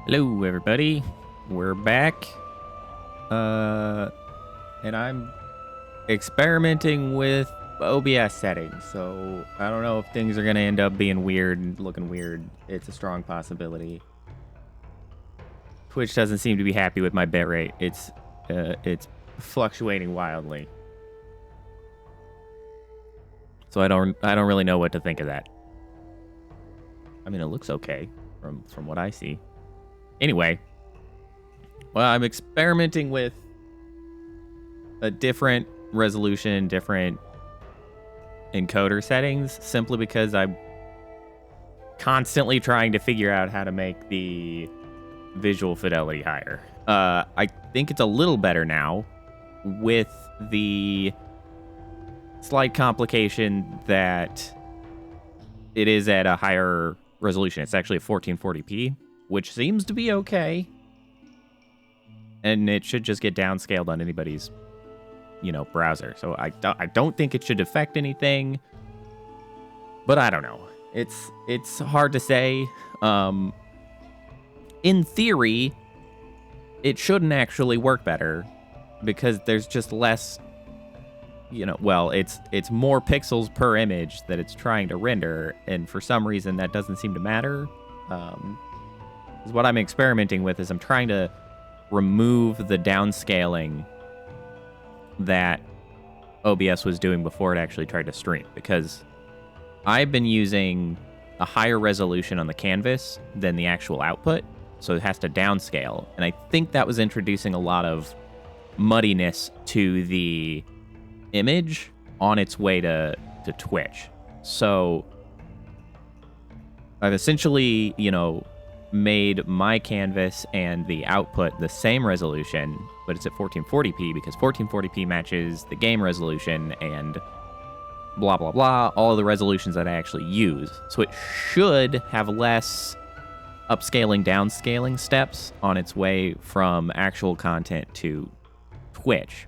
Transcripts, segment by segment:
Hello, everybody. We're back. And I'm experimenting with OBS settings, so I don't know if things are gonna end up being weird and looking weird. It's a strong possibility. Twitch doesn't seem to be happy with my bitrate. It's fluctuating wildly. So I don't really know what to think of that. I mean, it looks okay from what I see. Anyway, well, I'm experimenting with a different resolution, different encoder settings, simply because I'm constantly trying to figure out how to make the visual fidelity higher. I think it's a little better now, with the slight complication that it is at a higher resolution. It's actually a 1440p, which seems to be okay. And it should just get downscaled on anybody's, browser. So I don't think it should affect anything. But I don't know. It's hard to say. In theory, it shouldn't actually work better because there's just less, it's more pixels per image that it's trying to render, and for some reason that doesn't seem to matter. Because what I'm experimenting with is I'm trying to remove the downscaling that OBS was doing before it actually tried to stream, because I've been using a higher resolution on the canvas than the actual output, so it has to downscale, and I think that was introducing a lot of muddiness to the image on its way to Twitch. So I've essentially, made my canvas and the output the same resolution, but it's at 1440p because 1440p matches the game resolution and blah, blah, blah, all of the resolutions that I actually use. So it should have less upscaling, downscaling steps on its way from actual content to Twitch.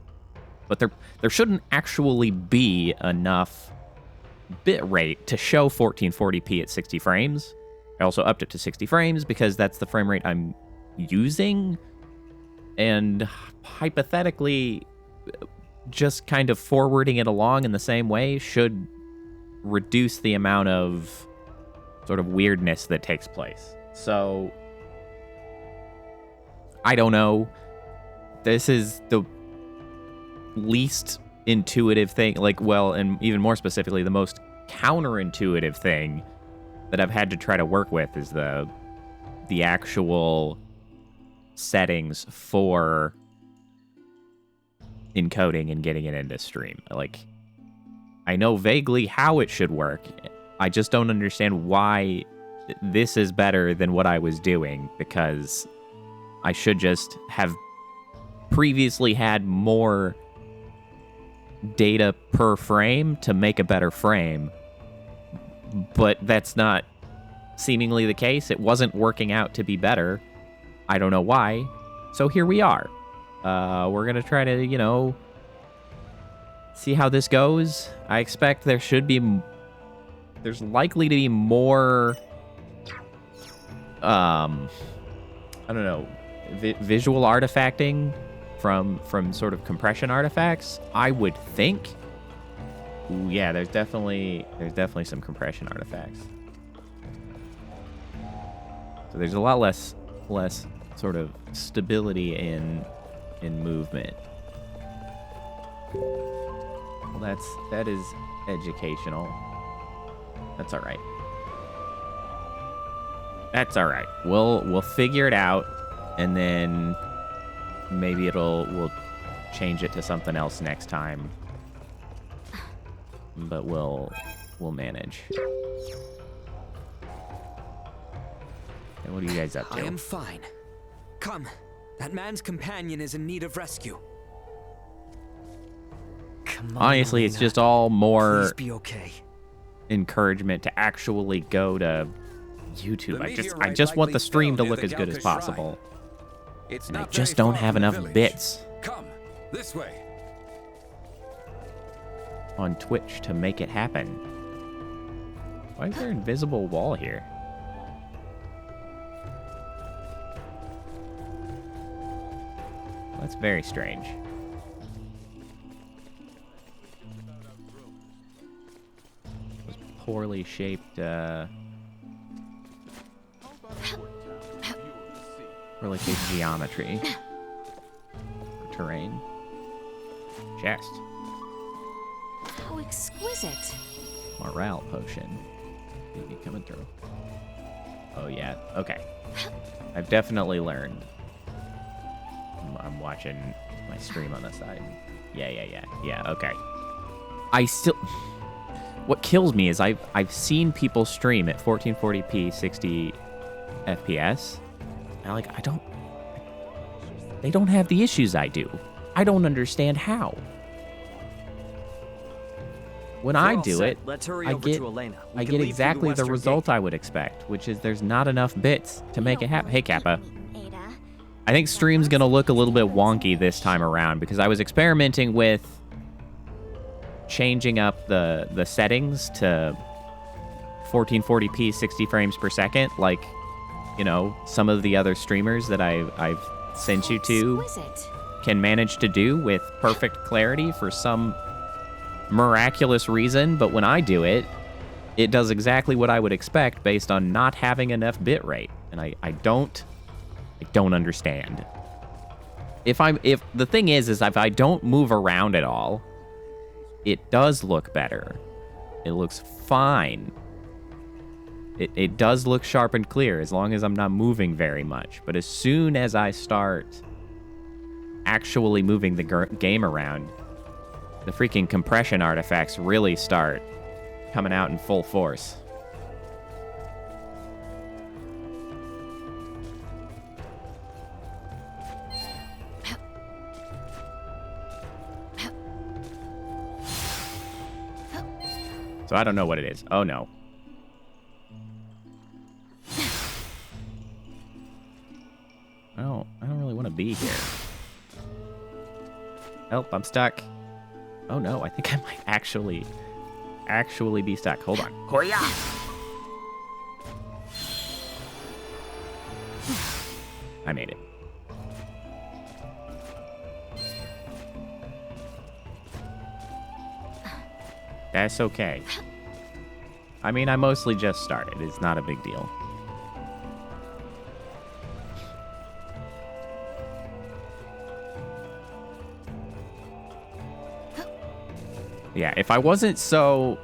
But there shouldn't actually be enough bitrate to show 1440p at 60 frames. I also upped it to 60 frames because that's the frame rate I'm using. And hypothetically, just kind of forwarding it along in the same way should reduce the amount of sort of weirdness that takes place. So, I don't know. This is the least intuitive thing, and even more specifically, the most counterintuitive thing that I've had to try to work with is the actual settings for encoding and getting it into stream. I know vaguely how it should work. I just don't understand why this is better than what I was doing, because I should just have previously had more data per frame to make a better frame. But that's not seemingly the case. It wasn't working out to be better. I don't know why. So here we are. We're going to try to, see how this goes. I expect there's likely to be more, visual artifacting from sort of compression artifacts, I would think. Ooh, yeah, there's definitely some compression artifacts. So there's a lot less sort of stability in movement. Well, that is educational. That's all right. That's all right. We'll figure it out, and then maybe we'll change it to something else next time. But we'll manage. And what are you guys up to? I am fine. Come, that man's companion is in need of rescue. Come on, honestly, it's just all more please be okay. encouragement to actually go to YouTube. I just want the stream to look as good as possible. And I just don't have enough bits. Come this way. On Twitch to make it happen. Why is there an invisible wall here? That's very strange. Those poorly shaped, poorly shaped geometry. For terrain. Chest. How exquisite. Morale potion. Maybe coming through. Oh, yeah. Okay. I've definitely learned. I'm watching my stream on the side. Yeah, okay. I still... What kills me is I've seen people stream at 1440p, 60 FPS. And I don't... They don't have the issues I do. I don't understand how. When I do it, Let's hurry I over get to Elena. I get exactly the result I would expect, which is there's not enough bits to make it happen. Hey, Kappa. I think stream's gonna look a little bit wonky this time around because I was experimenting with changing up the settings to 1440p 60 frames per second, like, you know, some of the other streamers that I've sent you to can manage to do with perfect clarity for some miraculous reason. But when I do it, it does exactly what I would expect based on not having enough bitrate, and I don't understand. If the thing is if I don't move around at all, it does look better. It looks fine. It does look sharp and clear as long as I'm not moving very much. But as soon as I start actually moving the game around, the freaking compression artifacts really start coming out in full force. So I don't know what it is. Oh no. I don't really want to be here. Help, I'm stuck. Oh no, I think I might actually be stuck. Hold on. Hoya! I made it. That's okay. I mean, I mostly just started. It's not a big deal. Yeah, if I wasn't so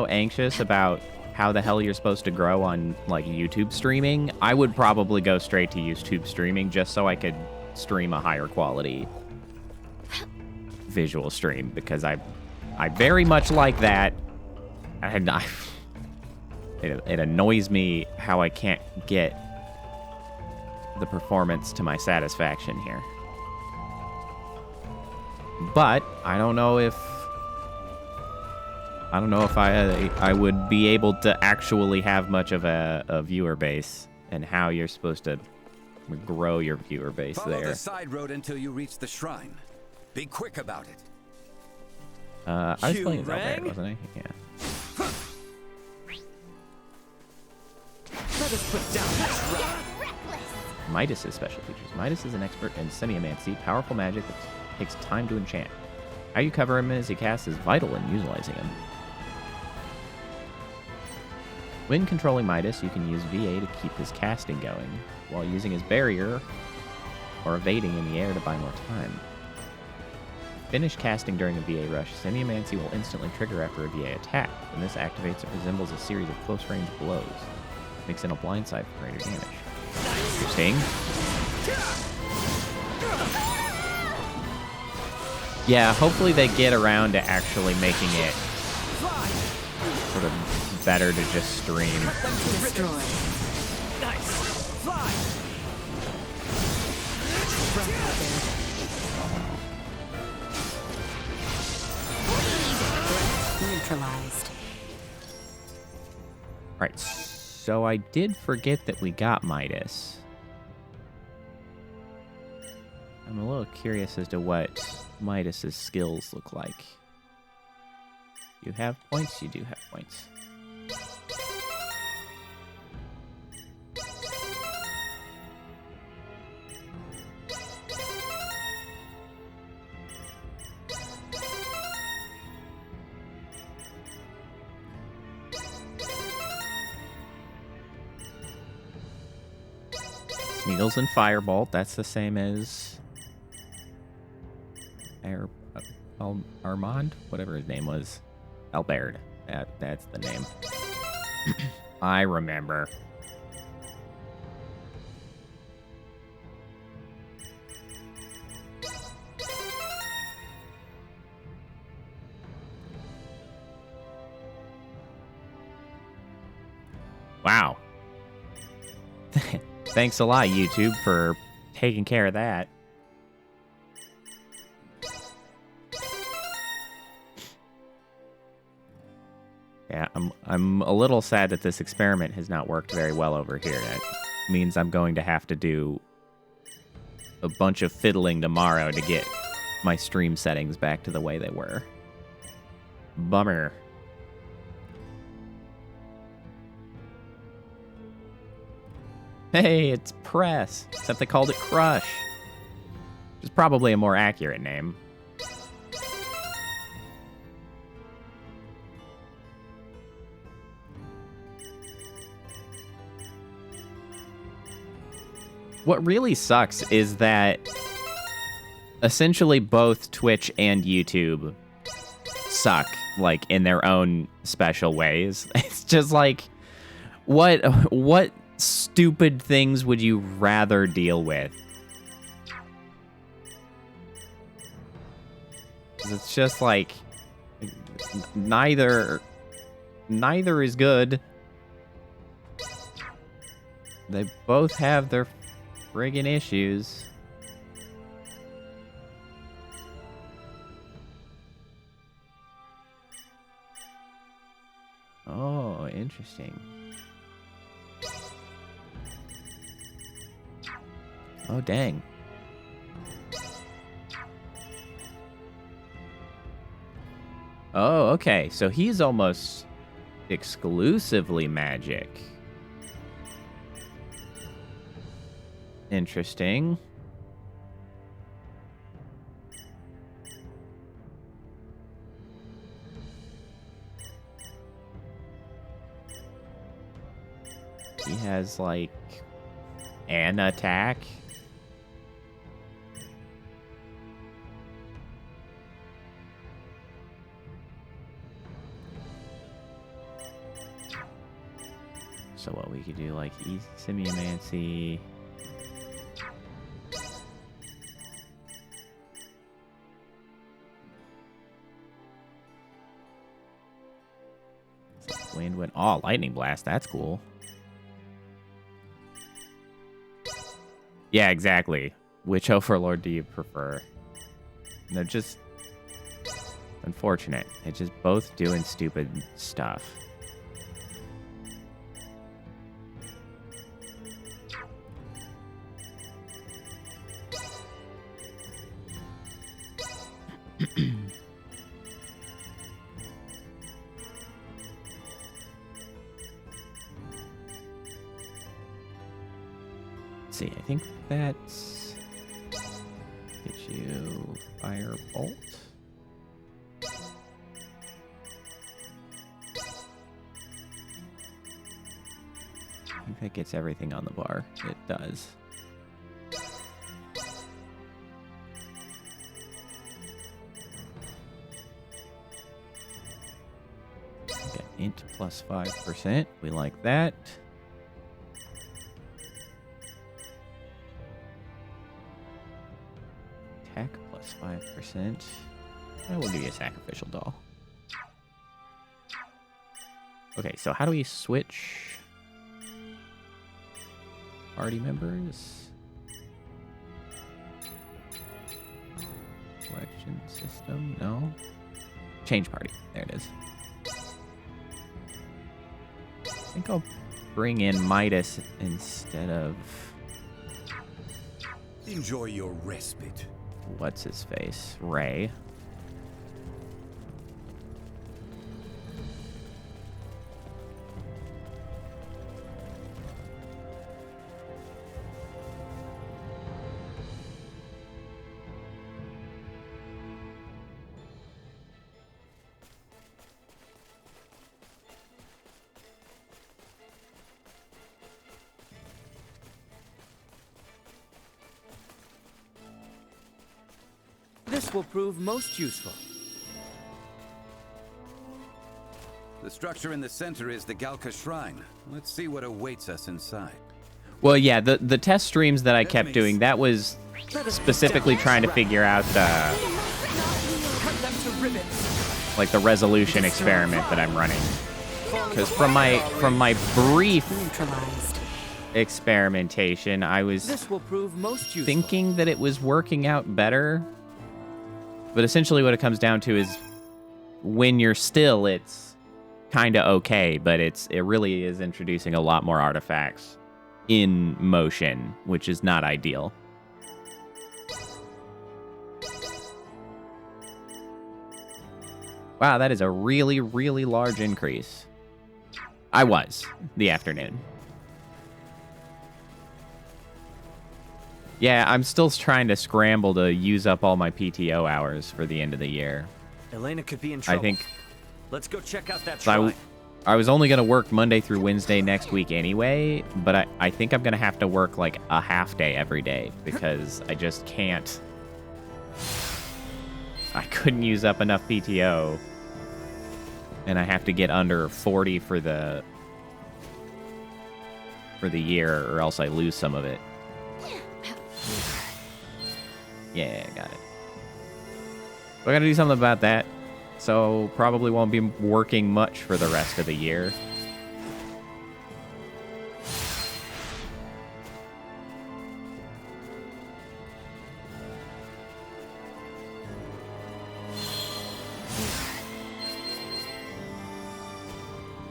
anxious about how the hell you're supposed to grow on like YouTube streaming, I would probably go straight to YouTube streaming just so I could stream a higher quality visual stream, because I very much like that, and it annoys me how I can't get the performance to my satisfaction here. But I don't know if I would be able to actually have much of a viewer base, and how you're supposed to grow your viewer base there. Follow the side road until you reach the shrine. Be quick about it. I was playing Zelda, wasn't I? Yeah. Let us put down this rock. Midas' special features. Midas is an expert in semiomancy, powerful magic that takes time to enchant. How you cover him as he casts is vital in utilizing him. When controlling Midas, you can use VA to keep his casting going, while using his barrier or evading in the air to buy more time. Finish casting during a VA rush, semiomancy will instantly trigger after a VA attack. When this activates, it resembles a series of close-range blows. Mix in a blindside for greater damage. Interesting. Yeah, hopefully they get around to actually making it sort of better to just stream. Destroy. Nice. Fly. Neutralized. Right, so I did forget that we got Midas. I'm a little curious as to what Midas's skills look like. You have points? You do have points. Needles and Firebolt. That's the same as Armand, whatever his name was. Albert. That's the name. I remember. Wow. Thanks a lot, YouTube, for taking care of that. Yeah, I'm a little sad that this experiment has not worked very well over here. That means I'm going to have to do a bunch of fiddling tomorrow to get my stream settings back to the way they were. Bummer. Hey, it's Press, except they called it Crush. Which is probably a more accurate name. What really sucks is that essentially both Twitch and YouTube suck, like, in their own special ways. It's just like, what stupid things would you rather deal with? 'Cause it's just like neither is good. They both have their friggin' issues. Oh, interesting. Oh, dang. Oh, okay. So he's almost exclusively magic. Interesting. He has, like, an attack. So what we could do, like, Semiomancy. Wind. Oh, Lightning Blast. That's cool. Yeah, exactly. Which Overlord do you prefer? They're just unfortunate. They're just both doing stupid stuff. See, I think that's get you Firebolt. I think that gets everything on the bar. It does. Got int plus 5%. We like that. Attack plus 5%. I will give you a sacrificial doll. Okay, so how do we switch party members? Selection system, no. Change party, there it is. I think I'll bring in Midas instead of... Enjoy your respite. What's his face? Ray. This will prove most useful. The structure in the center is the Galka Shrine. Let's see what awaits us inside. Well, yeah, the test streams that I kept doing, that was specifically trying to figure out Cut them to ribbons. like the resolution experiment that I'm running. Because from my brief Neutralized. experimentation, I was This will prove most useful. thinking that it was working out better. But essentially what it comes down to is when you're still, it's kind of okay, but it really is introducing a lot more artifacts in motion, which is not ideal. Wow, that is a really, really large increase. I was the afternoon. Yeah, I'm still trying to scramble to use up all my PTO hours for the end of the year. Elena could be in trouble. I think Let's go check out that so shrine. I was only going to work Monday through Wednesday next week anyway, but I think I'm going to have to work like a half day every day because I just can't. I couldn't use up enough PTO. And I have to get under 40 for the year, or else I lose some of it. Yeah, got it. So I gotta do something about that. So probably won't be working much for the rest of the year.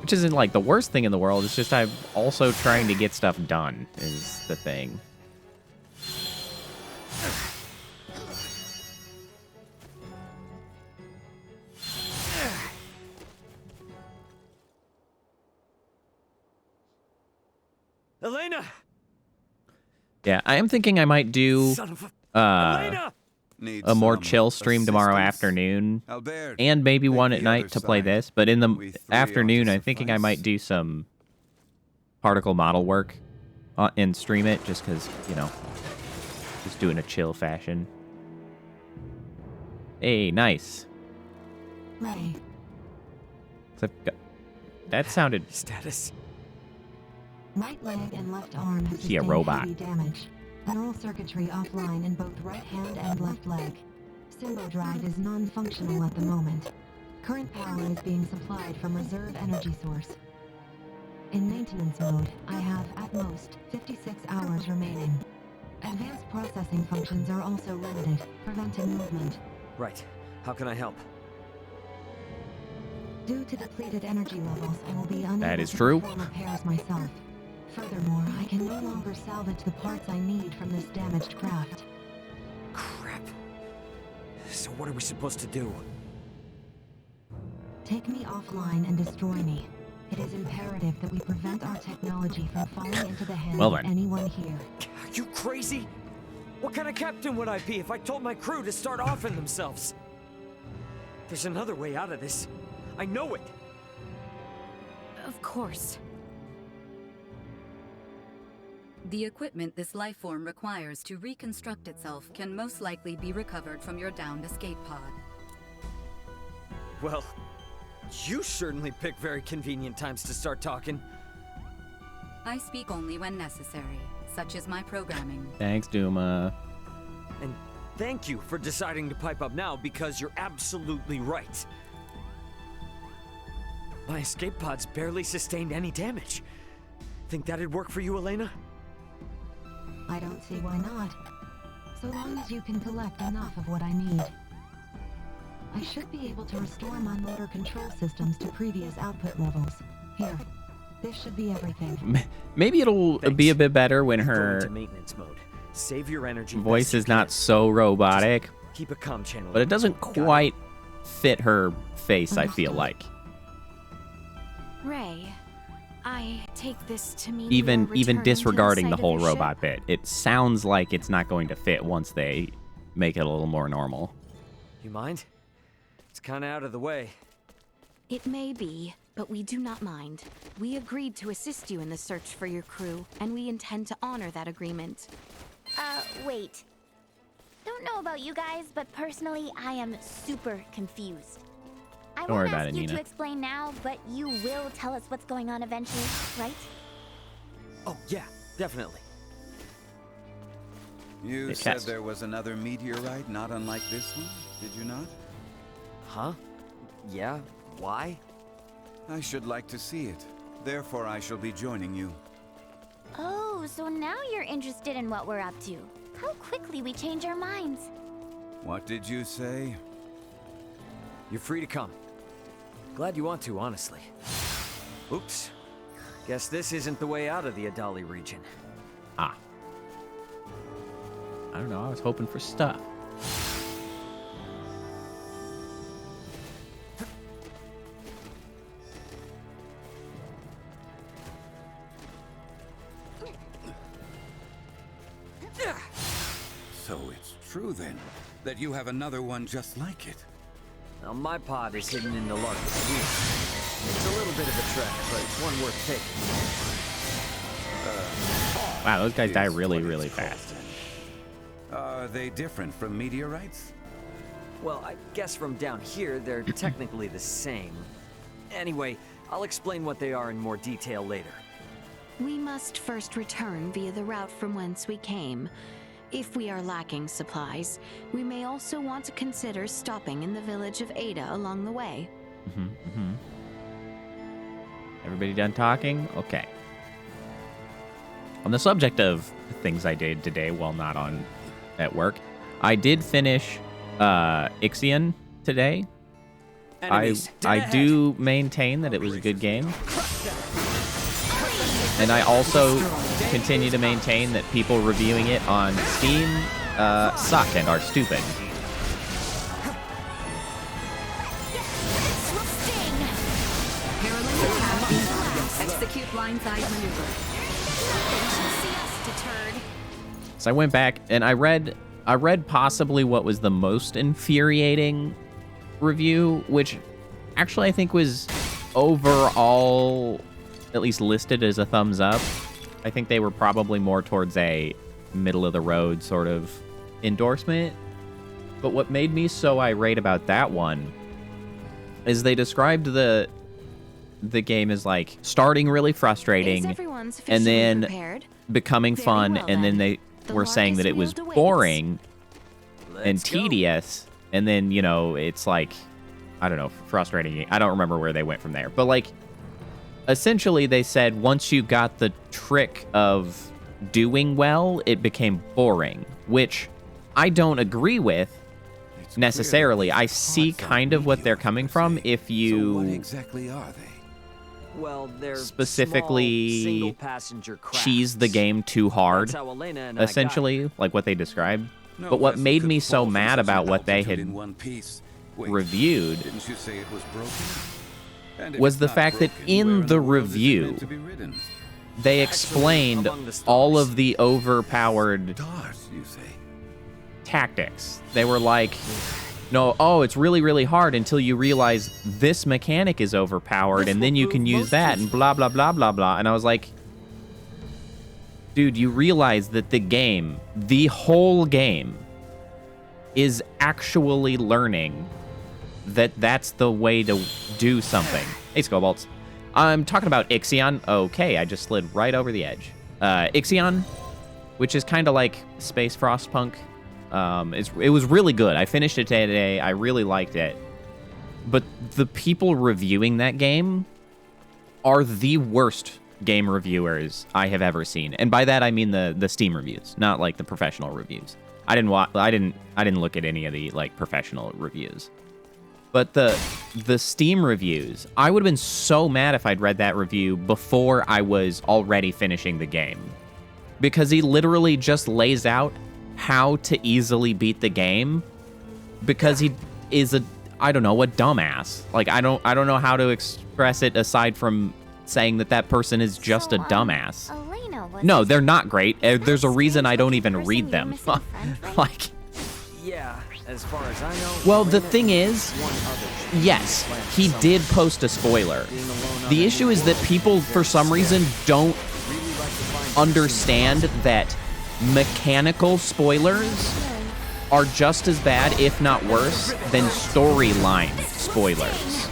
Which isn't like the worst thing in the world. It's just I'm also trying to get stuff done is the thing. Elena! Yeah, I am thinking I might do Son of a... Elena! Need a more some chill stream tomorrow assistance? afternoon. Albert, And maybe take one the at night other to play side. this. But in We the three afternoon, ought to I'm thinking I suffice. might do some particle model work and stream it just because, you know, just do it in a chill fashion. Hey, nice. Ready. So that sounded... Status. Right leg and left arm have Is he a sustained robot? heavy damage. Neural circuitry offline in both right hand and left leg. Symbo drive is non-functional at the moment. Current power is being supplied from reserve energy source. In maintenance mode, I have, at most, 56 hours remaining. Advanced processing functions are also limited, preventing movement. Right. How can I help? Due to depleted energy levels, I will be unable That is to true. perform repairs myself. Furthermore, I can no longer salvage the parts I need from this damaged craft. Crap. So what are we supposed to do? Take me offline and destroy me. It is imperative that we prevent our technology from falling into the hands Well of then. anyone here. Are you crazy? What kind of captain would I be if I told my crew to start offing themselves? There's another way out of this. I know it. Of course. The equipment this life form requires to reconstruct itself can most likely be recovered from your downed escape pod. Well, you certainly pick very convenient times to start talking. I speak only when necessary, such as my programming. Thanks, Duma. And thank you for deciding to pipe up now, because you're absolutely right. My escape pods barely sustained any damage. Think that'd work for you, Elena? I don't see why not. So long as you can collect enough of what I need. I should be able to restore my motor control systems to previous output levels. Here, this should be everything. Maybe it'll Thanks. be a bit better when Go her into maintenance mode. Save your energy. voice best you is not can. so robotic, Keep a comm channel. but it doesn't Got it. quite fit her face, I feel Understood. like. Ray, I take this to mean Even we are returning to disregarding the site of whole your robot ship? bit, it sounds like it's not going to fit once they make it a little more normal. You mind? It's kind of out of the way. It may be, but we do not mind. We agreed to assist you in the search for your crew, and we intend to honor that agreement. Wait. Don't don't know about you guys, but personally, I am super confused. I Don't worry won't about ask it, you to Nina. explain now, but you will tell us what's going on eventually, right? Oh, yeah, definitely. You Hey, said Cass. there was another meteorite not unlike this one, did you not? Huh? Yeah? Why? I should like to see it. Therefore, I shall be joining you. Oh, so now you're interested in what we're up to. How quickly we change our minds. What did you say? You're free to come. Glad you want to, honestly. Oops. Guess this isn't the way out of the Adali region. Ah. I don't know. I was hoping for stuff. So it's true then, that you have another one just like it. Now, my pod is hidden in the largest weir. It's a little bit of a trek, but it's one worth taking. Wow, those guys die Is really, what it's really called, fast. then. Are they different from meteorites? Well, I guess from down here, they're technically the same. Anyway, I'll explain what they are in more detail later. We must first return via the route from whence we came. If we are lacking supplies, we may also want to consider stopping in the village of Ada along the way. Everybody done talking? Okay. On the subject of things I did today while not on at work, I did finish Ixion today. Enemies, dead I ahead. do maintain that it was a good game. And I also continue to maintain that people reviewing it on Steam suck and are stupid. Parallel attack. Execute blindside maneuver. So I went back and I read possibly what was the most infuriating review, which actually I think was overall at least listed as a thumbs up. I think they were probably more towards a middle of the road sort of endorsement. But what made me so irate about that one is they described the game as like starting really frustrating and then becoming Very fun, well, and then then. they were saying that it was Largest world boring and Let's go. tedious, and then, you know, it's like, I don't know, frustrating. I don't remember where they went from there. But like, essentially they said once you got the trick of doing well, it became boring, which I don't agree with It's clear necessarily. that I these see pods are kind of what they're meteorites, coming from say. if So what you exactly are they? Well, they're specifically small, single-passenger crafts. cheese the game too hard, That's how Elena and I got essentially, like what they described. No But what vessel made could me fall so from mad such about an what they altitude had in one piece. Wait, reviewed didn't you say it was broken? And if was it's the not fact that broken, in where the world is it review, meant to be ridden? they explained among the all stars. of the overpowered Stars, you say? tactics. They were like, no, oh, it's really, really hard until you realize this mechanic is overpowered, This and then will you can prove use most that, and useful. blah, blah, blah, blah, blah. And I was like, dude, you realize that the game, the whole game, is actually learning that that's the way to do something. Hey, Scobalts. I'm talking about Ixion. Okay, I just slid right over the edge. Ixion, which is kind of like Space Frostpunk. It was really good. I finished it today. I really liked it. But the people reviewing that game are the worst game reviewers I have ever seen. And by that I mean the Steam reviews, not like the professional reviews. I didn't look at any of the like professional reviews. But the Steam reviews, I would have been so mad if I'd read that review before I was already finishing the game. Because he literally just lays out how to easily beat the game because he is a dumbass. Like I don't know how to express it aside from saying that person is just a dumbass. Elena was No, they're not great. There's a reason I don't even person read you're them. missing a friend, right? Like, Yeah, as far as I know. well, the Elena thing and is, one other yes, plan he somewhere. did post a spoiler. Being alone on The a issue new is that world people, is for very some scary. reason, don't Really like to find understand that mechanical spoilers are just as bad, if not worse, than storyline spoilers.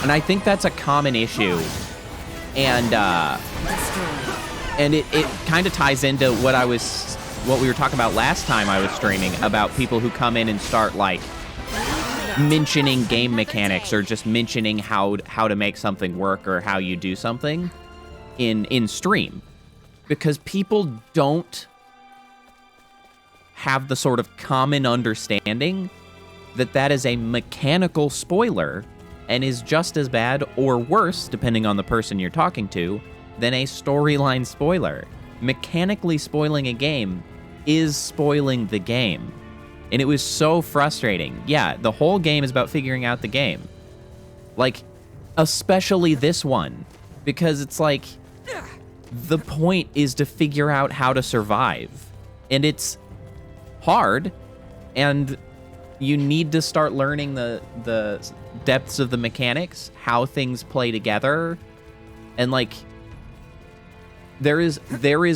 And I think that's a common issue. And it kind of ties into what we were talking about last time I was streaming about people who come in and start like mentioning game mechanics or just mentioning how to make something work or how you do something in stream, because people don't have the sort of common understanding that is a mechanical spoiler and is just as bad or worse, depending on the person you're talking to, than a storyline spoiler. Mechanically spoiling a game is spoiling the game. And it was so frustrating. Yeah, the whole game is about figuring out the game. Like, especially this one. Because it's like, the point is to figure out how to survive. And it's hard, and you need to start learning the depths of the mechanics, how things play together, and like there is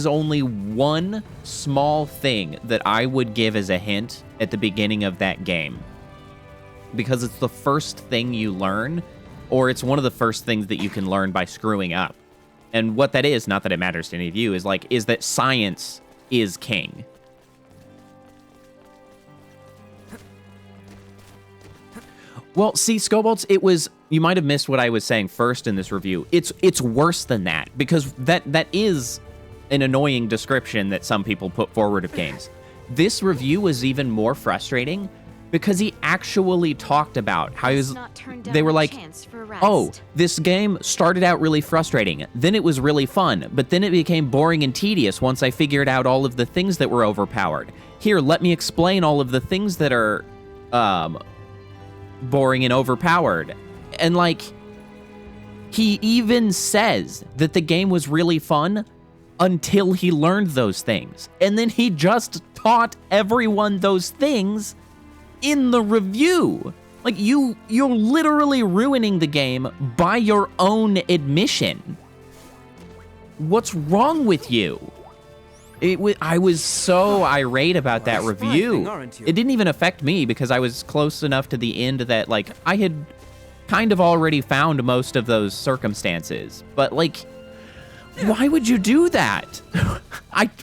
only one small thing that I would give as a hint at the beginning of that game, because it's the first thing you learn, or it's one of the first things that you can learn by screwing up. And what that is, not that it matters to any of you, is that science is king. Well, see, Scobolts, you might have missed what I was saying first in this review. It's worse than that, because that is an annoying description that some people put forward of games. This review was even more frustrating because he actually talked about how he was. They were like, "Oh, this game started out really frustrating, then it was really fun, but then it became boring and tedious once I figured out all of the things that were overpowered. Here, let me explain all of the things that are boring and overpowered." And like, he even says that the game was really fun until he learned those things. And then he just taught everyone those things in the review. Like, you're literally ruining the game by your own admission. What's wrong with you? I was so irate about that review. It didn't even affect me because I was close enough to the end that, like, I had kind of already found most of those circumstances. But, like, why would you do that?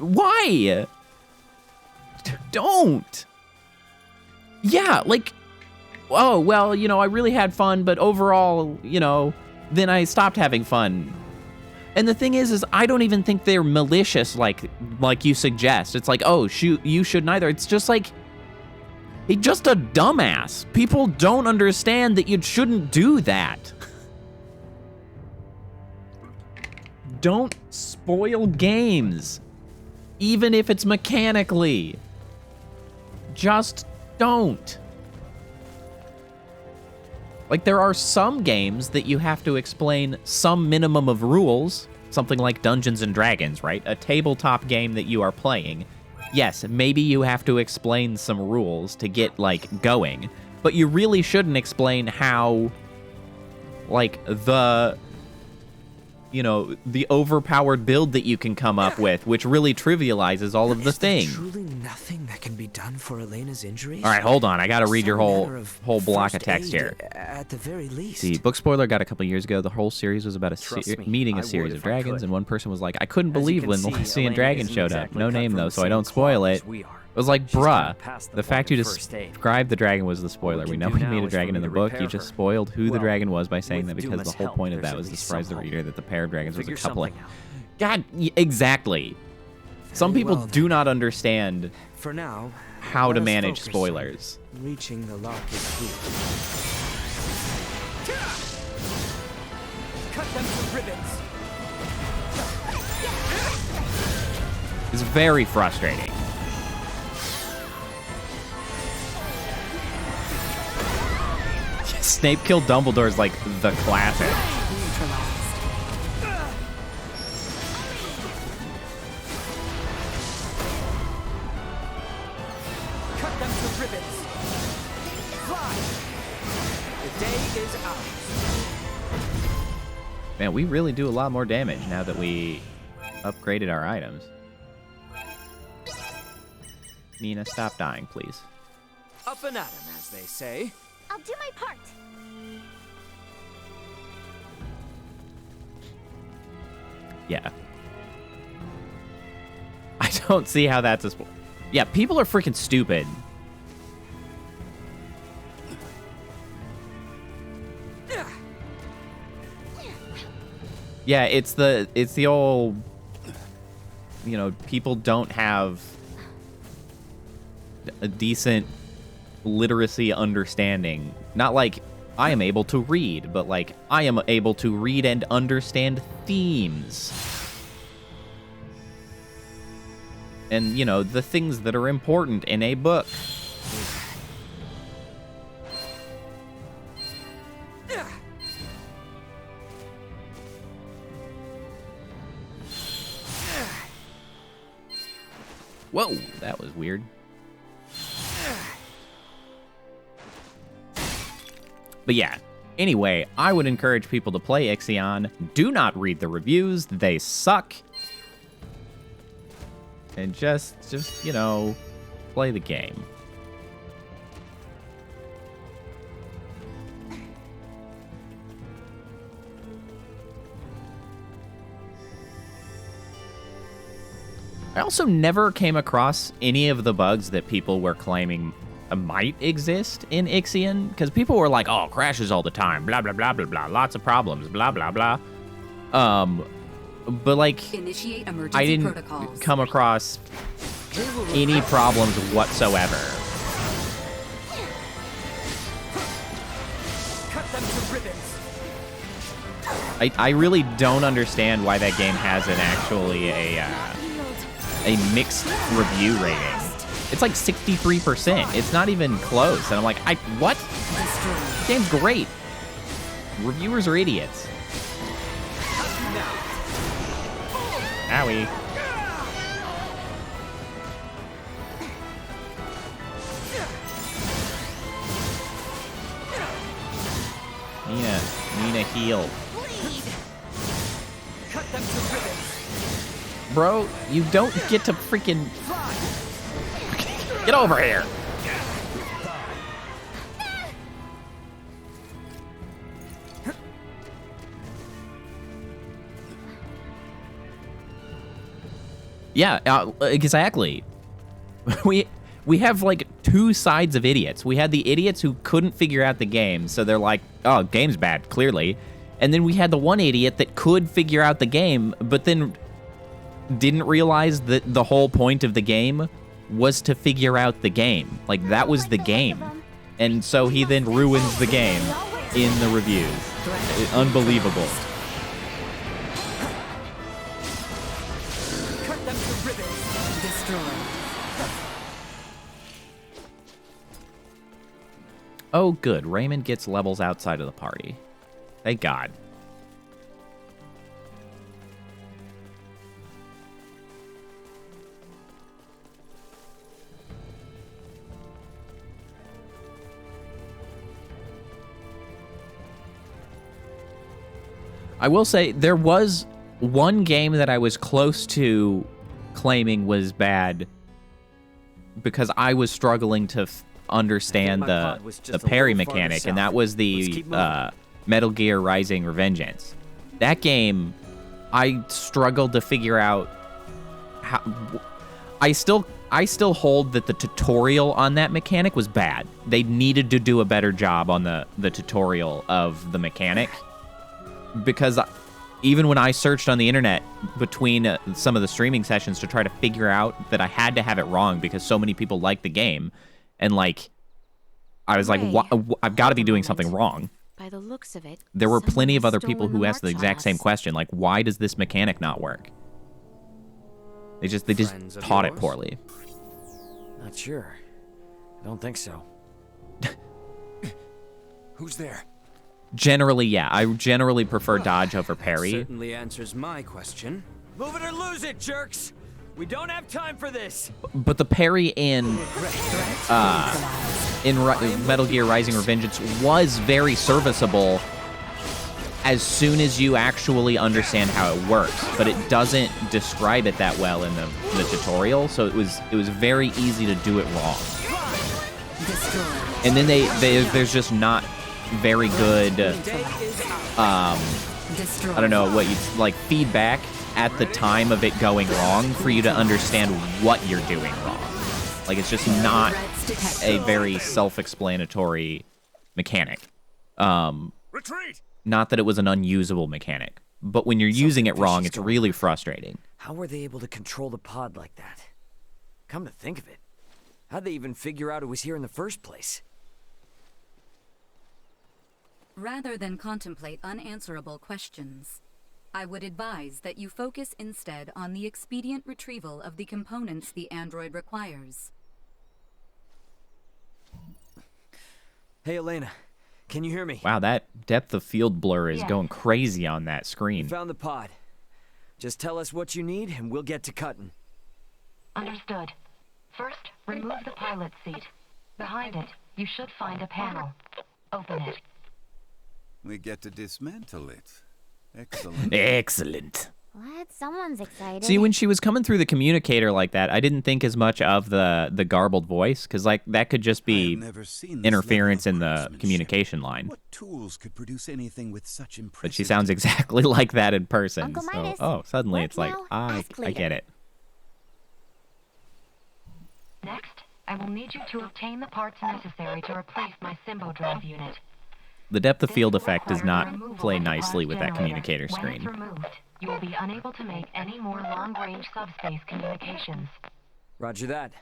Why? Don't. Yeah, like, oh, well, I really had fun, but overall, then I stopped having fun. And the thing is I don't even think they're malicious like you suggest. It's like, oh, shoot, you shouldn't either. It's just like, he's just a dumbass. People don't understand that you shouldn't do that. Don't spoil games, even if it's mechanically. Just don't. Like, there are some games that you have to explain some minimum of rules, something like Dungeons and Dragons, right? A tabletop game that you are playing. Yes, maybe you have to explain some rules to get, like, going, but you really shouldn't explain how, like, the overpowered build that you can come up with, which really trivializes all of the things. Truly nothing that can be done for Elena's injuries? All right, hold on. I got to read your whole block of text here. At the very least. See, Book Spoiler got a couple years ago. The whole series was about meeting a series of dragons, and one person was like, I couldn't believe when the Lycian dragon showed up. No name, though, so I don't spoil it. It was like, bruh, the fact you described the dragon was the spoiler. We know we made a dragon in the book. You just spoiled who the dragon was by saying that, because the whole point of that was to surprise the reader that the pair of dragons was a couple of... God, exactly. Some people do not understand for now, how to manage spoilers. Reaching the lock is key. Cut them to ribbons. It's very frustrating. Snape killed Dumbledore is like the classic. Cut them to ribbons. Fly. The day is ours. Man, we really do a lot more damage now that we upgraded our items. Nina, stop dying, please. Up and at 'em, as they say. I'll do my part. Yeah. I don't see how that's a Yeah, people are freaking stupid. Yeah, it's the old, you know, people don't have a decent literacy understanding. Not like I am able to read, but like I am able to read and understand themes. And, you know, the things that are important in a book. Whoa, that was weird. But yeah, anyway, I would encourage people to play Ixion. Do not read the reviews, they suck. And just, you know, play the game. I also never came across any of the bugs that people were claiming might exist in Ixion, because people were like, oh, crashes all the time, blah, blah, blah, blah, blah, lots of problems, blah, blah, blah. But, like, Initiate emergency I didn't protocols. come across any problems whatsoever. Cut them to ribbons. I really don't understand why that game has a mixed review rating. It's like 63%. It's not even close. And I'm like, what? The game's great. Reviewers are idiots. Owie. Nina, heal. Cut them to ribbons. Bro, you don't get to freaking... Get over here. Yeah, exactly. We have like two sides of idiots. We had the idiots who couldn't figure out the game, so they're like, oh, game's bad, clearly. And then we had the one idiot that could figure out the game, but then didn't realize that the whole point of the game was to figure out the game. Like, that was the game. And so he then ruins the game in the reviews. Unbelievable. Cut them to ribbons. Destroy. Oh, good. Raymond gets levels outside of the party. Thank God. I will say, there was one game that I was close to claiming was bad because I was struggling to understand the parry mechanic, and that was the Metal Gear Rising Revengeance. That game, I struggled to figure out how... I still hold that the tutorial on that mechanic was bad. They needed to do a better job on the tutorial of the mechanic. Because even when I searched on the internet between some of the streaming sessions to try to figure out that I had to have it wrong because so many people liked the game, and like, I was like, I've got to be doing something wrong. By the looks of it, there were plenty of someone other has people stolen who the asked the march exact on same us. question, like, why does this mechanic not work? They just Friends of taught it yours? poorly. Not sure. I don't think so. Who's there? Generally, yeah. I generally prefer dodge over parry. Certainly answers my question. Move it or lose it, jerks! We don't have time for this! But the parry in Metal Gear Rising Revengeance was very serviceable as soon as you actually understand how it works, but it doesn't describe it that well in the tutorial, so it was very easy to do it wrong. And then there's just not very good I don't know what you like feedback at the time of it going wrong for you to understand what you're doing wrong. Like, it's just not a very self-explanatory mechanic. Retreat! Not that it was an unusable mechanic, but when you're using it wrong, it's really frustrating. How were they able to control the pod like that? Come to think of it, how'd they even figure out it was here in the first place? Rather than contemplate unanswerable questions, I would advise that you focus instead on the expedient retrieval of the components the android requires. Hey, Elena. Can you hear me? Wow, that depth of field blur is going crazy on that screen. Found the pod. Just tell us what you need and we'll get to cutting. Understood. First, remove the pilot seat. Behind it, you should find a panel. Open it. We get to dismantle it. Excellent. Excellent. What? Someone's excited. See, when she was coming through the communicator like that, I didn't think as much of the garbled voice, because like that could just be interference in the communication line. What tools could produce anything with such impressive? But she sounds exactly like that in person. Uncle So, Midas, suddenly what it's like, now? I Ask later. get it. Next, I will need you to obtain the parts necessary to replace my Symbo drive unit. The depth of field This will effect does require not removal play of the nicely pod with that generator. communicator When screen. it's removed, you will be unable to make any more long-range subspace communications. Roger that.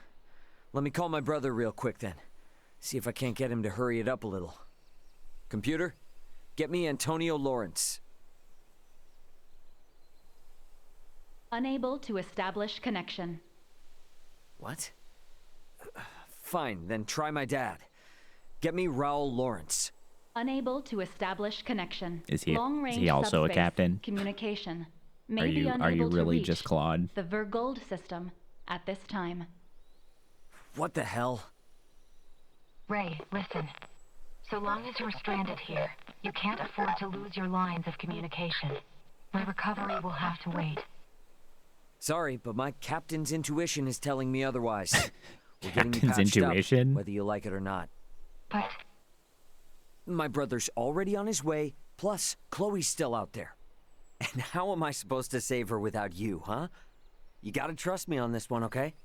Let me call my brother real quick then. See if I can't get him to hurry it up a little. Computer, get me Antonio Lawrence. Unable to establish connection. What? Fine, then try my dad. Get me Raul Lawrence. Unable to establish connection. Is he Long-range also a subspace captain? Communication. Are May be you unable to really reach just Claude? the Vergold system at this time. What the hell? Ray, listen. So long as you're stranded here, you can't afford to lose your lines of communication. My recovery will have to wait. Sorry, but my captain's intuition is telling me otherwise. We're getting you Captain's patched up, intuition? whether you like it or not. But My brother's already on his way, plus Chloe's still out there. And how am I supposed to save her without you, huh? You gotta trust me on this one, okay?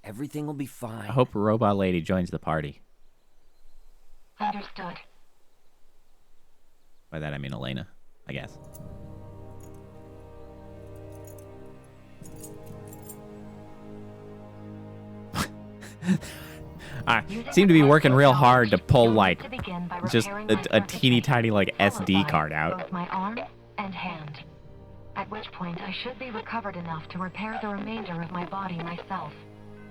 Everything will be fine. I hope Robot Lady joins the party. understood. By that I mean Elena, I guess. I seem to be working real hard to pull like just a teeny tiny like SD card out. Both my arm and hand. At which point I should be recovered enough to repair the remainder of my body myself.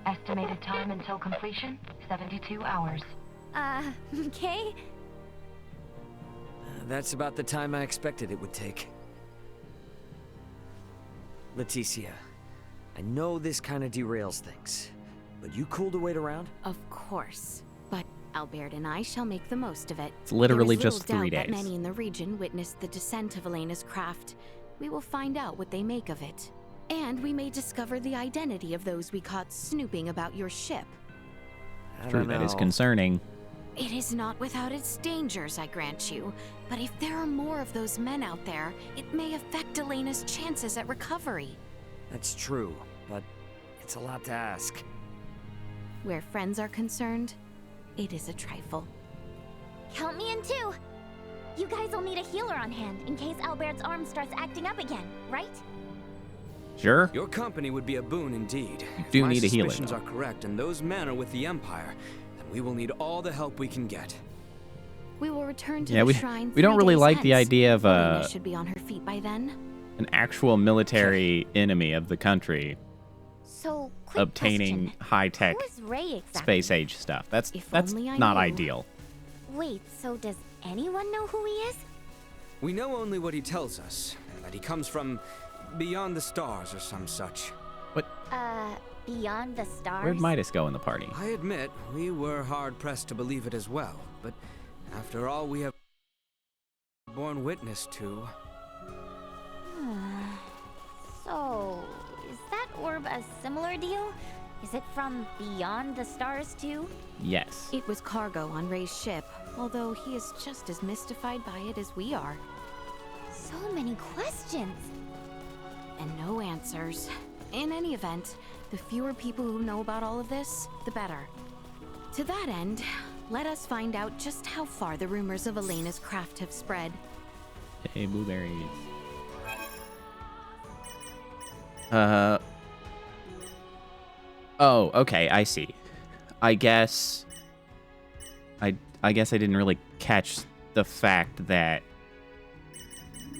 Estimated time until completion, 72 hours. Okay. That's about the time I expected it would take. Leticia, I know this kind of derails things, but you cool to wait around? Of course. But Albert and I shall make the most of it. It's literally There is just little 3 doubt days. that many in the region witnessed the descent of Elena's craft. We will find out what they make of it. And we may discover the identity of those we caught snooping about your ship. True, that is concerning. It is not without its dangers, I grant you. But if there are more of those men out there, it may affect Elena's chances at recovery. That's true, but it's a lot to ask. Where friends are concerned, it is a trifle. Count me in too. You guys will need a healer on hand in case Albert's arm starts acting up again, right? Sure. Your company would be a boon indeed. You do need a healer, My suspicions though. are correct, and those men are with the Empire. Then we will need all the help we can get. We will return to Yeah, the shrine we don't 3 really days like the hence. idea of Elena should be on her feet by then. an actual military enemy of the country So, quick obtaining question. high-tech Who is Ray exactly? space age stuff. That's If that's only I not knew. ideal. Wait, so does anyone know who he is? We know only what he tells us, that he comes from beyond the stars or some such. Beyond the stars? Where'd Midas go in the party? I admit, we were hard-pressed to believe it as well, but after all we have borne witness to. So, is that orb a similar deal? Is it from beyond the stars too? Yes. It was cargo on Ray's ship, although he is just as mystified by it as we are. So many questions. And no answers. In any event, the fewer people who know about all of this, the better. To that end, let us find out just how far the rumors of Elena's craft have spread. Hey, blueberries. Oh, okay, I see. I guess I didn't really catch the fact that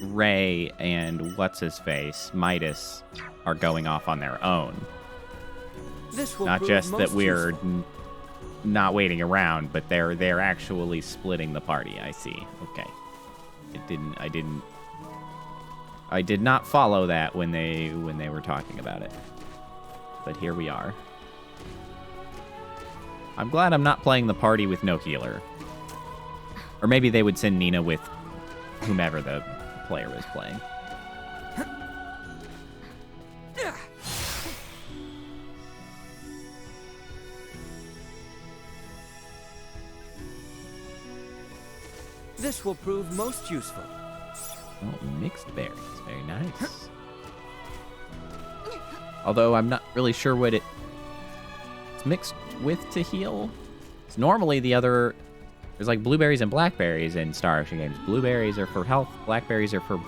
Ray and what's-his-face, Midas, are going off on their own. This will Not prove just that most we're useful. not waiting around, but they're actually splitting the party. I see. Okay. I did not follow that when they were talking about it. But here we are. I'm glad I'm not playing the party with no healer. Or maybe they would send Nina with whomever the player was playing. This will prove most useful. Oh, mixed berries. Very nice. Although I'm not really sure what it's mixed with to heal. It's normally the other... There's like blueberries and blackberries in Star Ocean games. Blueberries are for health, blackberries are for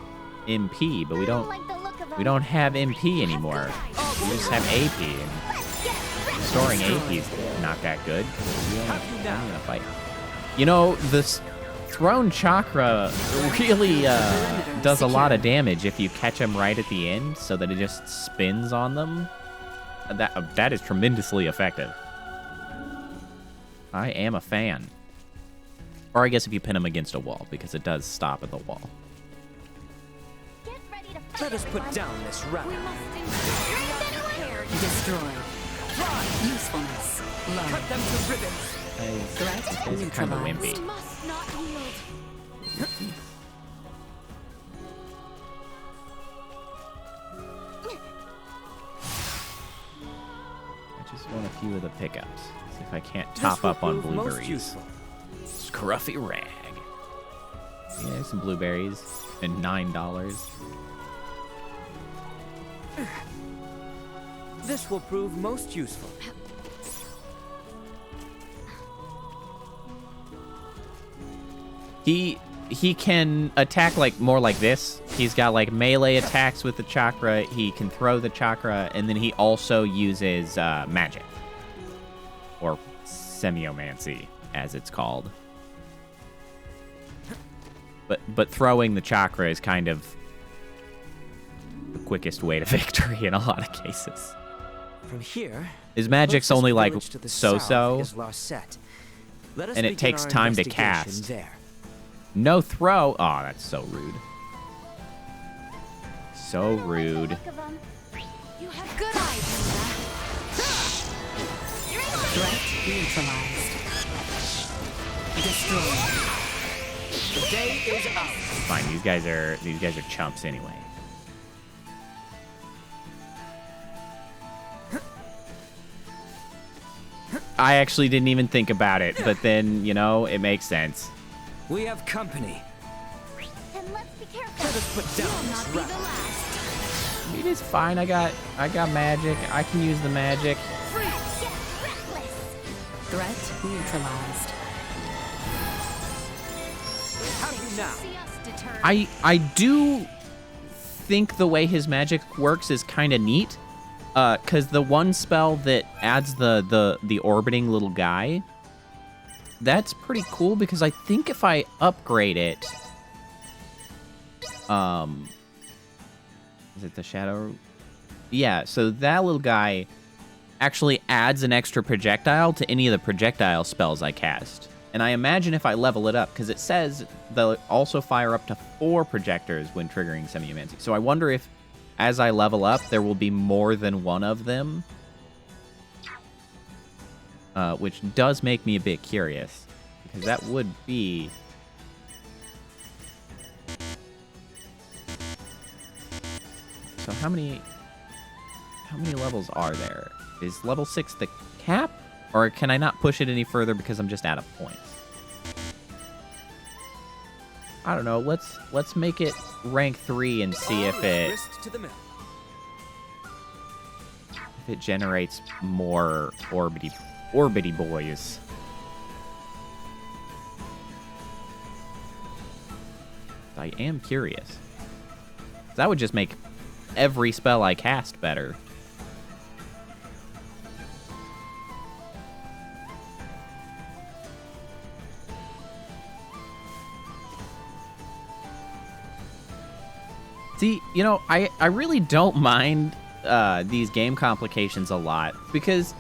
MP, but we don't have MP anymore. We just have AP, and storing AP is not that good. I'm gonna fight. You know, this Throne Chakra really does a lot of damage if you catch them right at the end, so that it just spins on them. That is tremendously effective. I am a fan. Or I guess if you pin them against a wall, because it does stop at the wall. Let us put down this round. Destroy. Usefulness. Low. Cut them to ribbons. Threat It's kind of wimpy. We must not yield. I just want a few of the pickups. See if I can't This top will up on prove most blueberries. useful. Scruffy rag. Yeah, there's some blueberries. And $9. This will prove most useful. He can attack like more like this. He's got like melee attacks with the chakra. He can throw the chakra, and then he also uses magic. Or semiomancy, as it's called. But throwing the chakra is kind of the quickest way to victory in a lot of cases. From here, His magic's closest only like village to the so-so, south is Larset. Let us and it begin takes our time to investigation cast. There. No throw. Oh, that's so rude. So rude. You have good eyes, Threat neutralized. Destroy. The day is out. Fine, these guys are chumps anyway. I actually didn't even think about it, but then, you know, it makes sense. We have company. And let's be careful. Let us put down this round. It is fine. I got magic. I can use the magic. Threat neutralized. Have you now? See us deterred. I do think the way his magic works is kind of neat. Because the one spell that adds the orbiting little guy, that's pretty cool, because I think if I upgrade it, is it the shadow? Yeah, so that little guy actually adds an extra projectile to any of the projectile spells I cast. And I imagine if I level it up, because it says they'll also fire up to 4 projectors when triggering semiomancy. So I wonder if, as I level up, there will be more than one of them. Which does make me a bit curious, because that would be So how many levels are there? Is level 6 the cap? Or can I not push it any further because I'm just out of points? I don't know. Let's make it rank 3 and see if it generates more orbity boys. I am curious. That would just make every spell I cast better. See, you know, I really don't mind these game complications a lot because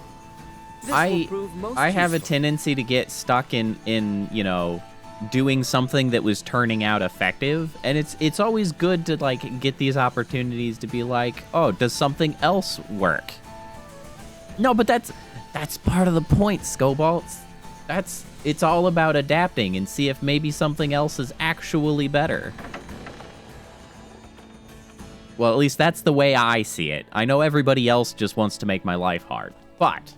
I have a tendency to get stuck in you know, doing something that was turning out effective, and it's always good to like get these opportunities to be like, oh, does something else work? No, but that's part of the point, Scobalt. It's all about adapting and see if maybe something else is actually better. Well, at least that's the way I see it. I know everybody else just wants to make my life hard, but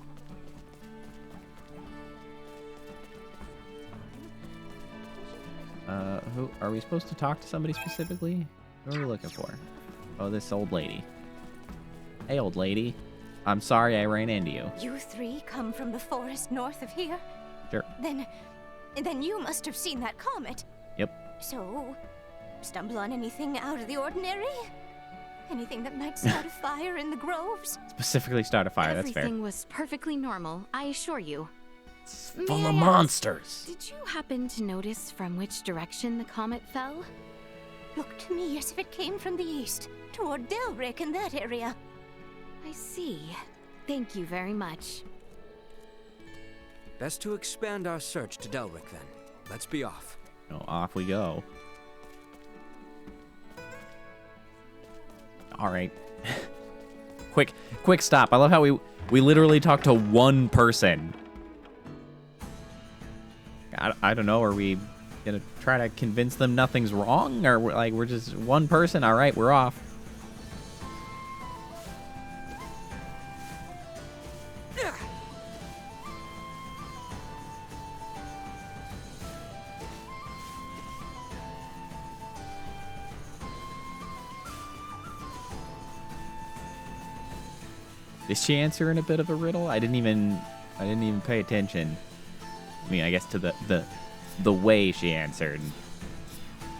who are we supposed to talk to? Somebody specifically? Who are we looking for? Oh, this old lady. Hey, old lady. I'm sorry I ran into you. You three come from the forest north of here? Sure. Then you must have seen that comet. Yep. So, stumble on anything out of the ordinary? Anything that might start a fire in the groves? Specifically start a fire, that's fair. Everything was perfectly normal, I assure you. It's full of monsters. Did you happen to notice from which direction the comet fell? Looked to me as if it came from the east, toward Delric in that area. I see. Thank you very much. Best to expand our search to Delric then. Let's be off. Oh, off we go. All right. quick stop. I love how we literally talked to one person. I don't know. Are we gonna try to convince them nothing's wrong, or we're just one person? All right, we're off. Did she answer in a bit of a riddle? I didn't even pay attention. I mean, I guess to the way she answered.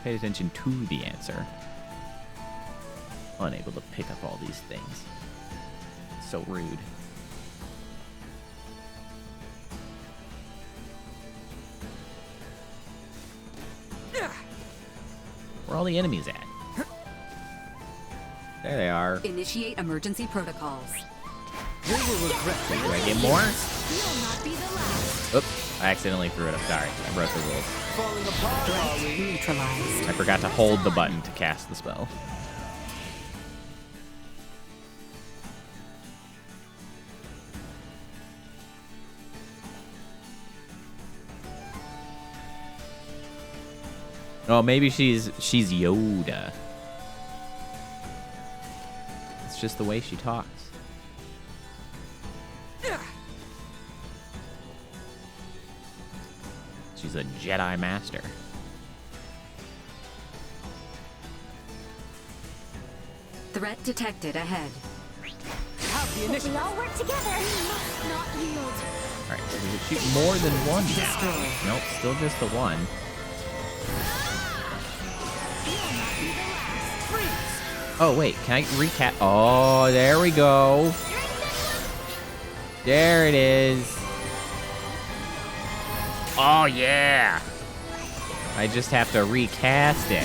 Pay attention to the answer. Unable to pick up all these things. So rude. Where are all the enemies at? There they are. Initiate emergency protocols. Do I get more? Oops, I accidentally threw it up. Sorry, I broke the rules. Threat neutralized. I forgot to hold the button to cast the spell. Oh, maybe she's Yoda. It's just the way she talks. She's a Jedi Master. Threat detected ahead. If we all work together, we must not yield. Alright, so we can shoot more than one now. Nope, still just the one. Oh, wait, can I recap? Oh, there we go. There it is. Oh, yeah. I just have to recast it.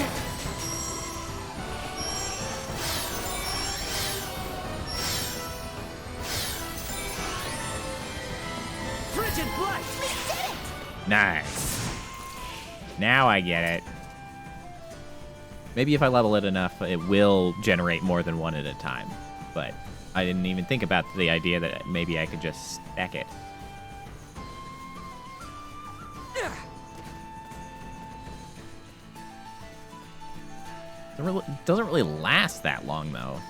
Frigid Blight! We did it! Nice. Now I get it. Maybe if I level it enough, it will generate more than one at a time. But I didn't even think about the idea that maybe I could just stack it. It doesn't really last that long, though.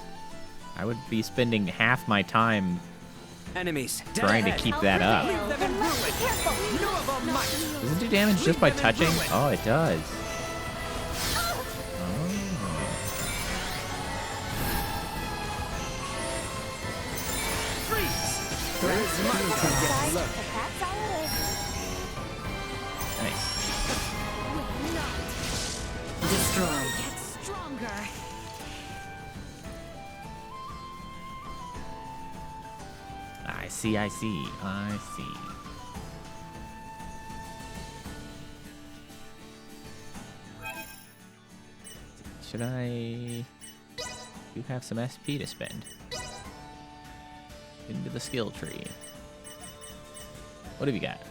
I would be spending half my time Enemies. trying to keep that up. Does it do damage just by touching? Oh, it does. Nice. Destroy. Get stronger. I see. Should I... You have some SP to spend. Into the skill tree. What have you got?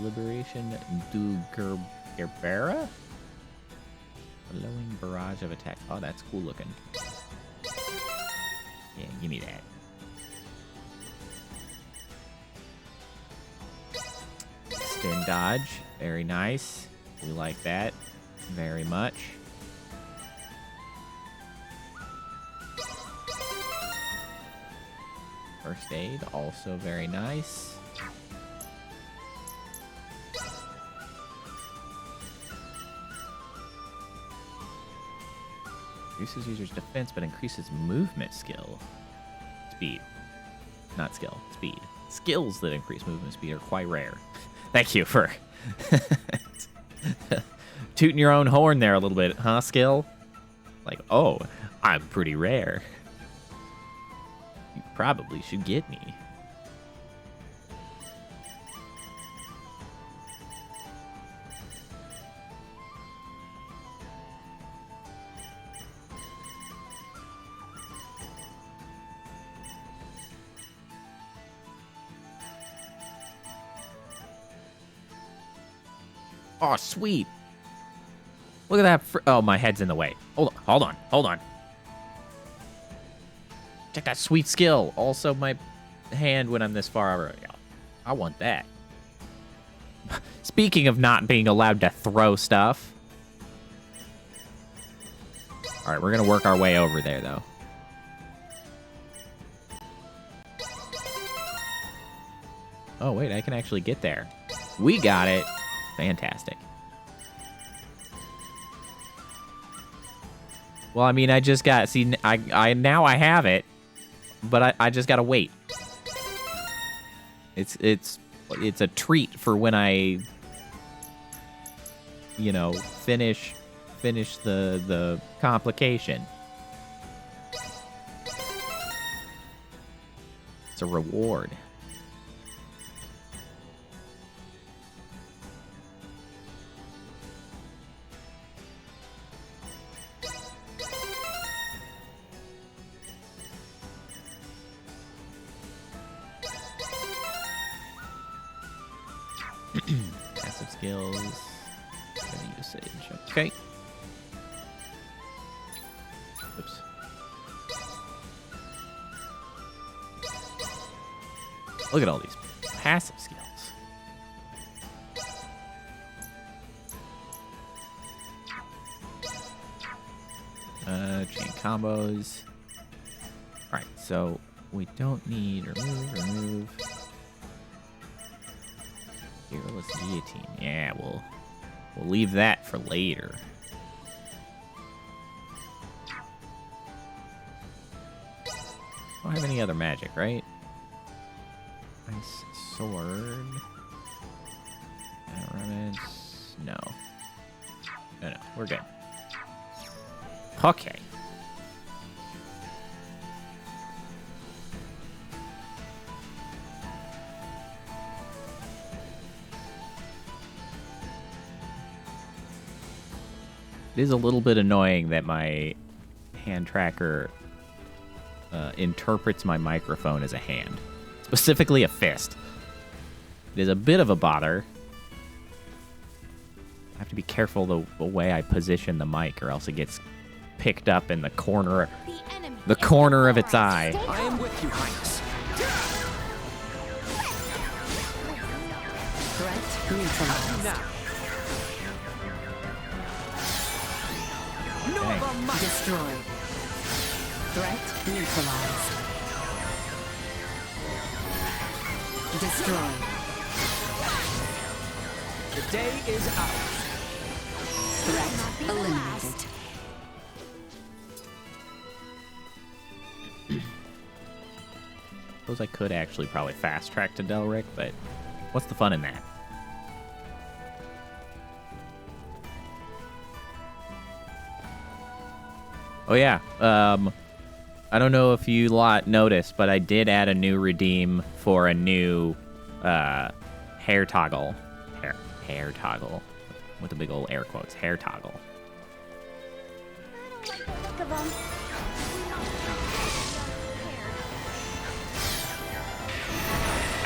Liberation du Gerbera? Blowing barrage of attack. Oh, that's cool looking. Yeah, give me that. Spin dodge. Very nice. We like that very much. First aid, also very nice. Reduces user's defense, but increases movement skill. Speed. Not skill, speed. Skills that increase movement speed are quite rare. Thank you for tooting your own horn there a little bit, huh, skill? Like, oh, I'm pretty rare. You probably should get me. Oh, sweet. Look at that. Oh, my head's in the way. Hold on. Check that sweet skill. Also, my hand when I'm this far over. I want that. Speaking of not being allowed to throw stuff. All right, we're going to work our way over there, though. Oh, wait, I can actually get there. We got it. Fantastic. Well, I mean, I just got... See, now I have it, but I just got to wait. It's a treat for when I, you know, finish the complication. It's a reward. Passive skills. Any usage. Okay. Oops. Look at all these passive skills. Chain combos. Alright, so we don't need remove. Fearless guillotine. Yeah, we'll leave that for later. Don't have any other magic, right? Ice sword. Remnants. No, we're good. Okay. It is a little bit annoying that my hand tracker interprets my microphone as a hand, specifically a fist. It is a bit of a bother. I have to be careful the way I position the mic, or else it gets picked up in the corner of its eye. I am with you, Highness. Threat neutralized. Nova Might. Destroy. Threat neutralized. Destroyed. The day is ours. Threat eliminated. Suppose I could actually probably fast track to Delric, but what's the fun in that? Oh yeah, I don't know if you lot noticed, but I did add a new redeem for a new hair toggle. Hair toggle. With the big old air quotes. Hair toggle. I don't like the look of them.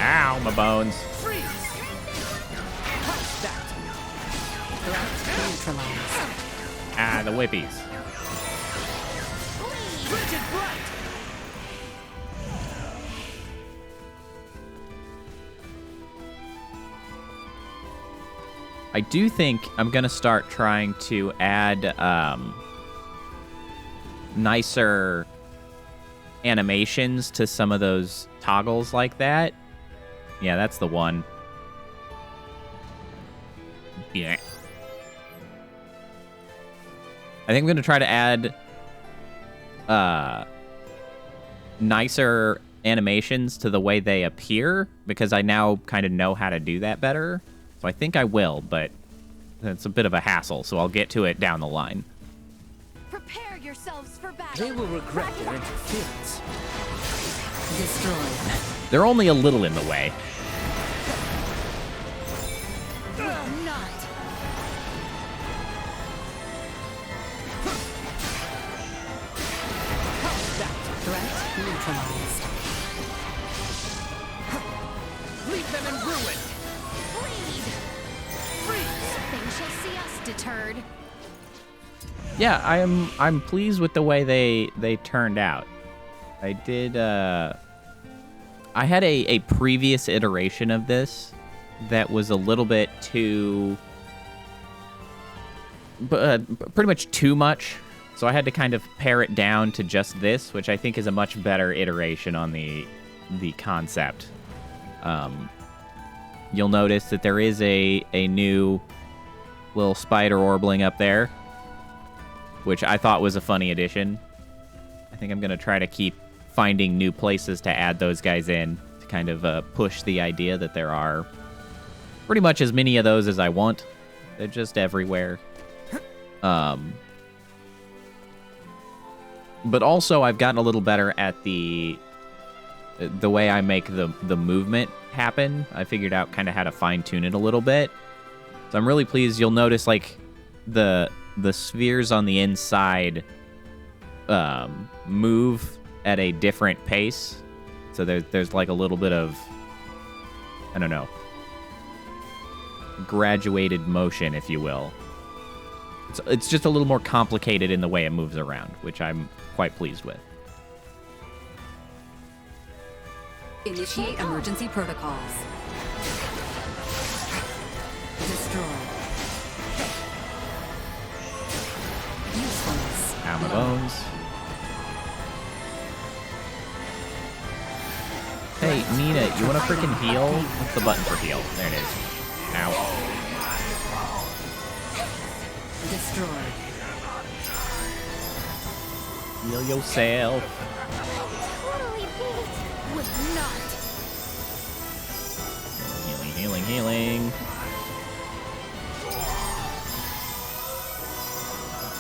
Ow, my bones. Freeze! Touch that! Threat neutralized. Ah, the whippies. Frigid blight! I do think I'm going to start trying to add nicer animations to some of those toggles like that. Yeah, that's the one. Yeah. I think I'm going to try to add nicer animations to the way they appear, because I now kind of know how to do that better. So I think I will, but it's a bit of a hassle, so I'll get to it down the line. Prepare yourselves for battle. They will regret their interference. Destroyed. They're only a little in the way. Will not. Threat neutralized. Leave them in ruin! Bleed. Freeze! They shall see us deterred. Yeah, I'm pleased with the way they turned out. I did I had a previous iteration of this that was a little bit too pretty much too much. So I had to kind of pare it down to just this, which I think is a much better iteration on the concept. You'll notice that there is a new little spider orbling up there, which I thought was a funny addition. I think I'm going to try to keep finding new places to add those guys in to kind of push the idea that there are pretty much as many of those as I want. They're just everywhere. But also I've gotten a little better at the way I make the movement happen. I figured out kind of how to fine-tune it a little bit. So I'm really pleased. You'll notice like the spheres on the inside move at a different pace. So there's like a little bit of, I don't know, graduated motion, if you will. It's just a little more complicated in the way it moves around, which I'm quite pleased with. Initiate emergency protocols. Destroy. Usefulness. Ow, my bones. Hey, Nina, you want to freaking heal? What's the button for heal? There it is. Ow. Destroyed. Heal yourself. Totally beat. Would not. Healing, healing, healing.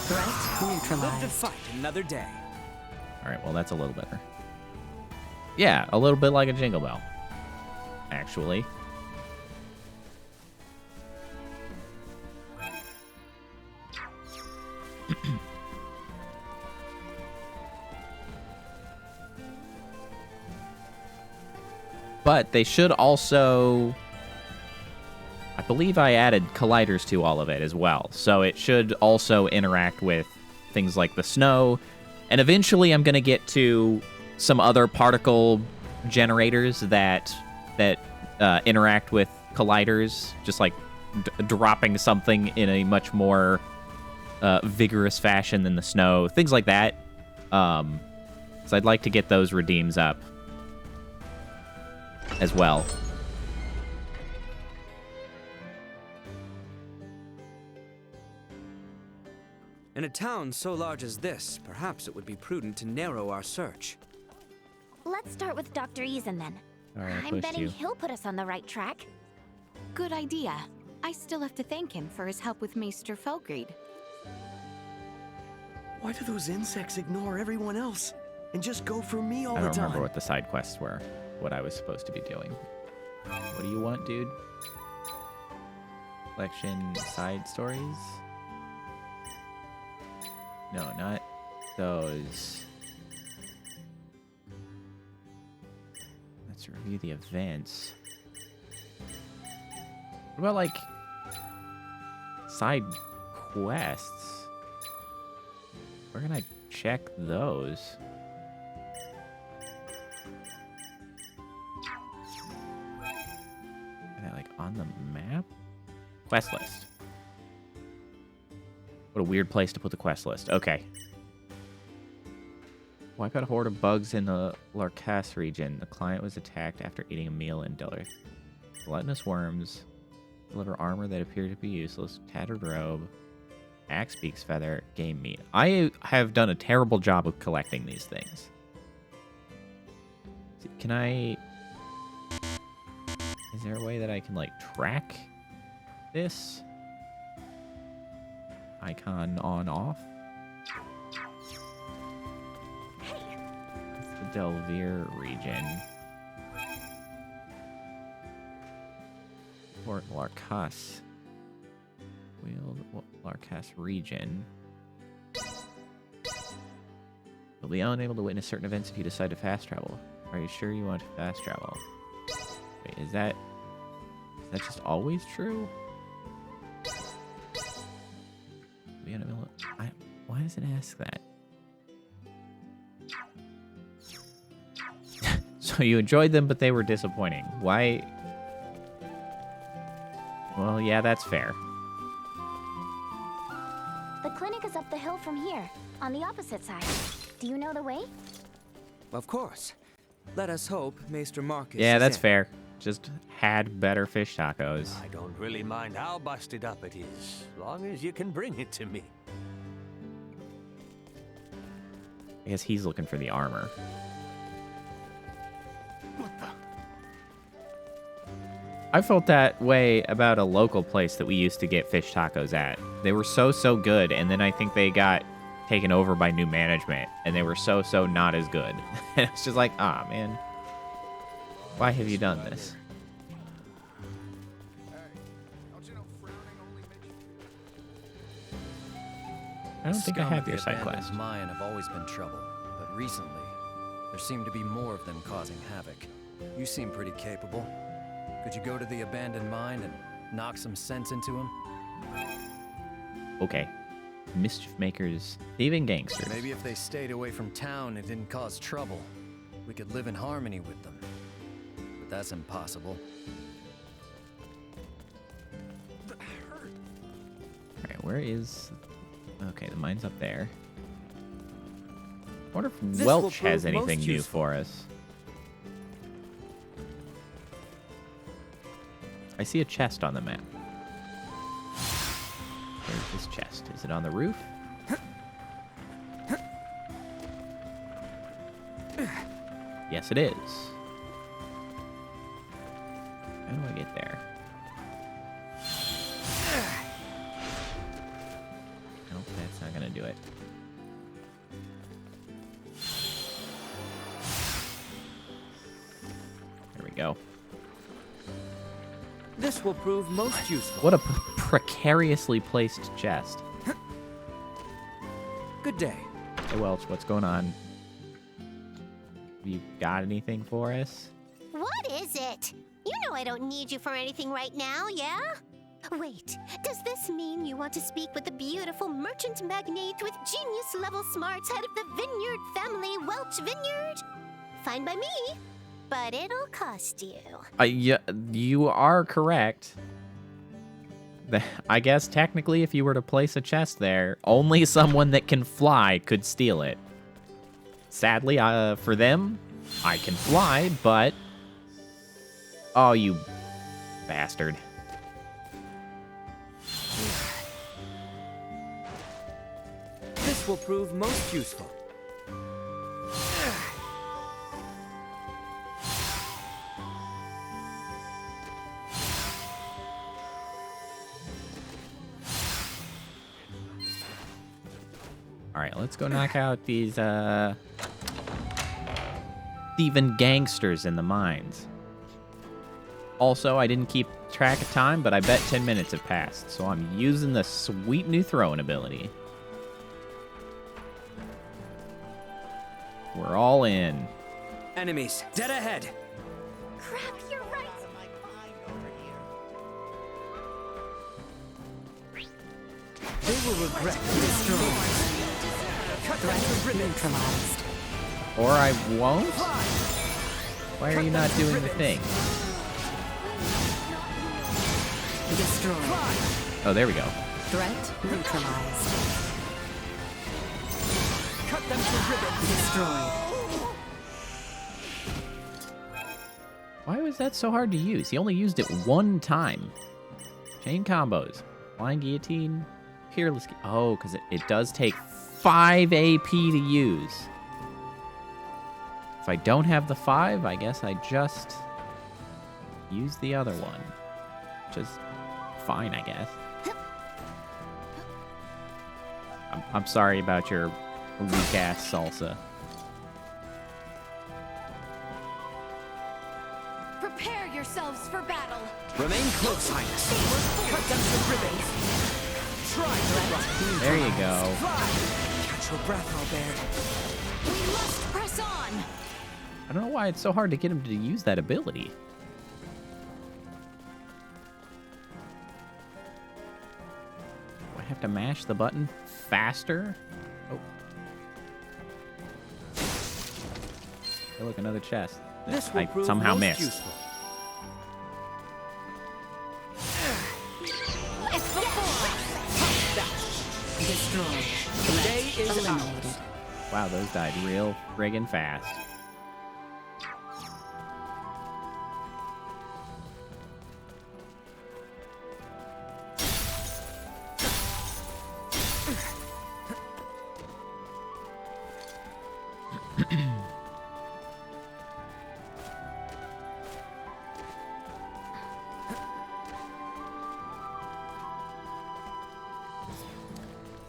Threat Live to neutralized. fight another day. All right, well, that's a little better. Yeah, a little bit like a jingle bell, actually. But they should also, I believe I added colliders to all of it as well. So it should also interact with things like the snow. And eventually I'm going to get to some other particle generators that interact with colliders, just like dropping something in a much more vigorous fashion than the snow, things like that. So I'd like to get those redeems up as well. In a town so large as this, perhaps it would be prudent to narrow our search. Let's start with Dr. Eason then. All right, I'm push betting you. he'll put us on the right track. Good idea. I still have to thank him for his help with Maester Felgreed. Why do those insects ignore everyone else and just go for me all I the don't time? remember what the side quests were, what I was supposed to be doing. What do you want, dude? Collection side stories? No, not those. Let's review the events. What about, like, side quests? Where can I check those? Are they, like, on the map? Quest list. What a weird place to put the quest list. Okay. Wipe out a horde of bugs in the Larkas region. The client was attacked after eating a meal in Diller. Gluttonous worms. Deliver armor that appeared to be useless. Tattered robe. Axe beak's feather. Game meat. I have done a terrible job of collecting these things. Can I... Is there a way that I can, like, track this? Icon on off. It's the Delvere region. Port Larkas. Wheeled Larkas region. You'll be unable to witness certain events if you decide to fast travel. Are you sure you want to fast travel? Wait, is that just always true? Why does it ask that? So you enjoyed them, but they were disappointing. Why? Well, yeah, that's fair. The clinic is up the hill from here, on the opposite side. Do you know the way? Of course. Let us hope Maester Marcus Yeah, is that's in. fair. Just had better fish tacos. I don't really mind how busted up it is, long as you can bring it to me. I guess he's looking for the armor. What the? I felt that way about a local place that we used to get fish tacos at. They were so good, and then I think they got taken over by new management, and they were so not as good. And it's just like, ah, man. Why have you done this? I don't think I have your side quest. Mine have always been trouble, but recently, there seem to be more of them causing havoc. You seem pretty capable. Could you go to the abandoned mine and knock some sense into him? Okay. Mischief makers, thieving gangsters. Maybe if they stayed away from town and didn't cause trouble, we could live in harmony with them. But that's impossible. Alright, where is... Okay, the mine's up there. I wonder if This Welch will has prove anything most new useful. for us. I see a chest on the map. Where's this chest? Is it on the roof? Yes, it is. How do I get there? Nope, that's not gonna do it. There we go. This will prove most useful. What a precariously placed chest. Good day. Hey Welch, what's going on? Have you got anything for us? What is it? You know I don't need you for anything right now, yeah? Wait, does this mean you want to speak with the beautiful merchant magnate with genius-level smarts head of the Vineyard family, Welch Vineyard? Fine by me, but it'll cost you. Yeah, you are correct. I guess technically if you were to place a chest there, only someone that can fly could steal it. Sadly, for them, I can fly, but... Oh, you bastard. This will prove most useful. Alright, let's go knock out these, thieving gangsters in the mines. Also, I didn't keep track of time, but I bet 10 minutes have passed, so I'm using the sweet new throwing ability. We're all in. Enemies, dead ahead. Crap, you're right. They will regret destroying. Cut them to ribbons. Neutralized. Or I won't? Why are you not doing the thing? Destroyed. Oh, there we go. Threat neutralized. Cut them to ribbons. Destroyed. Why was that so hard to use? He only used it one time. Chain combos. Flying guillotine. Peerless. Oh, because it does take 5 AP to use. If I don't have the 5, I guess I just use the other one. Which is fine, I guess. I'm sorry about your weak-ass salsa. Prepare yourselves for battle. Remain close, Highness. Cut them to ribbons. Try to run. There you go. Catch your breath, Albert. We must press on. I don't know why it's so hard to get him to use that ability. Do I have to mash the button faster? Oh. Hey, look, another chest. This will I prove somehow most missed. useful. It's before us. Destroyed. The day is Eliminated. ours. Wow, those died real friggin' fast.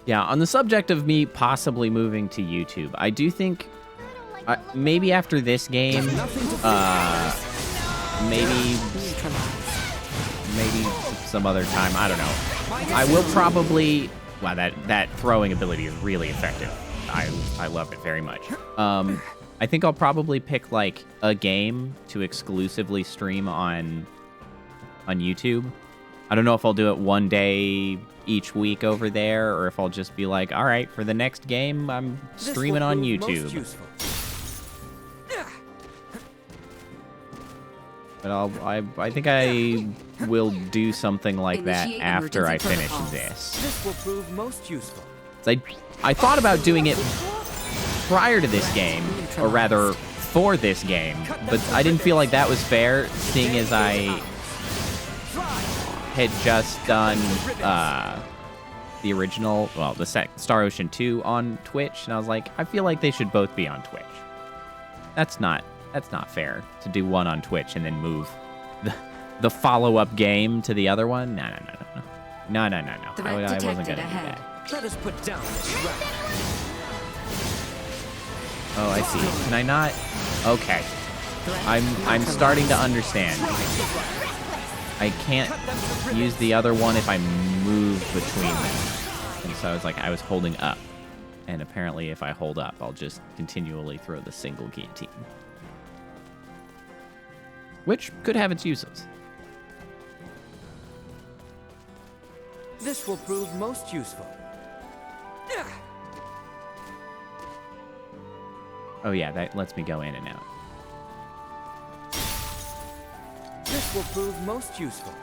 Yeah, on the subject of me possibly moving to YouTube, I do think maybe after this game, maybe some other time, I don't know. I will probably, wow, that throwing ability is really effective. I love it very much. I think I'll probably pick like a game to exclusively stream on YouTube. I don't know if I'll do it one day each week over there, or if I'll just be like, all right, for the next game, I'm streaming on YouTube. But I think I will do something like that Initiate after I emergency finish protocols. this. This will prove most useful. I thought about doing it prior to this game, or rather for this game, but I didn't feel like that was fair, seeing as I had just done the original, well, the Star Ocean 2 on Twitch, and I was like, I feel like they should both be on Twitch. That's not fair to do one on Twitch and then move the follow-up game to the other one. No. I wasn't gonna do that. Let us put down this rat. Oh, I see. Can I not? Okay. I'm starting to understand. I can't use the other one if I move between them. And so I was like, I was holding up. And apparently if I hold up, I'll just continually throw the single guillotine. Which could have its uses. This will prove most useful. Oh yeah, that lets me go in and out. This will prove most useful.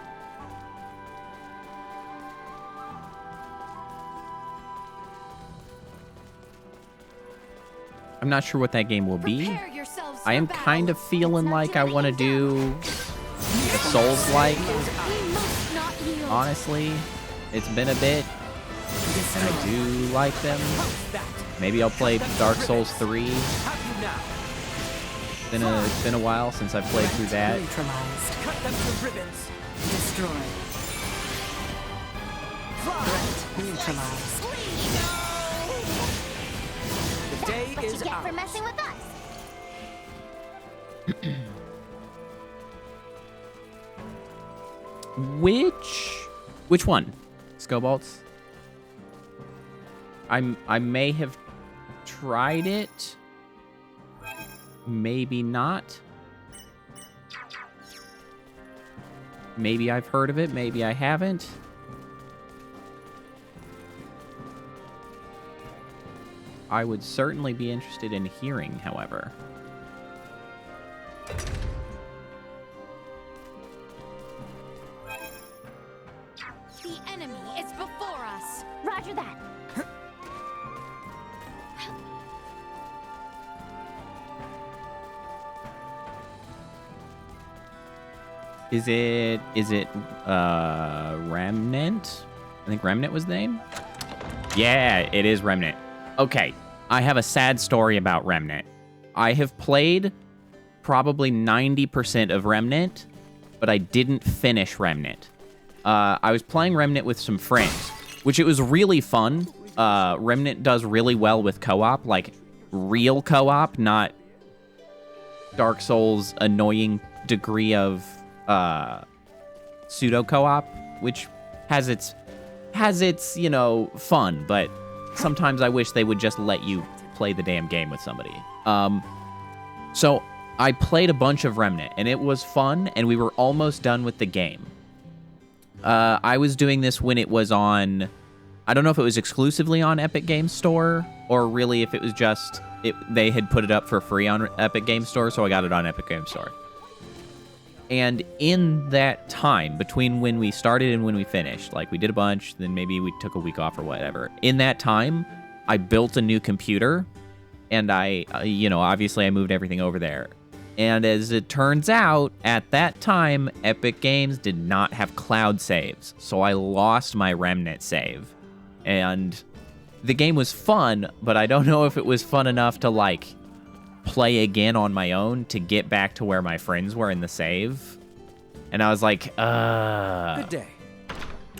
I'm I'm not sure what that game will be. Prepare yourselves I for am battle. kind of feeling like I want to do a Souls-like. We must not yield. Honestly, it's been a bit, and I do like them. Maybe I'll play Dark Souls 3. It's been a while since I've played through that. Neutralized. Cut them to ribbons. Destroyed. Threat neutralized. The day What you is get for ours. messing with us? Which one? Scobolts? I may have tried it. Maybe not. Maybe I've heard of it, maybe I haven't. I would certainly be interested in hearing, however. The enemy is before us. Roger that. Is it Remnant? I think Remnant was the name? Yeah, it is Remnant. Okay, I have a sad story about Remnant. I have played probably 90% of Remnant, but I didn't finish Remnant. I was playing Remnant with some friends, which it was really fun. Remnant does really well with co-op, like real co-op, not Dark Souls annoying degree of pseudo co-op, which has its fun, but sometimes I wish they would just let you play the damn game with somebody. So I played a bunch of Remnant, and it was fun, and we were almost done with the game. I was doing this when it was on, I don't know if it was exclusively on Epic Games Store, or really if it was just, they had put it up for free on Epic Games Store, so I got it on Epic Games Store. And in that time, between when we started and when we finished, like we did a bunch, then maybe we took a week off or whatever. In that time, I built a new computer, and obviously I moved everything over there. And as it turns out, at that time, Epic Games did not have cloud saves, so I lost my Remnant save. And the game was fun, but I don't know if it was fun enough to, like, play again on my own to get back to where my friends were in the save. And I was like, Good day.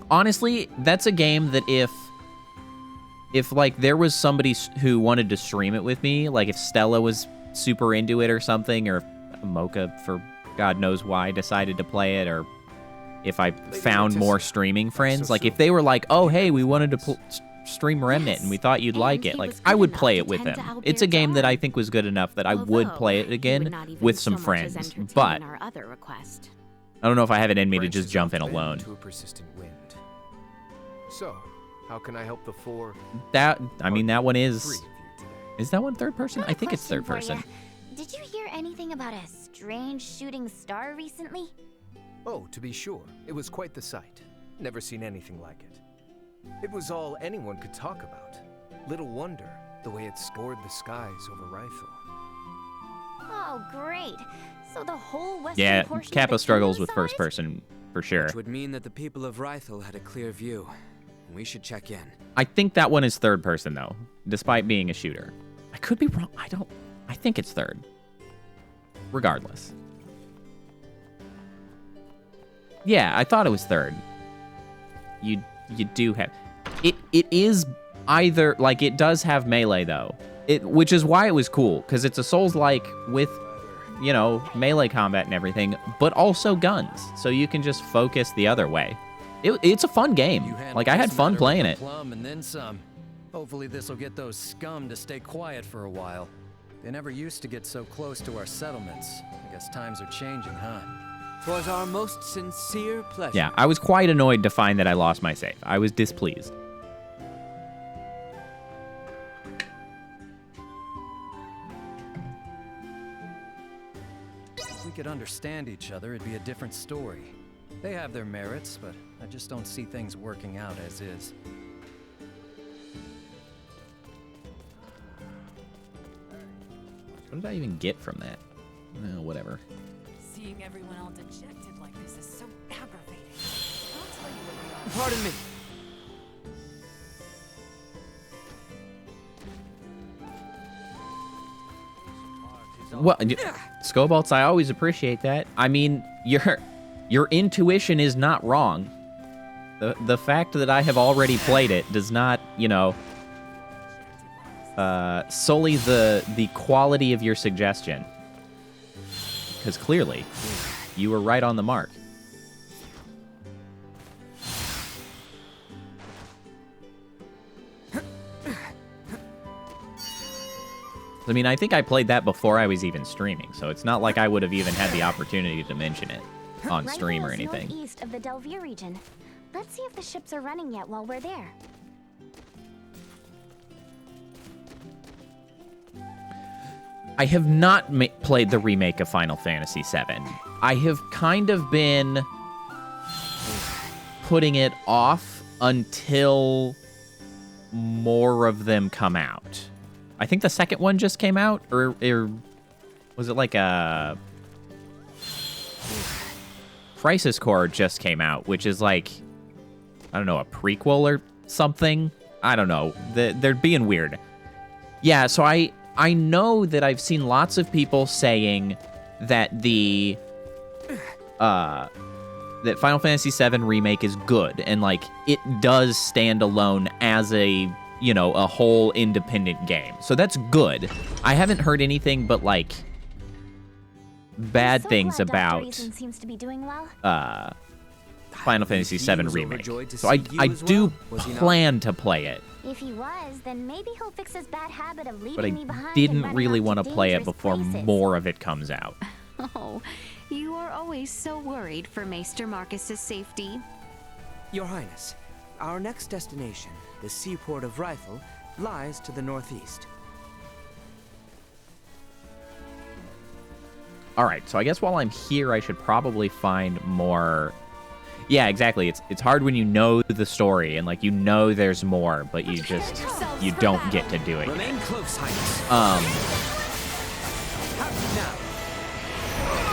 Honestly, that's a game that if like there was somebody who wanted to stream it with me, like if Stella was super into it or something, or if Mocha, for God knows why, decided to play it, or if I found more streaming friends, like if they were like, oh, hey, we wanted to stream Remnant and we thought you'd like it, like I would play it with them. It's a game that I think was good enough that I would play it again with some friends, but I don't know if I have it in me to just jump in alone. To a persistent wind. So, how can I help the four? That one is that one third person? I think it's third Question for person. ya. Did you hear anything about a strange shooting star recently? Oh, to be sure. It was quite the sight. Never seen anything like it. It was all anyone could talk about. Little wonder, the way it scored the skies over Rifle. Oh, great. So the whole western portion of Capo the struggles kingdom with saw first it? person, for sure. Which would mean that the people of Rifle had a clear view. We should check in. I think that one is third person, though, despite being a shooter. I could be wrong. I think it's third. Regardless. Yeah, I thought it was third. You do have... It is either... Like, it does have melee, though. Which is why it was cool, because it's a Souls-like with, melee combat and everything, but also guns, so you can just focus the other way. It's a fun game. Like, I had fun playing it. Plum and then some. Hopefully this'll get those scum to stay quiet for a while. They never used to get so close to our settlements. I guess times are changing, huh? 'Twas our most sincere pleasure. Yeah, I was quite annoyed to find that I lost my save. I was displeased. If we could understand each other, it'd be a different story. They have their merits, but I just don't see things working out as is. What did I even get from that? Whatever. Seeing everyone all dejected like this is so aggravating. I'll tell you what we are. Pardon me. Well, Scobalts, I always appreciate that. I mean, your intuition is not wrong. The fact that I have already played it does not, sully the quality of your suggestion. Because clearly, you were right on the mark. I mean, I think I played that before I was even streaming, so it's not like I would have even had the opportunity to mention it on stream or anything. Northeast of the Delvier region. Let's see if the ships are running yet while we're there. I have not played the remake of Final Fantasy VII. I have kind of been putting it off until more of them come out. I think the second one just came out, or was it like a... Crisis Core just came out, which is like, I don't know, a prequel or something? I don't know. They're being weird. Yeah, so I know that I've seen lots of people saying that that Final Fantasy VII Remake is good, and like it does stand alone as a whole independent game. So that's good. I haven't heard anything but like bad things about seems to be doing well. Final Fantasy VII Remake. So I do plan to play it. If he was, then maybe he'll fix his bad habit of leaving But me behind I and didn't running really off want to play it dangerous before places. more of it comes out. Oh, you are always so worried for Maester Marcus's safety. Your Highness, our next destination, the seaport of Rifle, lies to the northeast. All right, so I guess while I'm here, I should probably find more. Yeah, exactly. It's hard when you know the story and like there's more, but you don't get to do it. Remain close, Highness.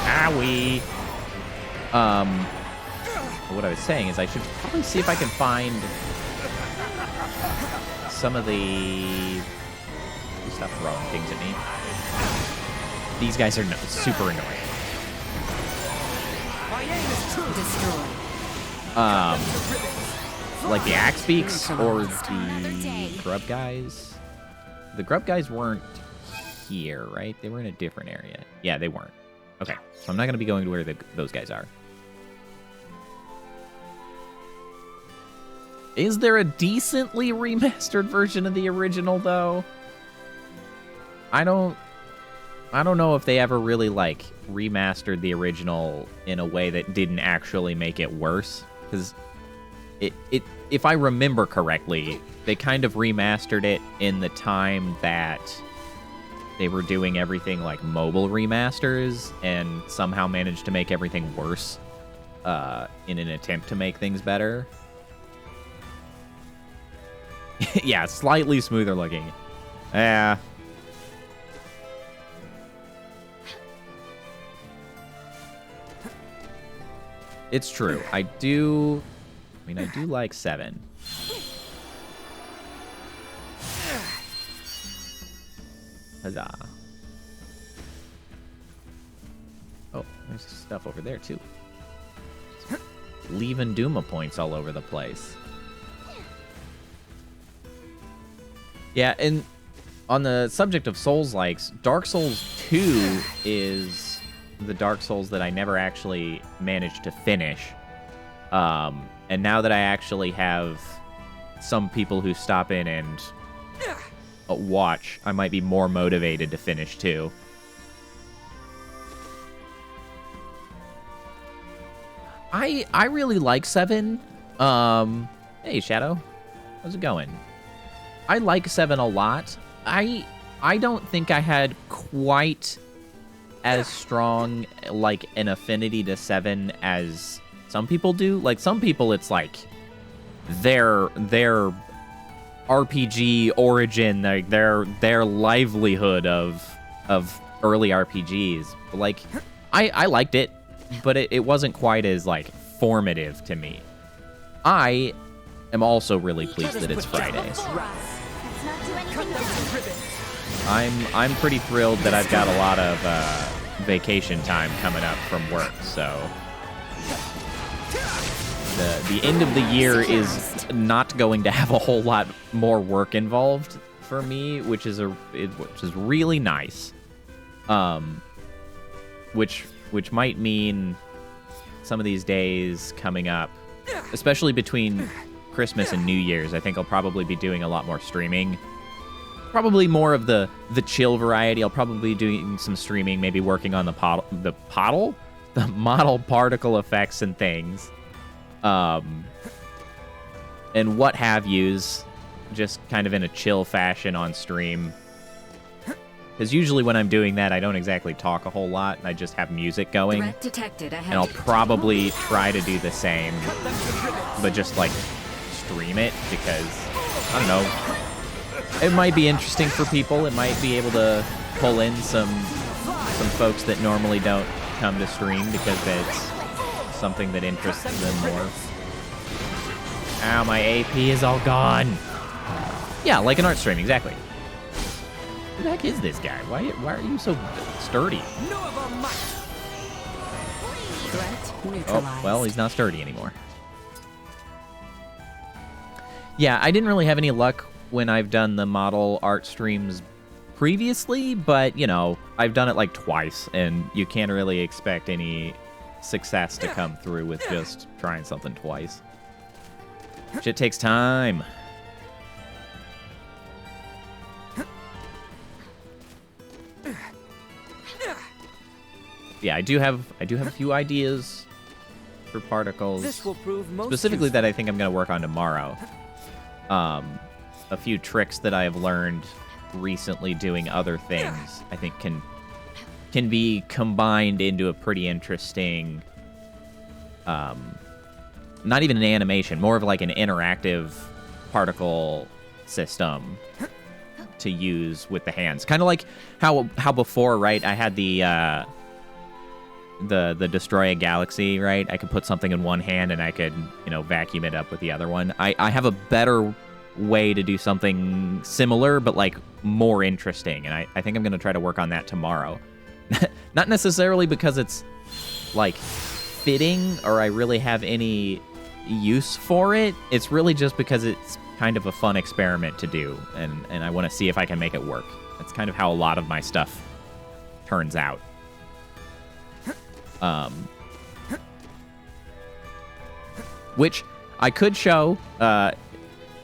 Owie. What I was saying is I should probably see if I can find some of the... Stop throwing things at me. These guys are super annoying. Like the axe beaks or the grub guys. The grub guys weren't here, right? They were in a different area. Yeah, they weren't. Okay, so I'm not going to be going to where those guys are. Is there a decently remastered version of the original, though? I don't know if they ever really, like, remastered the original in a way that didn't actually make it worse. Because if I remember correctly, they kind of remastered it in the time that they were doing everything like mobile remasters and somehow managed to make everything worse in an attempt to make things better. Yeah, slightly smoother looking. Yeah. It's true. I do like 7. Huzzah. Oh, there's stuff over there, too. Leaving Duma points all over the place. Yeah, and on the subject of Souls-likes, Dark Souls 2 is the Dark Souls that I never actually managed to finish. And now that I actually have some people who stop in and watch, I might be more motivated to finish 2. I really like 7. Hey, Shadow. How's it going? I like 7 a lot. I don't think I had quite as strong, like, an affinity to 7 as some people do. Like, some people, it's like their RPG origin, like their livelihood of early RPGs. Like, I liked it, but it wasn't quite as, like, formative to me. I am also really pleased that it's Friday. I'm pretty thrilled that I've got a lot of vacation time coming up from work, so the end of the year is not going to have a whole lot more work involved for me, which is really nice. Which might mean some of these days coming up, especially between Christmas and New Year's, I think I'll probably be doing a lot more streaming. Probably more of the chill variety. I'll probably be doing some streaming, maybe working on the model particle effects and things, and what have yous, just kind of in a chill fashion on stream. Because usually when I'm doing that, I don't exactly talk a whole lot. I just have music going. Threat detected ahead. And I'll probably try to do the same, but just like stream it because I don't know. It might be interesting for people. It might be able to pull in some folks that normally don't come to stream because it's something that interests them more. Ow, my AP is all gone. Yeah, like an art stream, exactly. Who the heck is this guy? Why are you so sturdy? Oh, well, he's not sturdy anymore. Yeah, I didn't really have any luck when I've done the model art streams previously, but, you know, I've done it like twice, and you can't really expect any success to come through with just trying something twice. Shit takes time. Yeah, I do have a few ideas for particles. This will prove most specifically useful. that I think I'm going to work on tomorrow. A few tricks that I have learned recently doing other things, I think can be combined into a pretty interesting, not even an animation, more of like an interactive particle system to use with the hands. Kind of like how before, right, I had the Destroy a Galaxy, right? I could put something in one hand and I could, you know, vacuum it up with the other one. I have a better way to do something similar, but like more interesting. And I think I'm going to try to work on that tomorrow. Not necessarily because it's like fitting or I really have any use for it. It's really just because it's kind of a fun experiment to do. And I want to see if I can make it work. That's kind of how a lot of my stuff turns out. Which I could show,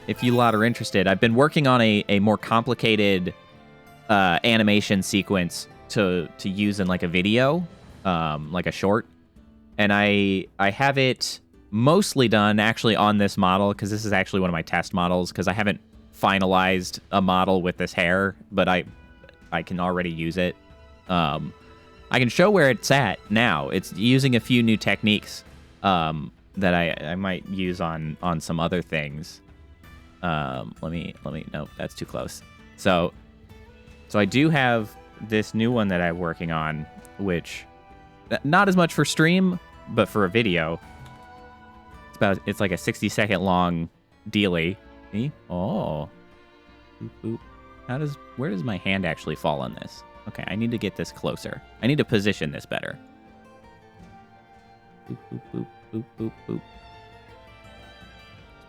if you lot are interested. I've been working on a more complicated animation sequence to use in like a video, like a short. And I have it mostly done actually on this model, because this is actually one of my test models, because I haven't finalized a model with this hair, but I can already use it. I can show where it's at now. It's using a few new techniques that I might use on some other things. Let me, no, that's too close. So I do have this new one that I'm working on, which not as much for stream, but for a video. It's like a 60-second long dealy. Oh. Boop, boop. Where does my hand actually fall on this? Okay, I need to get this closer. I need to position this better. Boop, boop, boop, boop, boop,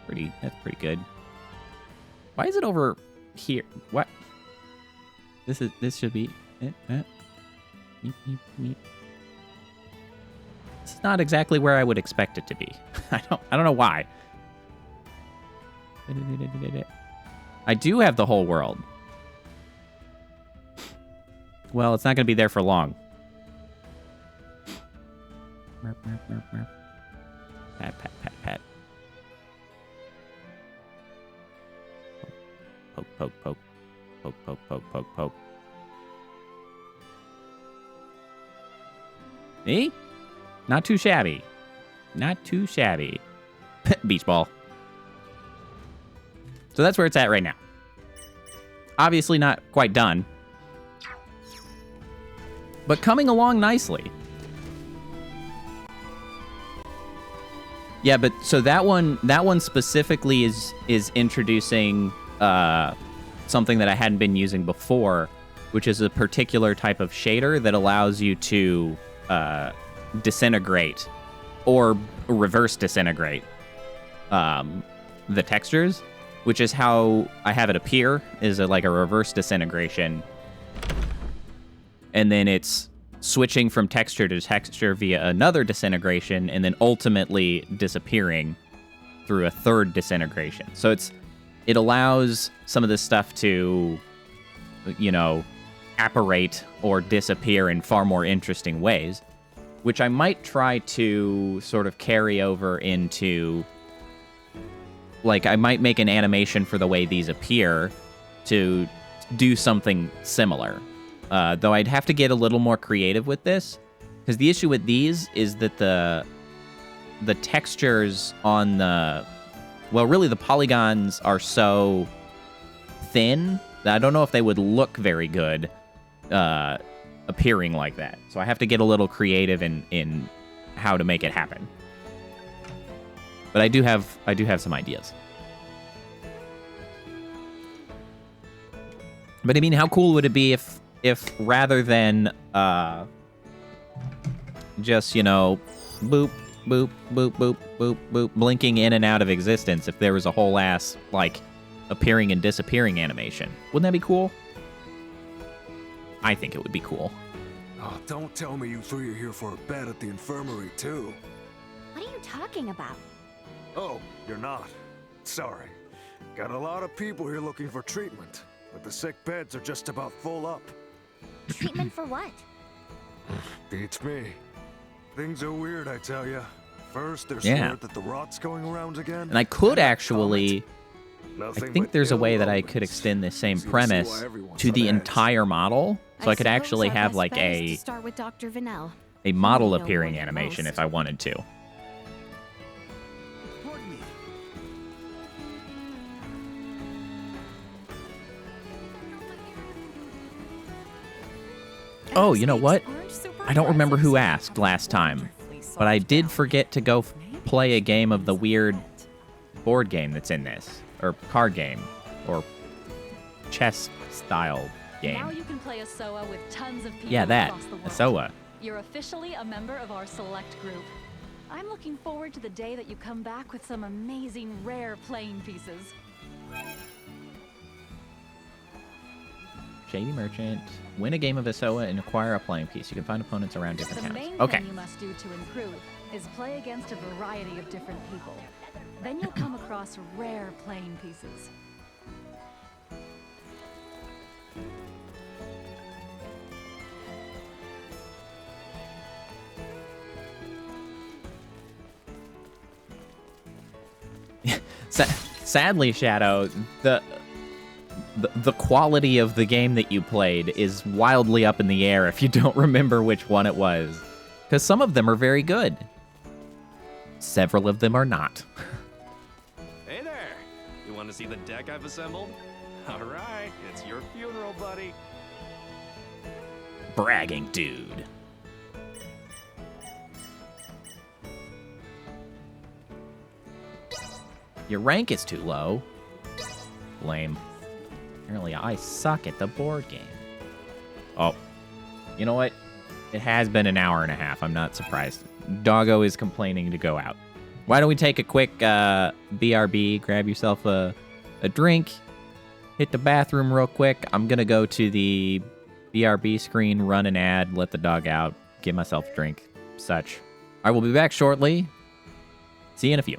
boop. That's pretty good. Why is it over here? What? This should be it. Meep, meep, meep. This is not exactly where I would expect it to be. I don't know why. I do have the whole world. Well, it's not going to be there for long. Merp, merp, merp, merp. Pat, pat, pat, pat. Poke, poke, poke. Poke, poke, poke, poke, poke. Me? Not too shabby. Not too shabby. Beach ball. So that's where it's at right now. Obviously not quite done. but coming along nicely. Yeah, but so that one specifically is introducing something that I hadn't been using before, which is a particular type of shader that allows you to disintegrate or reverse disintegrate the textures, which is how I have it appear, is like a reverse disintegration. And then it's switching from texture to texture via another disintegration, and then ultimately disappearing through a third disintegration. So it allows some of this stuff to, you know, apparate or disappear in far more interesting ways, which I might try to sort of carry over into, like, I might make an animation for the way these appear to do something similar. Though I'd have to get a little more creative with this, because the issue with these is that the textures on the, well, really the polygons are so thin that I don't know if they would look very good appearing like that. So I have to get a little creative in how to make it happen. But I do have some ideas. But I mean, how cool would it be if rather than just, you know, boop, boop, boop, boop, boop, boop, blinking in and out of existence, if there was a whole ass, like, appearing and disappearing animation? Wouldn't that be cool? I think it would be cool. Oh, don't tell me you three are here for a bet at the infirmary, too. What are you talking about? Oh, you're not. Sorry. Got a lot of people here looking for treatment, but the sick beds are just about full up. Treatment for what? Beats me. Things are weird, I tell ya. First, there's word that the rot's going around again. And I could actually... I think there's a way that I could extend this same premise to the entire model, so I could actually have like a model appearing animation if I wanted to. Oh, you know what? I don't remember who asked last time, but I did forget to go play a game of the weird board game that's in this. Or card game, or chess-style game. Now you can play ASOA with tons of people across the world. ASOA. You're officially a member of our select group. I'm looking forward to the day that you come back with some amazing, rare playing pieces. Shady Merchant. Win a game of ASOA and acquire a playing piece. You can find opponents around different towns. The main Okay. thing you must do to improve is play against a variety of different people. Then you'll come across rare playing pieces. Sadly, Shadow, the quality of the game that you played is wildly up in the air if you don't remember which one it was. Because some of them are very good. Several of them are not. Hey there! You want to see the deck I've assembled? Alright, it's your funeral, buddy. Bragging dude. Your rank is too low. Lame. Apparently I suck at the board game. Oh. You know what? It has been an hour and a half. I'm not surprised. Doggo is complaining to go out. Why don't we take a quick BRB, grab yourself a drink, hit the bathroom real quick. I'm going to go to the BRB screen, run an ad, let the dog out, give myself a drink, such. I will be back shortly. See you in a few.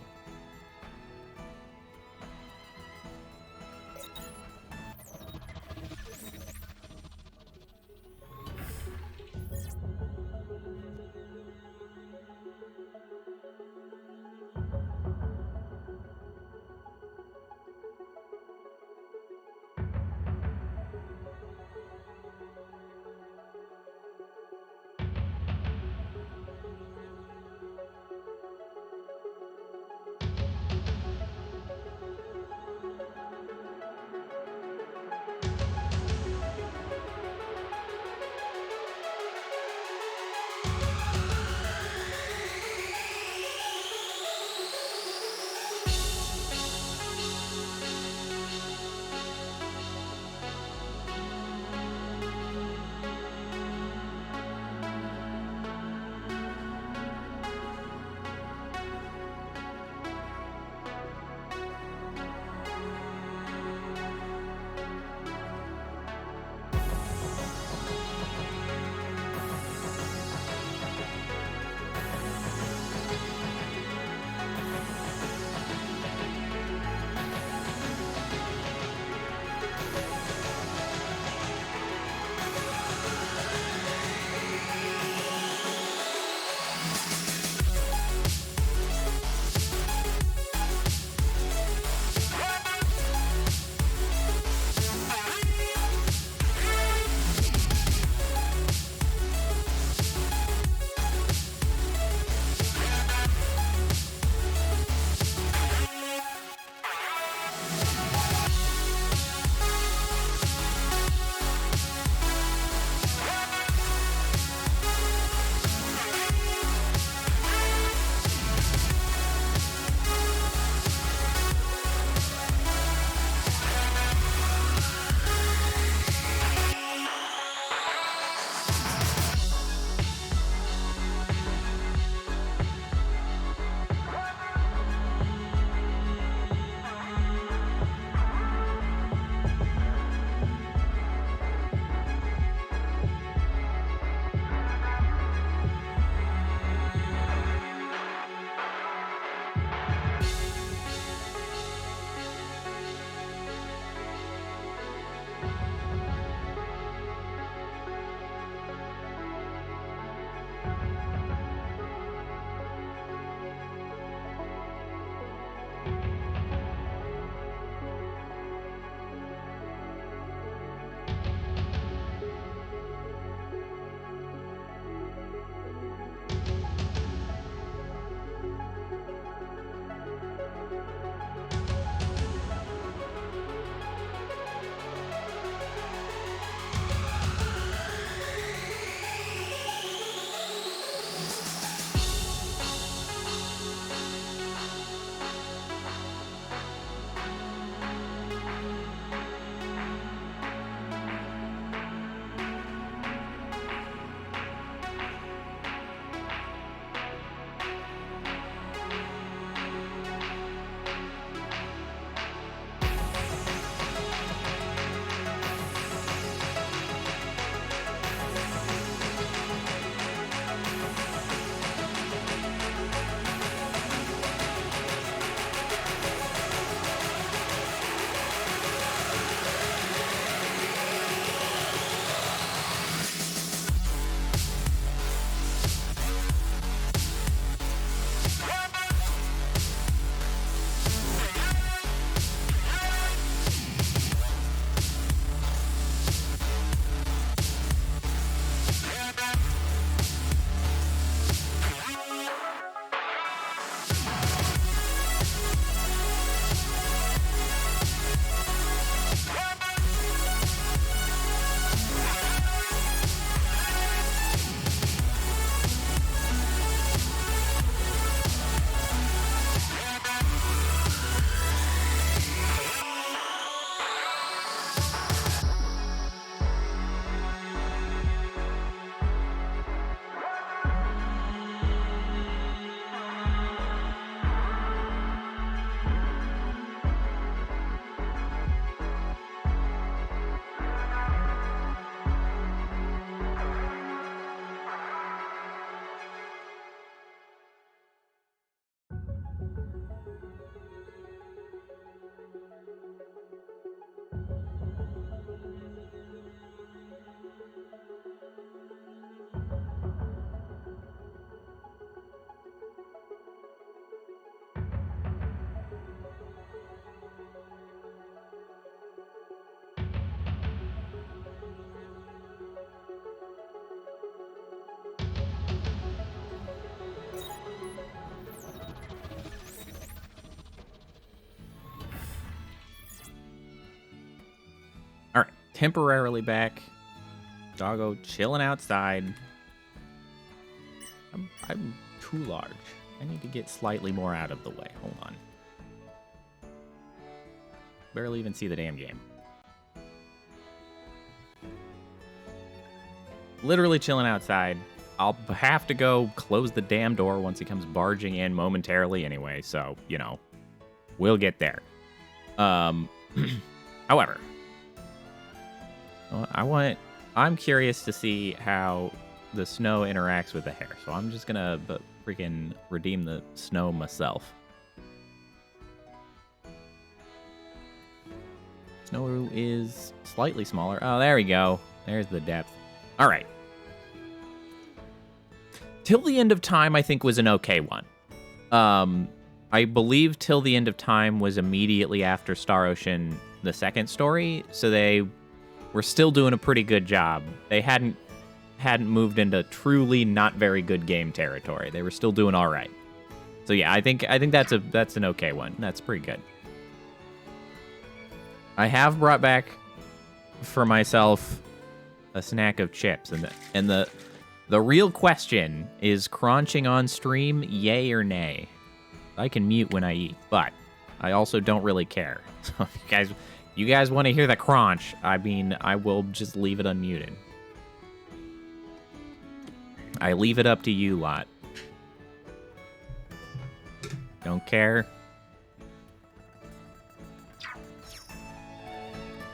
temporarily back. Doggo chilling outside. I'm too large. I need to get slightly more out of the way. Hold on. Barely even see the damn game. Literally chilling outside. I'll have to go close the damn door once he comes barging in momentarily anyway, so, you know, we'll get there. However, I'm curious to see how the snow interacts with the hair, so I'm just gonna freaking redeem the snow myself. Snow is slightly smaller. Oh, there we go. There's the depth. All right. Till the End of Time, I think, was an okay one. I believe Till the End of Time was immediately after Star Ocean, the second story, so they were still doing a pretty good job. They hadn't moved into truly not very good game territory. They were still doing all right. So yeah, I think that's an okay one. That's pretty good. I have brought back for myself a snack of chips, and the real question is crunching on stream, yay or nay? I can mute when I eat, but I also don't really care. So if you guys want to hear the crunch, I mean, I will just leave it unmuted. I leave it up to you lot. Don't care.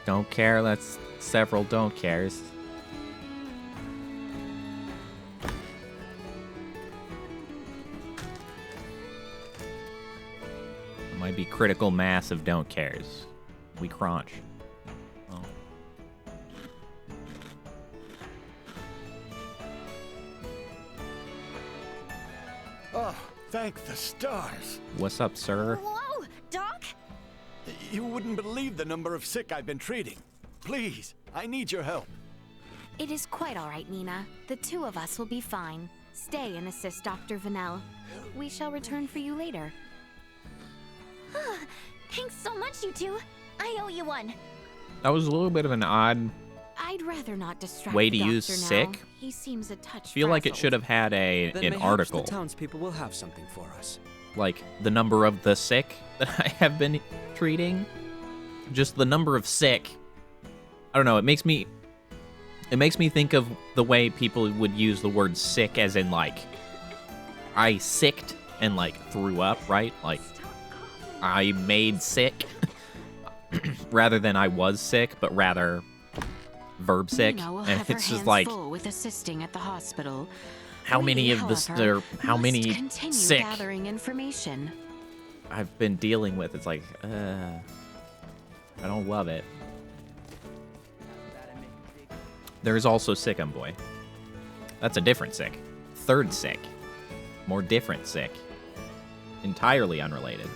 Don't care, that's several don't cares. Might be critical mass of don't cares. We crunch. Oh. Oh, thank the stars. What's up, sir? Whoa, Doc? You wouldn't believe the number of sick I've been treating. Please, I need your help. It is quite all right, Nina. The two of us will be fine. Stay and assist Dr. Vanel. We shall return for you later. Thanks so much, you two. I owe you one. That was a little bit of an odd I'd rather not distract way to the use doctor sick. now. He seems a touch I feel like it frazzled. should have had Then an mayhaps article. the townspeople will have something for us. Like the number of the sick that I have been treating. Just the number of sick. I don't know, it makes me think of the way people would use the word sick as in like I sicked and like threw up, right? Like I made sick rather than I was sick, but rather verb sick. Nina will And have her it's just hands like full with assisting at the hospital. how many We, of this however, there how must many continue sick gathering information. I've been dealing with. It's like I don't love it. There's also sick boy. That's a different sick. Third sick. More different sick. Entirely unrelated.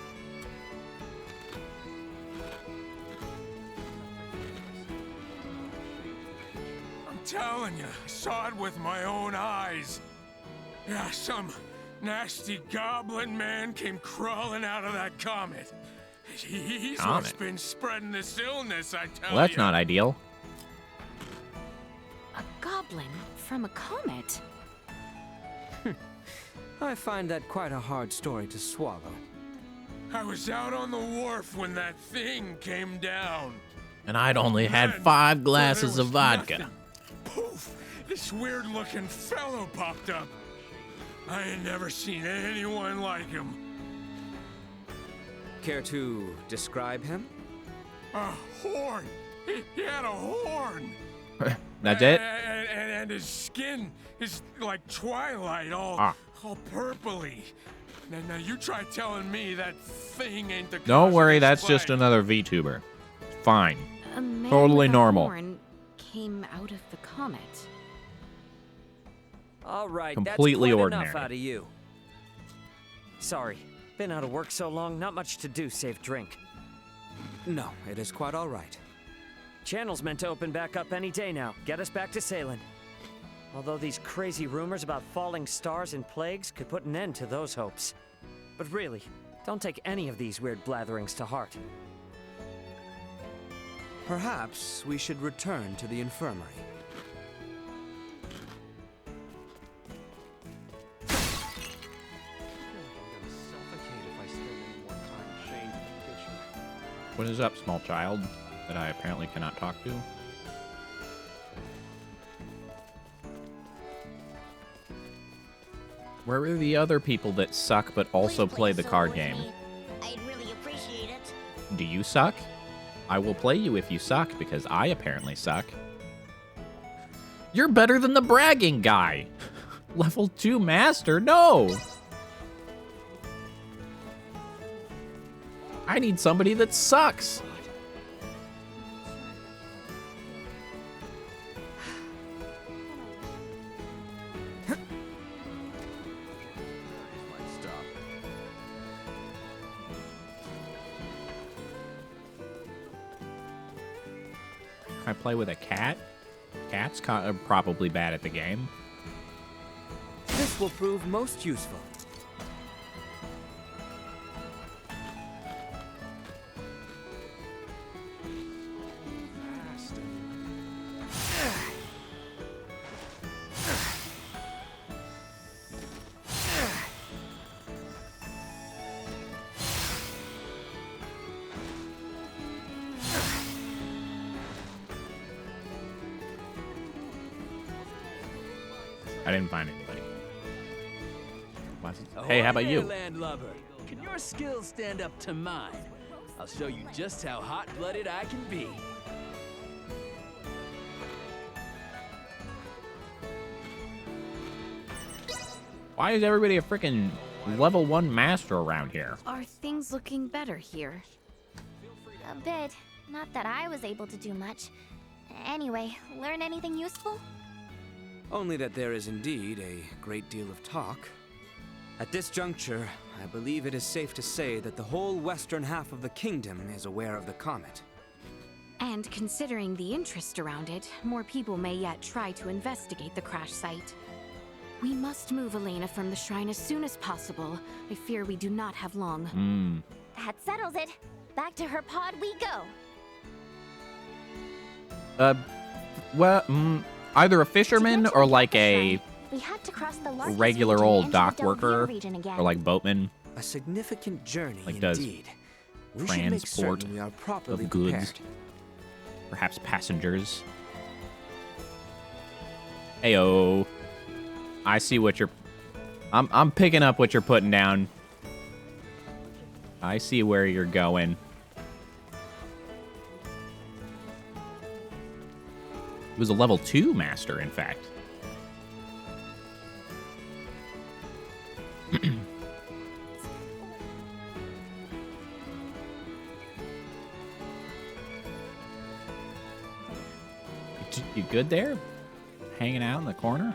I'm telling you, I saw it with my own eyes. Yeah, some nasty goblin man came crawling out of that comet. He's what's Comet? been spreading this illness, I tell you. Well, that's not ideal. A goblin from a comet? I find that quite a hard story to swallow. I was out on the wharf when that thing came down. And I'd only had Man, 5 glasses there of was vodka. nothing. Poof! This weird-looking fellow popped up. I ain't never seen anyone like him. Care to describe him? A horn! He had a horn! That's it? And his skin is like twilight, all purpley. Now you try telling me that thing ain't the Don't cause worry, of this that's just plague. another VTuber. Fine. A man Totally with a normal. horn came out of the comet. All right, Completely that's quite ordinary. enough out of you. Sorry, been out of work so long, not much to do save drink. No, it is quite all right. Channel's meant to open back up any day now. Get us back to sailing. Although these crazy rumors about falling stars and plagues could put an end to those hopes. But really, don't take any of these weird blatherings to heart. Perhaps we should return to the infirmary. What is up, small child, that I apparently cannot talk to? Where are the other people that suck but also play the card game? I'd really appreciate it. Do you suck? I will play you if you suck, because I apparently suck. You're better than the bragging guy! Level 2 master? No! I need somebody that sucks! I play with a cat? Cats are probably bad at the game. This will prove most useful. I didn't find anybody. Hey, how about you? Landlubber. Can your skills stand up to mine? I'll show you just how hot-blooded I can be. Why is everybody a freaking level 1 master around here? Are things looking better here? A bit. Not that I was able to do much. Anyway, learn anything useful? Only that there is indeed a great deal of talk. At this juncture, I believe it is safe to say that the whole western half of the kingdom is aware of the comet. And considering the interest around it, more people may yet try to investigate the crash site. We must move Elena from the shrine as soon as possible. I fear we do not have long. That settles it. Back to her pod we go. Either a fisherman or like a We had to cross the largest regular region old into dock the Del Rio worker region again. or like boatman. A significant journey Like does indeed. We should make transport certain we are properly of goods, prepared. perhaps passengers. Heyo, I see what you're. I'm picking up what you're putting down. I see where you're going. He was a level 2 master, in fact. You good there? Hanging out in the corner?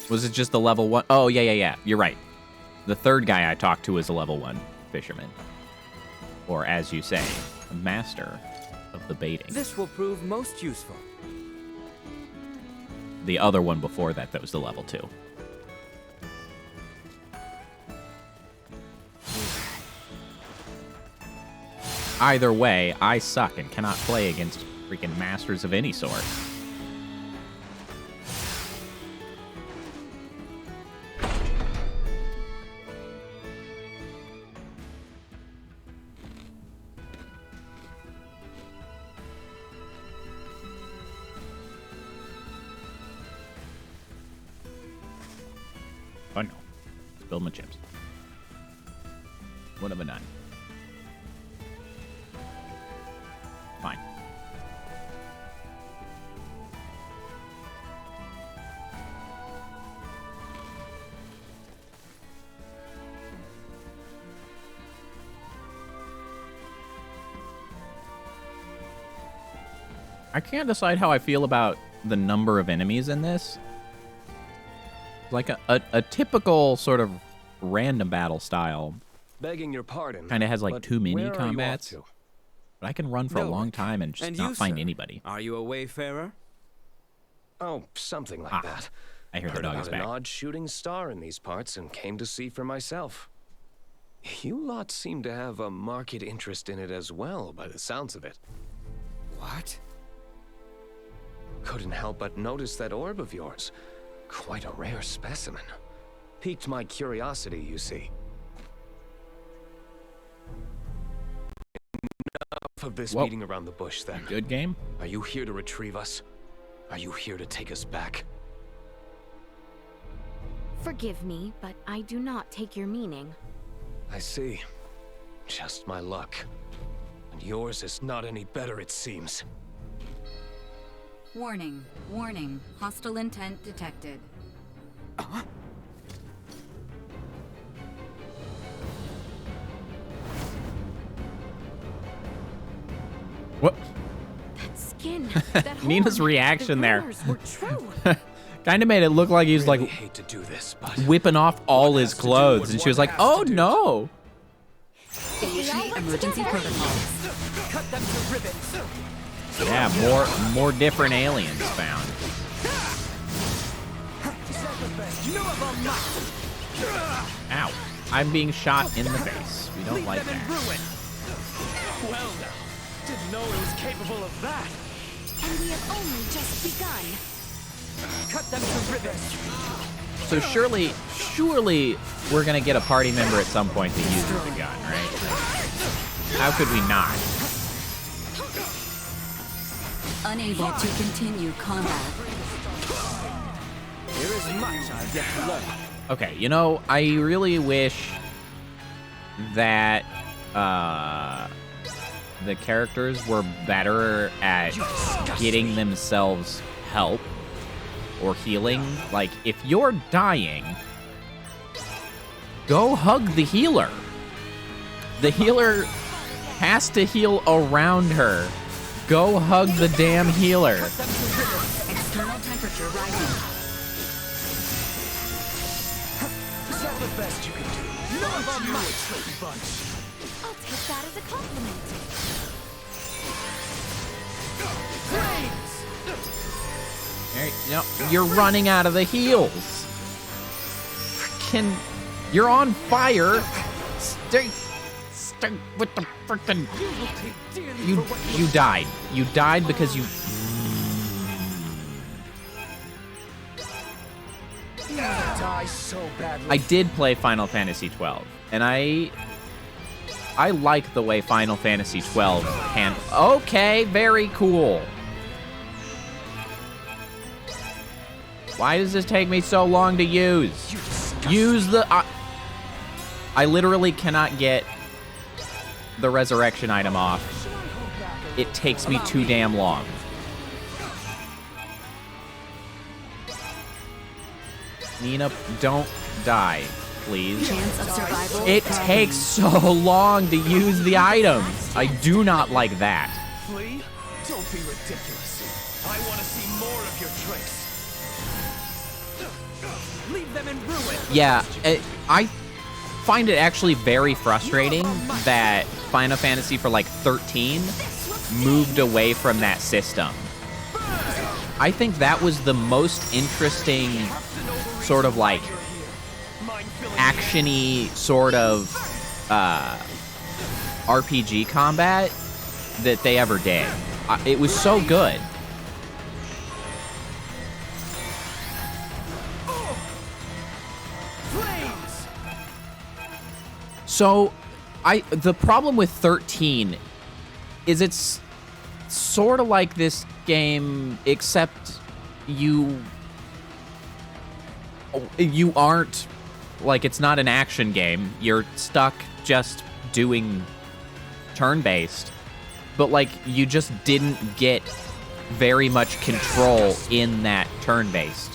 Was it just the level 1? Oh, yeah. You're right. The third guy I talked to is a level 1 fisherman. Or, as you say, a master of the baiting. This will prove most useful. The other one before that was the level 2. Either way, I suck and cannot play against freaking masters of any sort. Oh no. Spill my chips. What have I done? Fine. I can't decide how I feel about the number of enemies in this. Like a typical sort of random battle style. Begging your pardon. Kind of has like but two mini where are you off combats. to? But I can run for a long time and just And not you, find sir? anybody. Are you a wayfarer? Oh, something like that. I hear the Heard dog is about an back. odd shooting star in these parts and came to see for myself. You lot seem to have a marked interest in it as well, by the sounds of it. What? Couldn't help but notice that orb of yours. Quite a rare specimen. Piqued my curiosity, you see. Enough of this beating around the bush, then. Good game? Are you here to retrieve us? Are you here to take us back? Forgive me, but I do not take your meaning. I see. Just my luck. And yours is not any better, it seems. Warning, warning. Hostile intent detected. What? That skin, that Nina's horn, reaction the there. rumors were true. Kind of made it look like he was Really like hate to do this, but whipping off all his clothes, and she was like, "Oh no!" Initiate emergency protocols. Cut them to ribbons. Yeah, more different aliens found. Ow! I'm being shot in the face. We don't like that. Well now, didn't know it was capable of that. And we have only just begun. Cut them to ribbons. So surely we're gonna get a party member at some point that uses the gun, right? How could we not? Unable to continue combat. There is much I've yet to learn. Okay, you know, I really wish that the characters were better at getting themselves help or healing. Like, if you're dying, go hug the healer. The healer has to heal around her. Go hug the damn healer. External temperature rising. Is that the best you can do? None of them might bunch. I'll take that as a compliment. No, you're running out of the heals. You're on fire. Stay with the frickin'. You died. You died because you. Die so badly. I did play Final Fantasy XII, and I like the way Final Fantasy XII can. Okay, very cool. Why does this take me so long to use? Use the... I literally cannot get the resurrection item off. It takes me too damn long. Nina, don't die, please. Chance of survival. It takes so long to use the items. I do not like that. Flee? Don't be ridiculous. I want to see more of your tricks. Leave them in ruin. Yeah, I find it actually very frustrating that Final Fantasy for like 13 moved away from that system. I think that was the most interesting sort of like action-y sort of RPG combat that they ever did. It was so good. So, the problem with 13 is it's sort of like this game, except you aren't, like, it's not an action game. You're stuck just doing turn-based, but, like, you just didn't get very much control in that turn-based.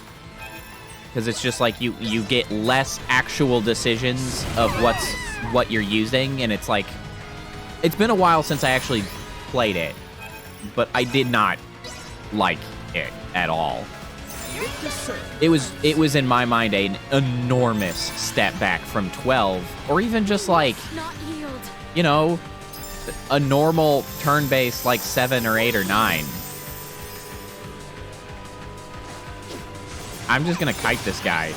Because it's just like you get less actual decisions of what you're using, and it's like, it's been a while since I actually played it, but I did not like it at all. It was in my mind an enormous step back from 12, or even just like, you know, a normal turn-based like 7 or 8 or 9. I'm just gonna kite this guy.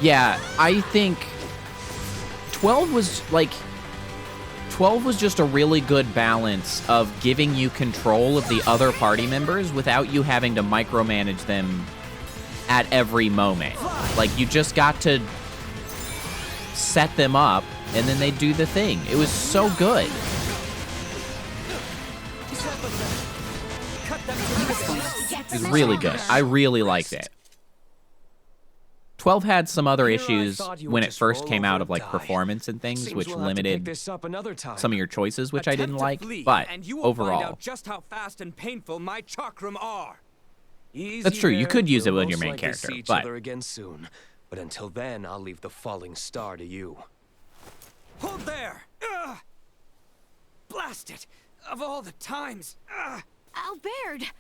Yeah, I think 12 was just a really good balance of giving you control of the other party members without you having to micromanage them at every moment. Like, you just got to set them up, and then they do the thing. It was so good. It was really good. I really liked it. 12 had some other issues when it first came out of like performance and things, which limited some of your choices, which I didn't like. But overall, just how fast and painful my chakram are. That's true. You could use it with your main character, see each but other again soon. But until then, I'll leave the falling star to you. Hold there! Blast it! Of all the times! Albert!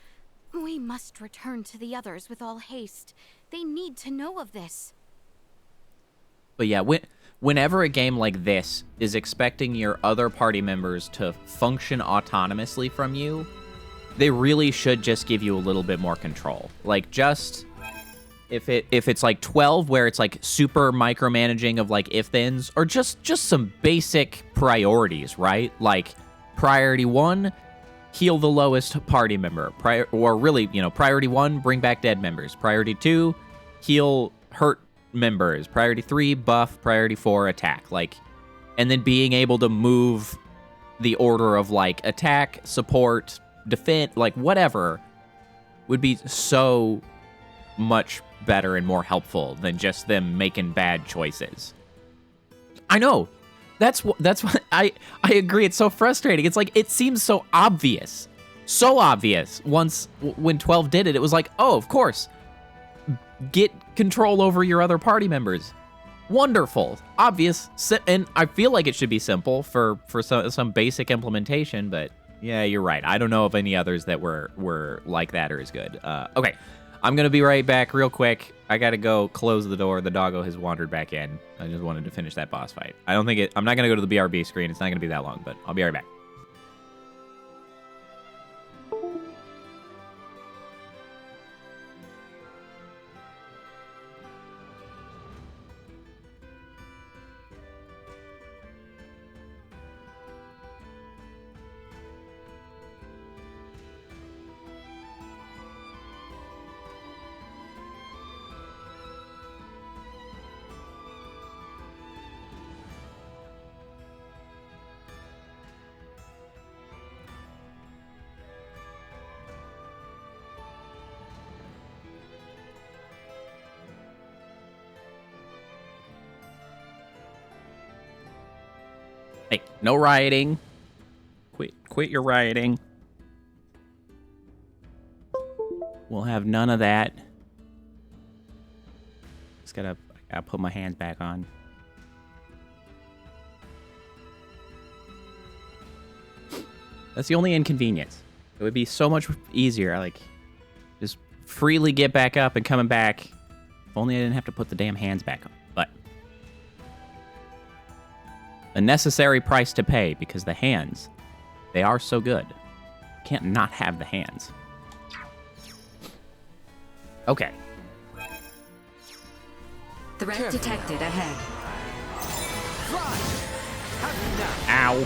We must return to the others with all haste. They need to know of this. But yeah, whenever a game like this is expecting your other party members to function autonomously from you, they really should just give you a little bit more control. Like, just if it's like 12 where it's like super micromanaging of like if-thens, or just some basic priorities, right? Like priority 1, heal the lowest party member. Priority 1, bring back dead members. Priority 2, heal hurt members. Priority 3, buff. Priority 4, attack. Like, and then being able to move the order of like attack, support, defend, like whatever, would be so much better and more helpful than just them making bad choices. I know. That's what I agree. It's so frustrating. It's like, it seems so obvious. So obvious. When 12 did it, it was like, oh, of course. Get control over your other party members. Wonderful. Obvious. And I feel like it should be simple for some basic implementation, but yeah, you're right. I don't know of any others that were like that or as good. Okay. I'm going to be right back real quick. I got to go close the door. The doggo has wandered back in. I just wanted to finish that boss fight. I'm not going to go to the BRB screen. It's not going to be that long, but I'll be right back. Hey, no rioting. Quit your rioting. We'll have none of that. Just gotta put my hands back on. That's the only inconvenience. It would be so much easier, like, just freely get back up and coming back. If only I didn't have to put the damn hands back on. But a necessary price to pay, because the hands, they are so good. Can't not have the hands. Okay. Threat detected ahead. Ow.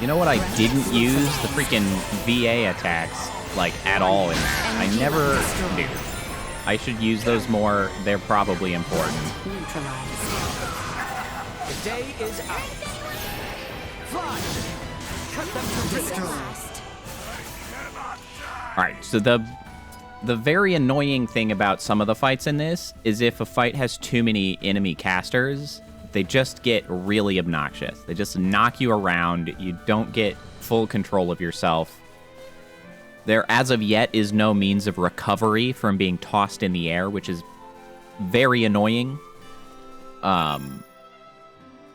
You know what? I didn't use the freaking VA attacks, like, at all in that. I never do. I should use those more. They're probably important. Neutralized. The day is out. Fly! Cut them to Destroyed. Alright, so the very annoying thing about some of the fights in this is if a fight has too many enemy casters, they just get really obnoxious. They just knock you around. You don't get full control of yourself. There, as of yet, is no means of recovery from being tossed in the air, which is very annoying.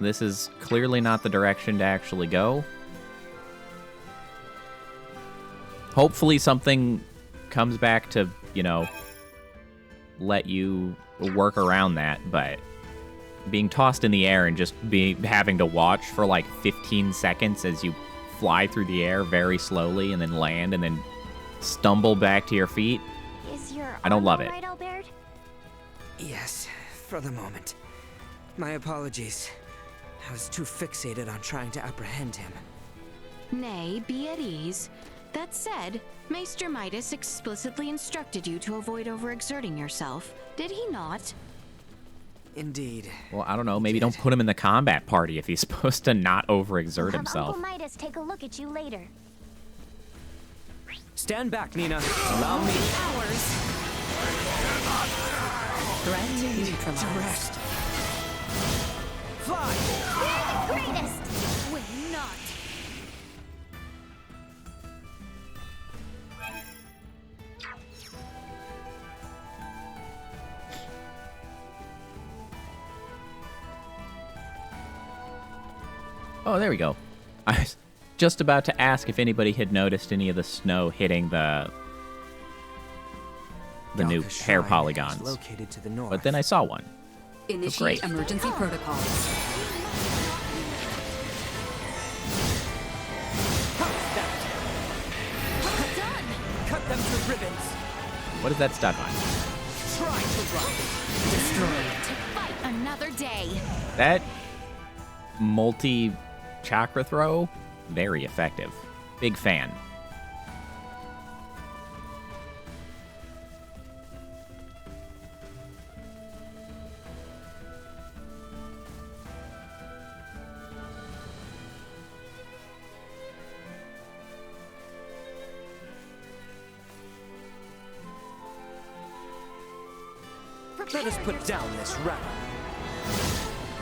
This is clearly not the direction to actually go. Hopefully something comes back to, let you work around that, but being tossed in the air and just having to watch for like 15 seconds as you fly through the air very slowly and then land and then stumble back to your feet. your I don't love arm it. all right, Albert? Yes, for the moment. My apologies. I was too fixated on trying to apprehend him. Nay, be at ease. That said, Maester Midas explicitly instructed you to avoid overexerting yourself, did he not? Indeed. Well, I don't know. Maybe don't put him in the combat party if he's supposed to not overexert Have himself. Uncle Midas take a look at you later. Stand back, Nina. Allow me. Threat neutralized. To rest. Fly! You're the greatest! When not. Oh, there we go. I was just about to ask if anybody had noticed any of the snow hitting the new hair polygons. Located to the north. But then I saw one. Initiate great. emergency protocols. Done! Cut them to ribbons. What is that stuck on? Try to run. Destroyed. To fight another day. That multi-chakra throw, very effective. Big fan. Let us put down this rebel.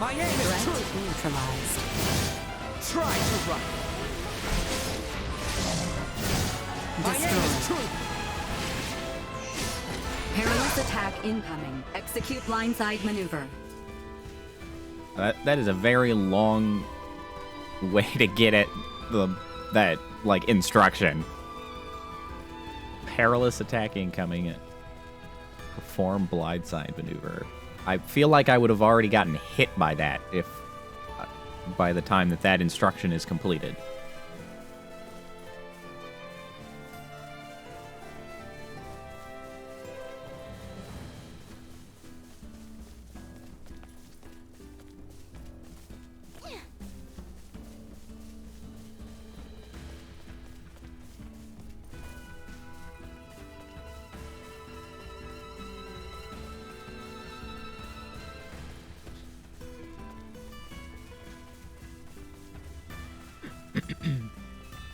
My aim is true. Neutralized. Try to run. My aim is true. Perilous attack incoming. Execute blindside maneuver. That is a very long way to get at that like instruction. Perilous attack incoming. Perform blindside maneuver. I feel like I would have already gotten hit by that if by the time that instruction is completed.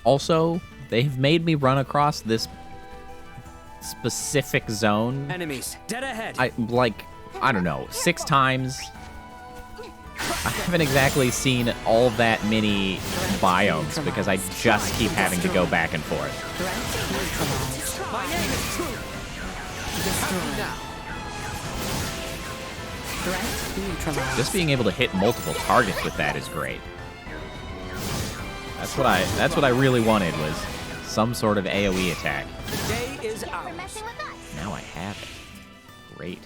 Also, they've made me run across this specific zone. Enemies, dead ahead. I don't know, 6 times. I haven't exactly seen all that many biomes because I just keep having to go back and forth. My aim is true. Threat neutralized. Just being able to hit multiple targets with that is great. That's what I really wanted was some sort of AoE attack. The day is ours. Now I have it. Great.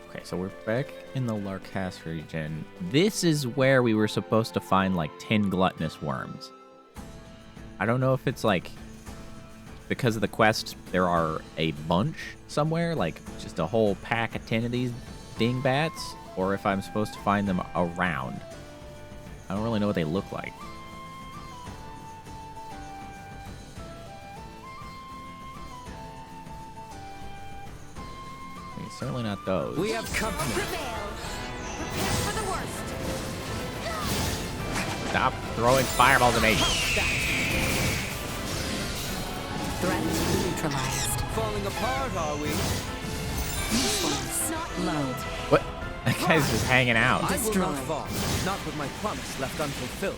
Okay, so we're back in the Larkas region. This is where we were supposed to find, like, 10 gluttonous worms. I don't know if it's, like, because of the quest, there are a bunch somewhere, like, just a whole pack of 10 of these dingbats, or if I'm supposed to find them around. I don't really know what they look like. Certainly not those. We have company. Prepare for the worst. Stop throwing fireballs at me. Threat neutralized. Falling apart, are we? Low. What? That guy's just hanging out. I will not fall. Not with my promise left unfulfilled.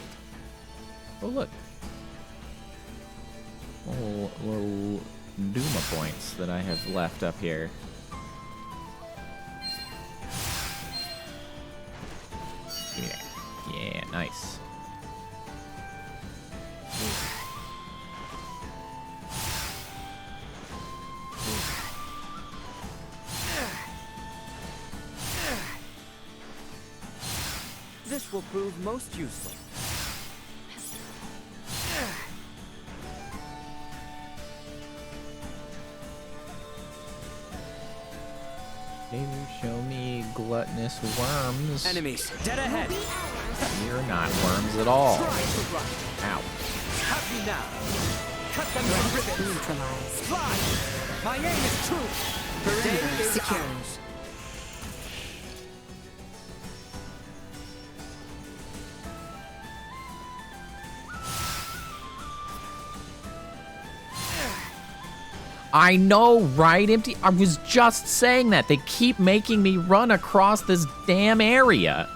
Oh, look. Little Duma points that I have left up here. Yeah, nice. This will prove most useful. Show me gluttonous worms. Enemies, dead ahead. You're not worms at all. Ow. Happy now. Cut them to ribbons. Neutralized. Fly. My aim is true. The day is ours. I know, right, Empty? I was just saying that. They keep making me run across this damn area.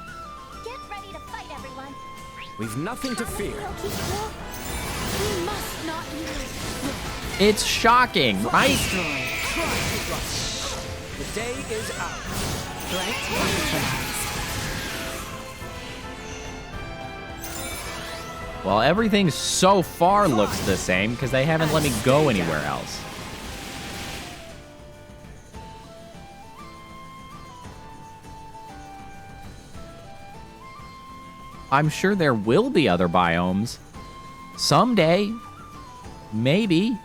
Get ready to fight, everyone. We've nothing to fear. We must not lose. It's shocking, right? The day is ours. Well, everything so far looks the same because they haven't let me go anywhere else. I'm sure there will be other biomes. Someday. Maybe.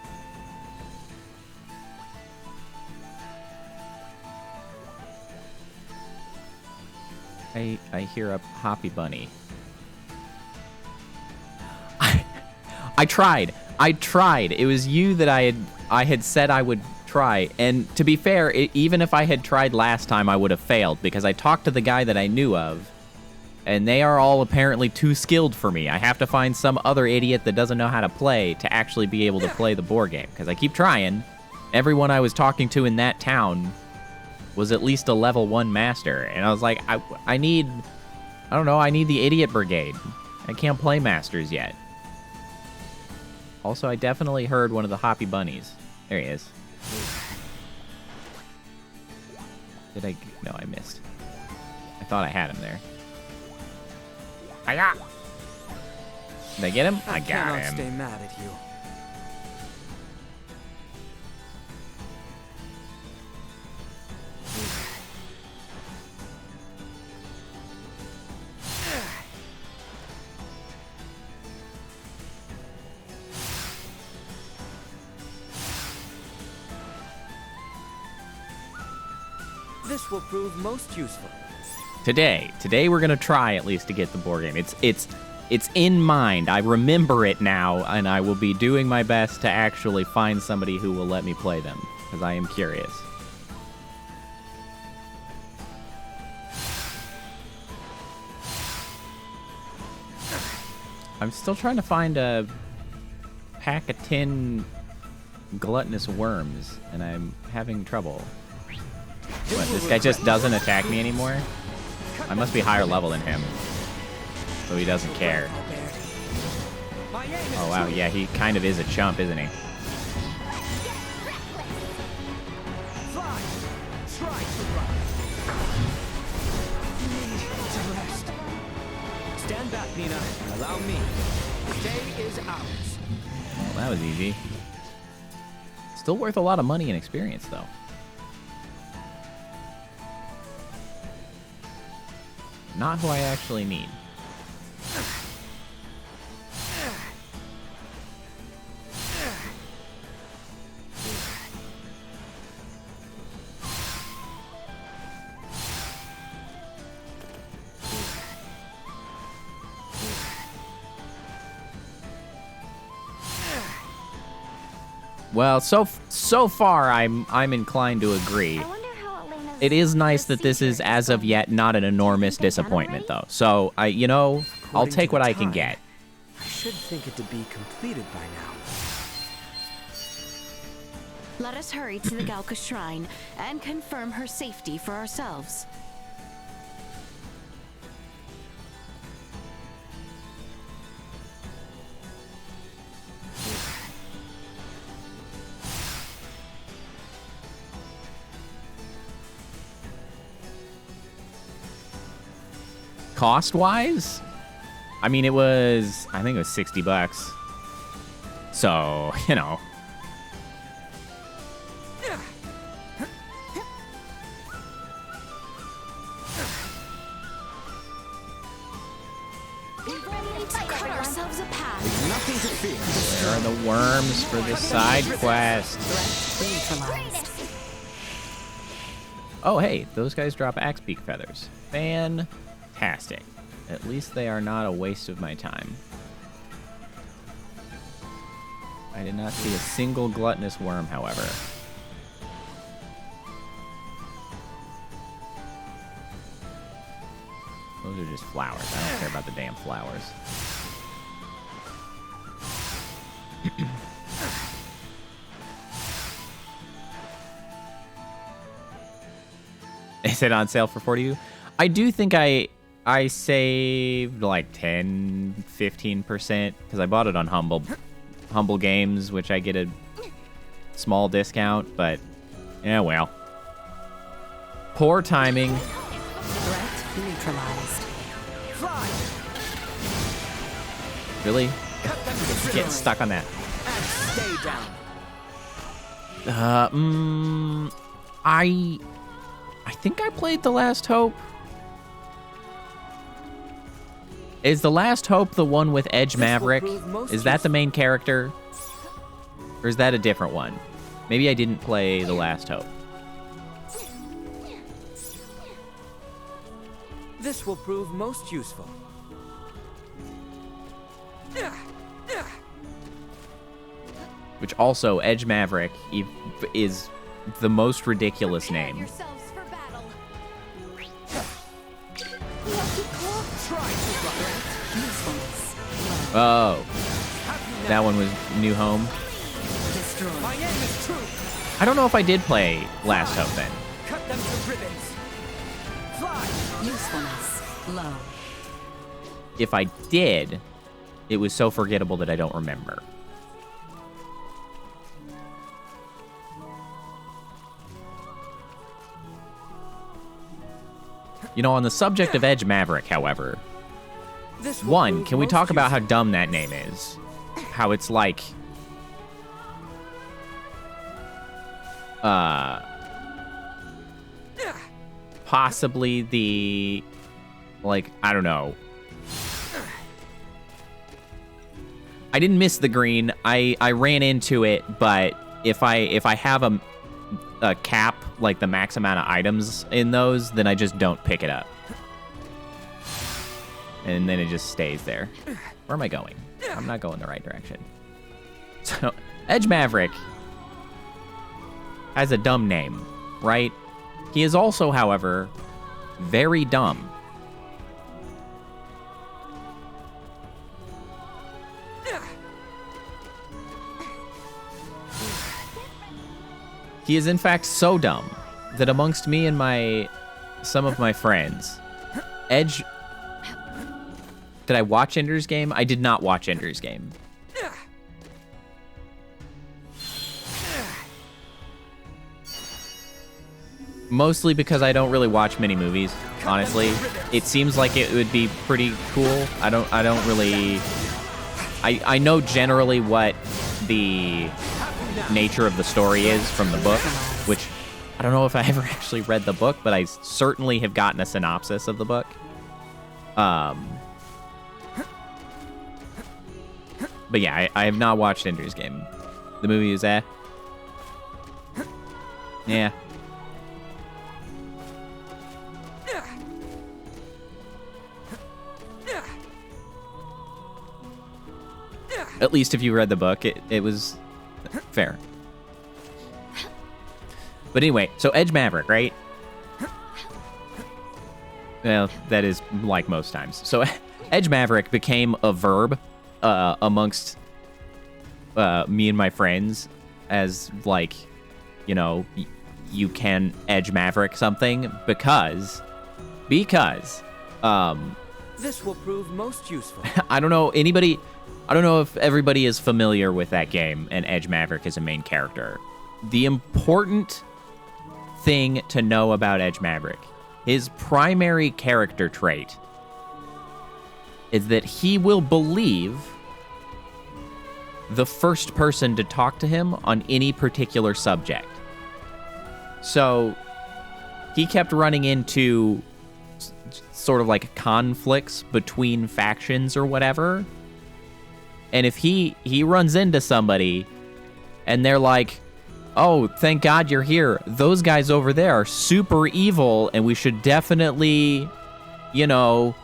I hear a Hoppy Bunny. I tried. It was you that I had said I would try. And to be fair, even if I had tried last time, I would have failed because I talked to the guy that I knew of. And they are all apparently too skilled for me. I have to find some other idiot that doesn't know how to play to actually be able to play the board game. Because I keep trying. Everyone I was talking to in that town was at least a level 1 master. And I was like, I need the idiot brigade. I can't play masters yet. Also, I definitely heard one of the Hoppy Bunnies. There he is. No, I missed. I thought I had him there. Hiya! Did I get him? I got cannot him. Stay mad at you. This will prove most useful. Today we're gonna try at least to get the board game. It's in mind. I remember it now, and I will be doing my best to actually find somebody who will let me play them, because I am curious. I'm still trying to find a pack of 10 gluttonous worms, and I'm having trouble. What, this guy just doesn't attack me anymore? I must be higher level than him, so he doesn't care. Oh wow, yeah, he kind of is a chump, isn't he? Stand back, Nina. Allow me. The day is ours. Well, that was easy. Still worth a lot of money and experience, though. Not who I actually need. Well, so far I'm inclined to agree. It is nice that this is, as of yet, not an enormous disappointment, though. So, I'll take what I can get. I should think it to be completed by now. Let us hurry to the Galka Shrine and confirm her safety for ourselves. Cost-wise, I mean, I think it was $60. So, ourselves a path. There's nothing to fear. Where are the worms for the side quest? Neutralized. Oh, hey, those guys drop axe beak feathers. Fantastic. At least they are not a waste of my time. I did not see a single gluttonous worm, however. Those are just flowers. I don't care about the damn flowers. Is it on sale for 40? I do think I saved like 10-15% because I bought it on Humble Games, which I get a small discount, but yeah, well. Poor timing. Threat neutralized. Fly! Really? Getting stuck on that. And stay down. I think I played The Last Hope. Is The Last Hope the one with Edge Maverick? Is that the main character? Or is that a different one? Maybe I didn't play The Last Hope. This will prove most useful. Which also, Edge Maverick is the most ridiculous name. Yourselves for battle. Oh. That one was New Home. My aim is true. I don't know if I did play Last Hope then. Cut them to ribbons. Fly. Usefulness low. If I did, it was so forgettable that I don't remember. You know, on the subject of Edge Maverick, however, one, can we talk about how dumb that name is? How it's like... possibly the... like, I don't know. I didn't miss the green. I ran into it, but if I have a cap, like the max amount of items in those, then I just don't pick it up. And then it just stays there. Where am I going? I'm not going the right direction. So, Edge Maverick has a dumb name, right? He is also, however, very dumb. He is in fact so dumb that amongst me and some of my friends, Edge... Did I watch Ender's Game? I did not watch Ender's Game. Mostly because I don't really watch many movies, honestly. It seems like it would be pretty cool. I don't really... I know generally what the nature of the story is from the book, which I don't know if I ever actually read the book, but I certainly have gotten a synopsis of the book. But yeah, I have not watched Ender's Game. The movie is yeah. At least if you read the book, it was fair. But anyway, so Edge Maverick, right? Well, that is like most times. So Edge Maverick became a verb amongst me and my friends as like, you know, you can Edge Maverick something because this will prove most useful. I don't know if everybody is familiar with that game and Edge Maverick is a main character. The important thing to know about Edge Maverick, his primary character trait is that he will believe the first person to talk to him on any particular subject. So he kept running into sort of like conflicts between factions or whatever, And if he runs into somebody and they're like, oh, thank God you're here. Those guys over there are super evil and we should definitely, you know,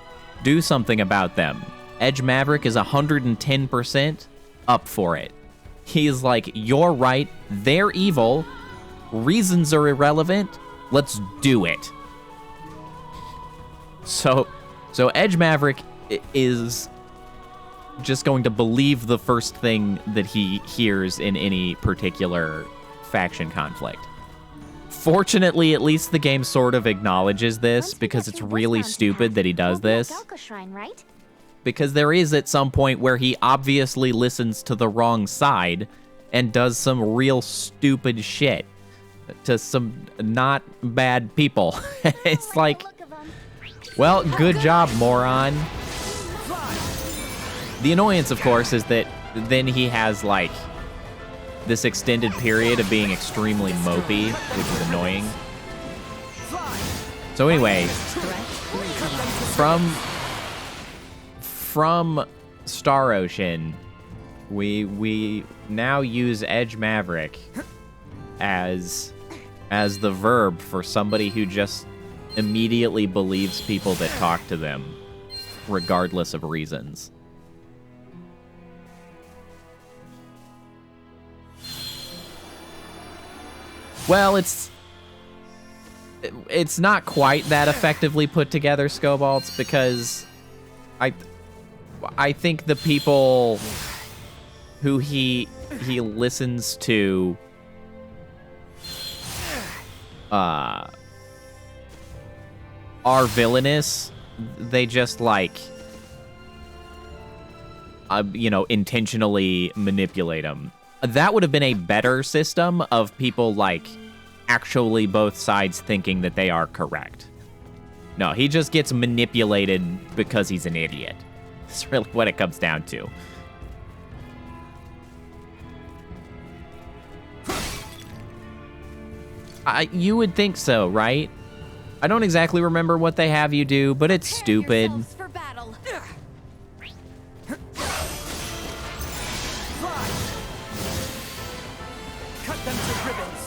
do something about them. Edge Maverick is 110% up for it. He's like, you're right, they're evil, reasons are irrelevant, let's do it. So Edge Maverick is just going to believe the first thing that he hears in any particular faction conflict. Fortunately, at least the game sort of acknowledges this, because it's really stupid that he does this. Shrine, right? Because there is at some point where he obviously listens to the wrong side and does some real stupid shit to some not bad people. It's like, well, good job, moron. The annoyance, of course, is that then he has, like, this extended period of being extremely mopey, which is annoying. So anyway, from Star Ocean, we now use Edge Maverick as the verb for somebody who just immediately believes people that talk to them, regardless of reasons. Well, it's not quite that effectively put together, Scobalts, because I think the people who he listens to are villainous. They just, like, you know, intentionally manipulate him. That would have been a better system of people, like, actually both sides thinking that they are correct. No, he just gets manipulated because he's an idiot. That's really what it comes down to. You would think so, right? I don't exactly remember what they have you do, but it's stupid. Cut them to ribbons.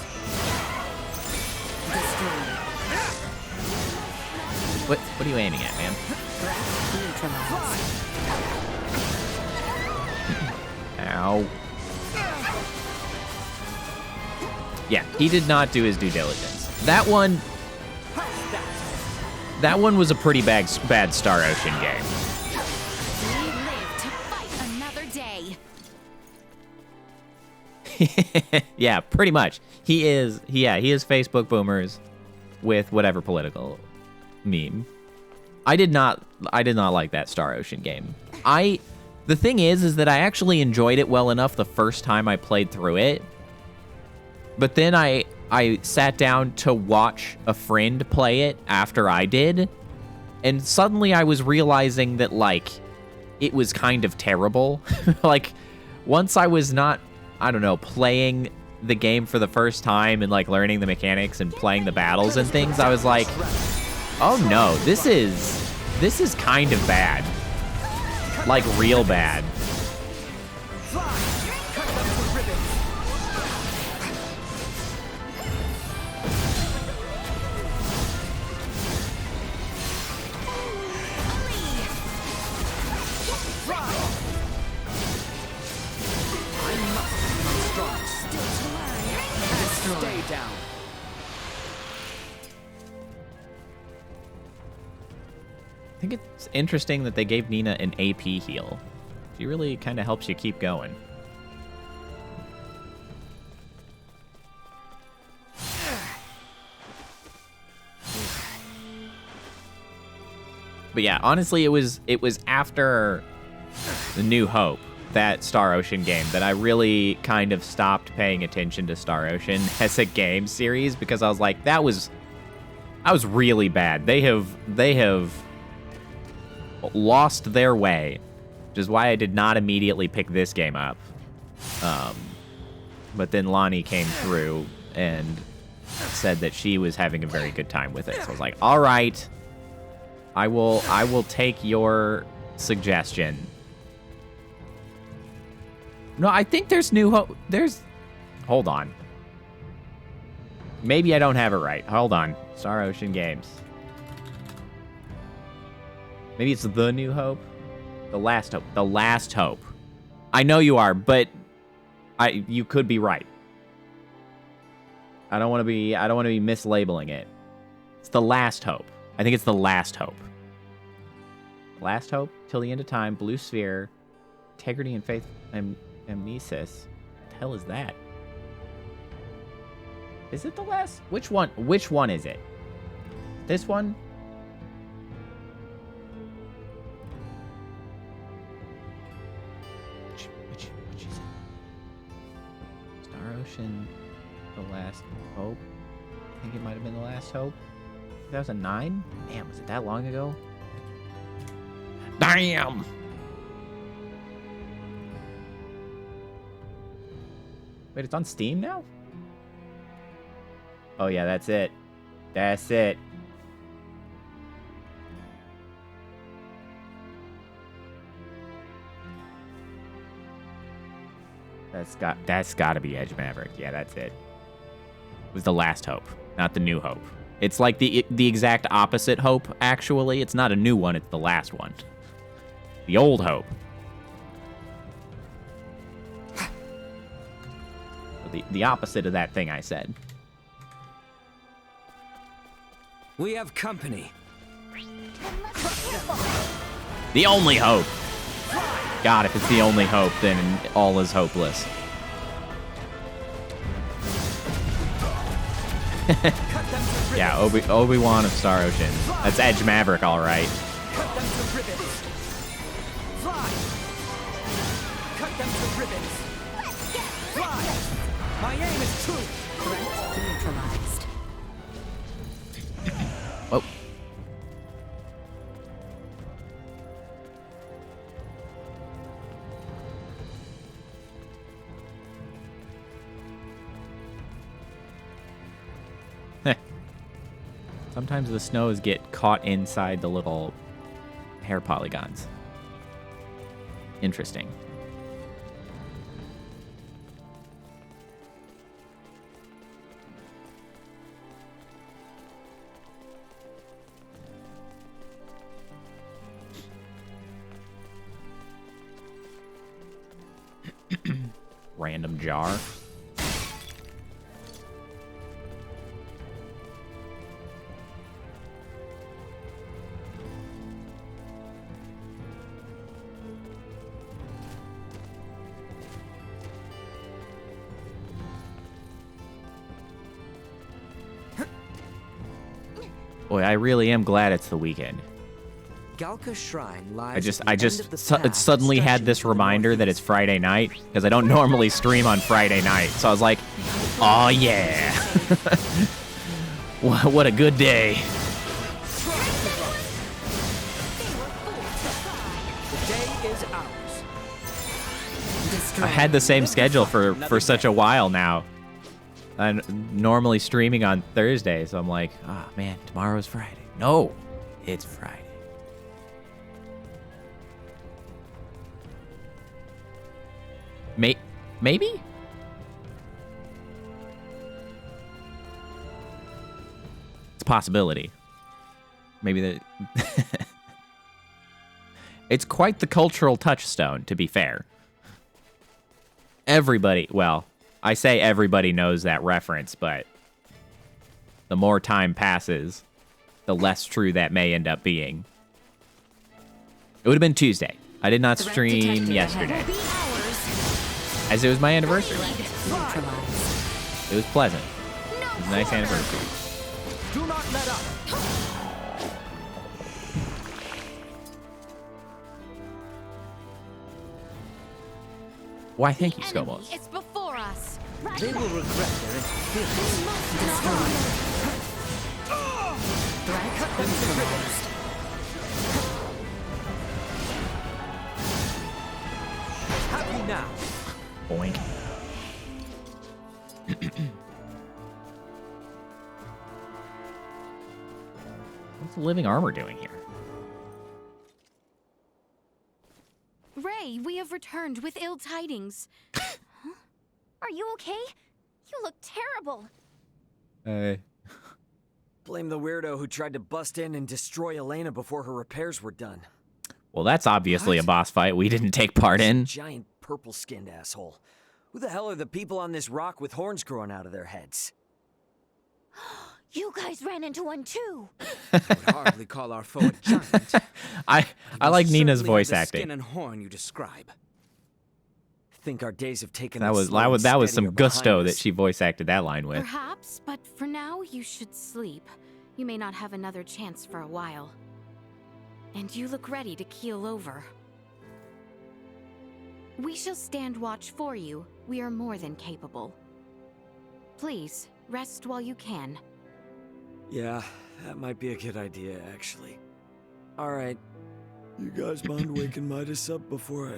What are you aiming at, man? Ow. Yeah, he did not do his due diligence. That one was a pretty bad Star Ocean game. We live to fight another day. Yeah, pretty much. He is Facebook boomers with whatever political meme. I did not like that Star Ocean game. The thing is that I actually enjoyed it well enough the first time I played through it. But then I sat down to watch a friend play it after I did, and suddenly I was realizing that, like, it was kind of terrible. Like, once I was not, I don't know, playing the game for the first time and, like, learning the mechanics and playing the battles and things, I was like, oh no, this is kind of bad. Like, real bad. Stay down. I think it's interesting that they gave Nina an AP heal. She really kind of helps you keep going. But yeah, honestly, it was after the New Hope, that Star Ocean game, that I really kind of stopped paying attention to Star Ocean as a game series, because I was like, that was really bad. They have lost their way, which is why I did not immediately pick this game up. But then Lonnie came through and said that she was having a very good time with it. So I was like, all right, I will take your suggestion. No, I think there's New Hope. Hold on. Maybe I don't have it right. Hold on. Star Ocean Games. Maybe it's the New Hope? The Last Hope. The Last Hope. I know you are, but you could be right. I don't want to be mislabeling it. It's the Last Hope. I think it's the Last Hope. Last Hope, Till the End of Time, Blue Sphere, Integrity and Faith, Amnesis. What the hell is that? Is it the last? Which one? Which one is it? This one? Which is it? Star Ocean, The Last Hope. I think it might have been The Last Hope. 2009? Damn, was it that long ago? Damn! Wait, it's on Steam now? Oh yeah, that's it. That's it. That's got to be Edge Maverick. Yeah, that's it. It was The Last Hope, not the New Hope. It's like the exact opposite Hope, actually. It's not a new one, it's the last one. The old Hope. The opposite of that thing I said. We have company. The only hope. God, if it's the only hope, then all is hopeless. Yeah, Obi-Wan of Star Ocean. That's Edge Maverick, all right. Cut them to ribbons. Fly. Cut them to ribbons. Fly. My aim is true. Threat neutralized. Oh. Sometimes the snows get caught inside the little hair polygons. Interesting. Random jar. Boy, I really am glad it's the weekend. Galka Shrine lies. I just suddenly had this reminder that it's Friday night because I don't normally stream on Friday night. So I was like, "Oh yeah, what a good day!" The day is ours. I had the same schedule for such a while now. I'm normally streaming on Thursday, so I'm like, "Ah, man, tomorrow's Friday." No, it's Friday. Maybe? It's a possibility. Maybe that... It's quite the cultural touchstone, to be fair. Everybody, well, I say everybody knows that reference, but the more time passes, the less true that may end up being. It would have been Tuesday. I did not stream yesterday, as it was my anniversary. It was pleasant. It was a nice anniversary. Do not let up. Why, thank you, Scobos. It's before us. They will regret their interference. Threat neutralized. Happy now. Boink. What's the living armor doing here? Ray, we have returned with ill tidings. Are you okay? You look terrible. Hey. Blame the weirdo who tried to bust in and destroy Elena before her repairs were done. Well, that's obviously a boss fight we didn't take part in. Giant purple-skinned asshole. Who the hell are the people on this rock with horns growing out of their heads? You guys ran into one too. I would hardly call our foe a giant. I like Nina's voice the acting. Skin and horn you describe. Think our days of taking That was some gusto that she voice acted that line with. Perhaps, but for now you should sleep. You may not have another chance for a while. And you look ready to keel over. We shall stand watch for you. We are more than capable. Please, rest while you can. Yeah, that might be a good idea, actually. Alright. You guys mind waking Midas up before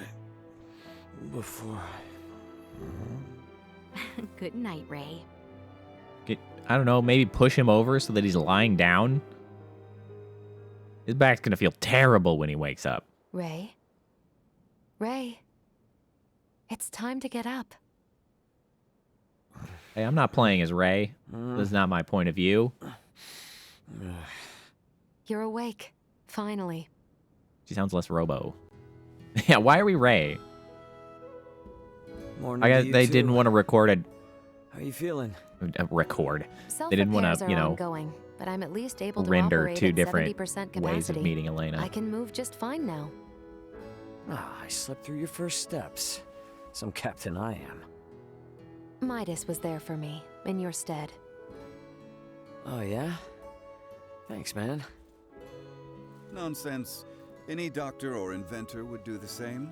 Good night, Ray. I don't know, maybe push him over so that he's lying down? His back's gonna feel terrible when he wakes up. Ray? Ray? It's time to get up. Hey, I'm not playing as Ray. This is not my point of view. You're awake. Finally. She sounds less Robo. Yeah, why are we Ray? Morning I to guess you they too. didn't want to record How you feeling? a record. They didn't Self-repairs want to, are you know, ongoing, but I'm at least able to render operate two at different 70% capacity. ways of meeting Elena. I can move just fine now. Ah, I slept through your first steps. Some captain I am. Midas was there for me, in your stead. Oh, yeah? Thanks, man. Nonsense. Any doctor or inventor would do the same.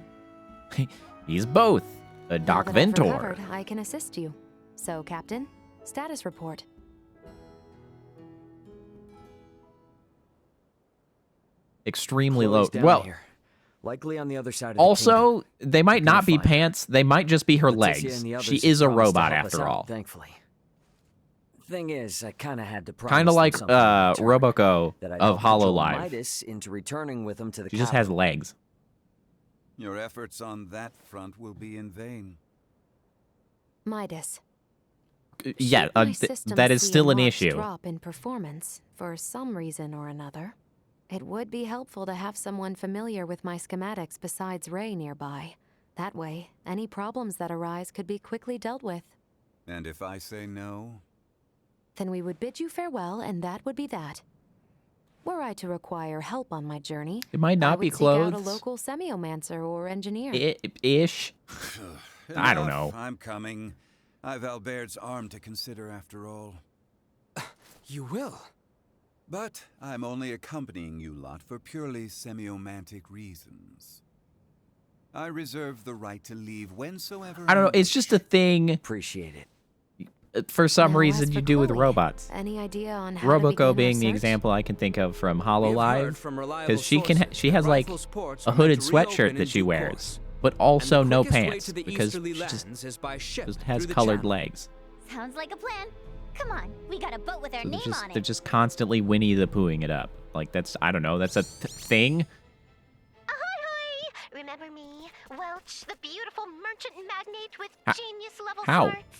He's both. A Doc Now that I've Ventor. recovered, I can assist you. So, Captain, status report. Extremely Chloe's low. down Well, here. Likely on the other side of also, the they might not be find her. pants. They might just be her Leticia legs. and the others She have is a promised to robot help us after out, all. Thankfully. Thing is, I kind of had to promise Kind of them like something in return, Roboco that I'd of help control HoloLive. Midas into returning with them to the She just has capital. legs. Your efforts on that front will be in vain. Midas. Yeah, Should my systems that is see still a an marked issue. drop in performance for some reason or another, it would be helpful to have someone familiar with my schematics besides Ray nearby. That way, any problems that arise could be quickly dealt with. And if I say no? Then we would bid you farewell, and that would be that. Were I to require help on my journey, It might not I be would seek out a clothes. local semiomancer or engineer. Ish. I don't Enough. know. I'm coming. I've Albert's arm to consider after all. You will? But I'm only accompanying you lot for purely semiomantic reasons. I reserve the right to leave whensoever I don't know. I It's just a thing. Appreciate it. For some Now, reason, as you for do with Chloe, robots. Any idea on how to Roboco begin being our the search? example I can think of from We have heard HoloLive, from reliable because she sources has that like Rifle's ports a are hooded meant to reopen sweatshirt in that she due wears, course. but also And the no quickest way pants to the because easterly she lands is by ship just has through the colored channel. legs. Sounds like a plan. Come on, we got a boat with our So name on they're it. just constantly Winnie the Poohing it up. Like that's I don't know. That's a thing. Ahoy! Remember me, Welch, the beautiful merchant magnate with How- genius-level how? smarts?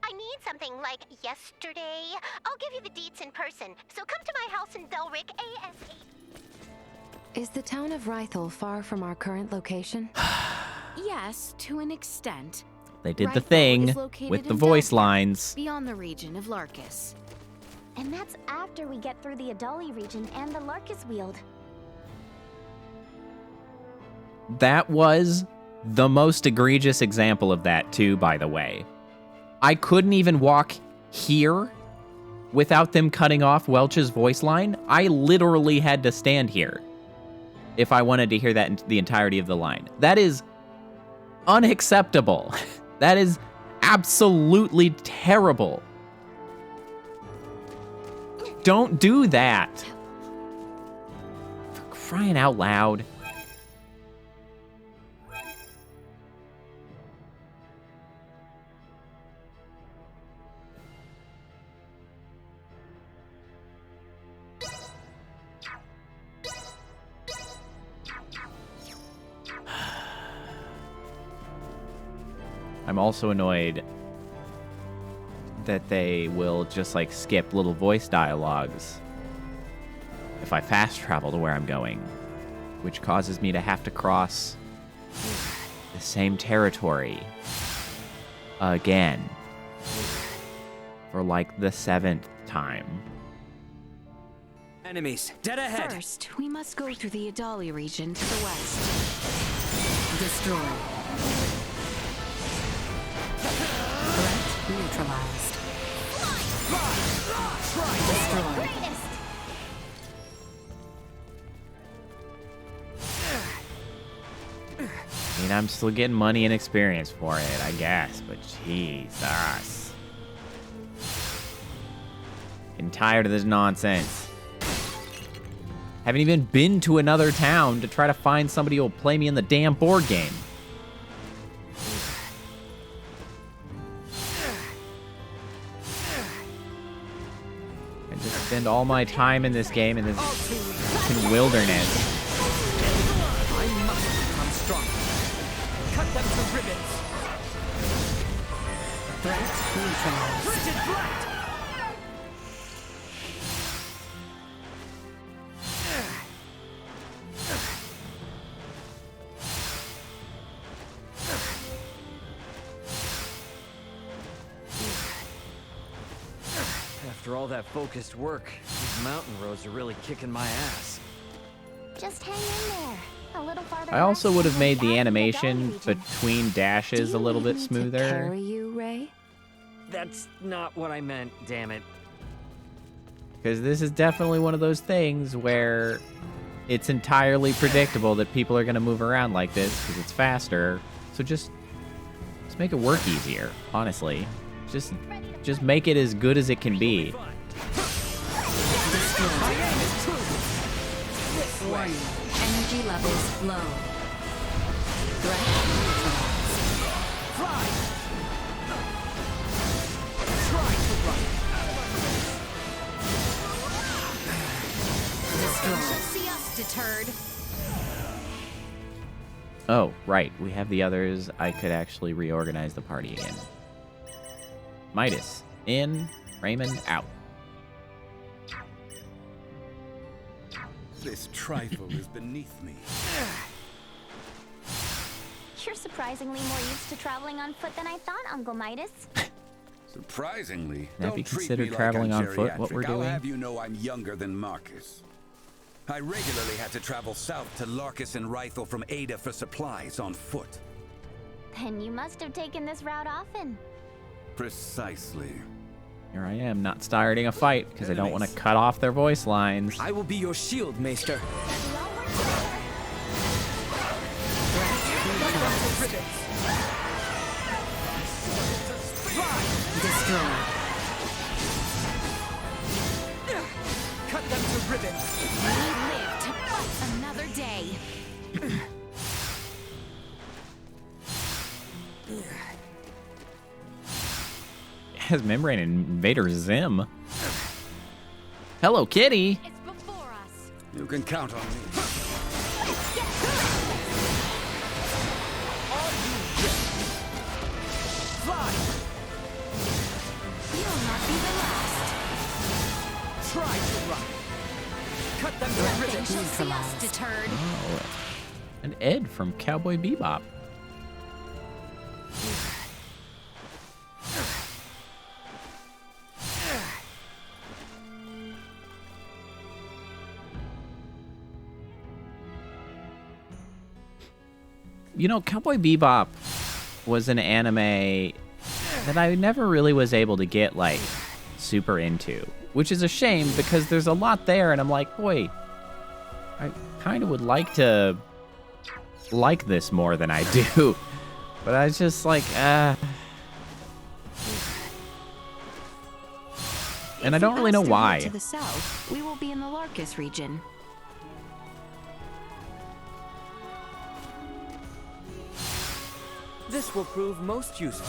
I need something like yesterday. I'll give you the deets in person, so come to my house in Belric ASAP. Is the town of Rythel far from our current location? Yes, to an extent. They did the Rythel thing is located with the in voice Delta, lines. beyond the region of Larkus. And that's after we get through the Adali region and the Larkus Weald. That was the most egregious example of that too, by the way. I couldn't even walk here without them cutting off Welch's voice line. I literally had to stand here if I wanted to hear that in the entirety of the line. That is unacceptable. That is absolutely terrible. Don't do that. For crying out loud. I'm also annoyed that they will just like skip little voice dialogues if I fast travel to where I'm going, which causes me to have to cross the same territory again for like the 7th time. Enemies, dead ahead! First, we must go through the Adali region to the west. Destroy. Threat neutralized. Destroy. I mean, I'm still getting money and experience for it, I guess, but Jesus. Getting tired of this nonsense. Haven't even been to another town to try to find somebody who'll play me in the damn board game. I just spend all my time in this game in this fucking wilderness. I must become stronger. Cut them to ribbons. Threat neutralized. Frigid blast! After all that focused work, these mountain roads are really kicking my ass. Just hang in there. A little farther I also west would have and made we'll the be back in animation Adali region. between dashes a little bit To smoother. carry you, Ray? That's not what I meant, damn it. Because this is definitely one of those things where it's entirely predictable that people are going to move around like this because it's faster. So just make it work easier, honestly. Just make it as good as it can be. Warning. Energy levels low. Threat neutralized. Fly! Try to run. Destroy. See us deterred. Oh, right. We have the others. I could actually reorganize the party again. Midas in, Raymond out. This trifle is beneath me. You're surprisingly more used to traveling on foot than I thought, Uncle Midas. Surprisingly, Can that don't be treat considered me like traveling I'm on foot, what geriatric. we're I'll doing? have you know I'm younger than Marcus. I regularly had to travel south to Larkus and Rifle from Ada for supplies on foot. Then you must have taken this route often. Precisely. Here I am, not starting a fight because I don't want to cut off their voice lines. I will be your shield, Maester. Destroy. Cut them to ribbons. We live to fight another day. Has Membrane and Invader Zim. Hello, Kitty. It's before us. You can count on me. Fly! You'll not be the last. Try to run. Cut them to They ribbons. shall see us deterred. Oh, and Ed from Cowboy Bebop. You know, Cowboy Bebop was an anime that I never really was able to get, like, super into. Which is a shame, because there's a lot there, and I'm like, boy, I kind of would like to like this more than I do. But I was just like, And I don't really know why. To the south, we will be in the Larkus region. This will prove most useful.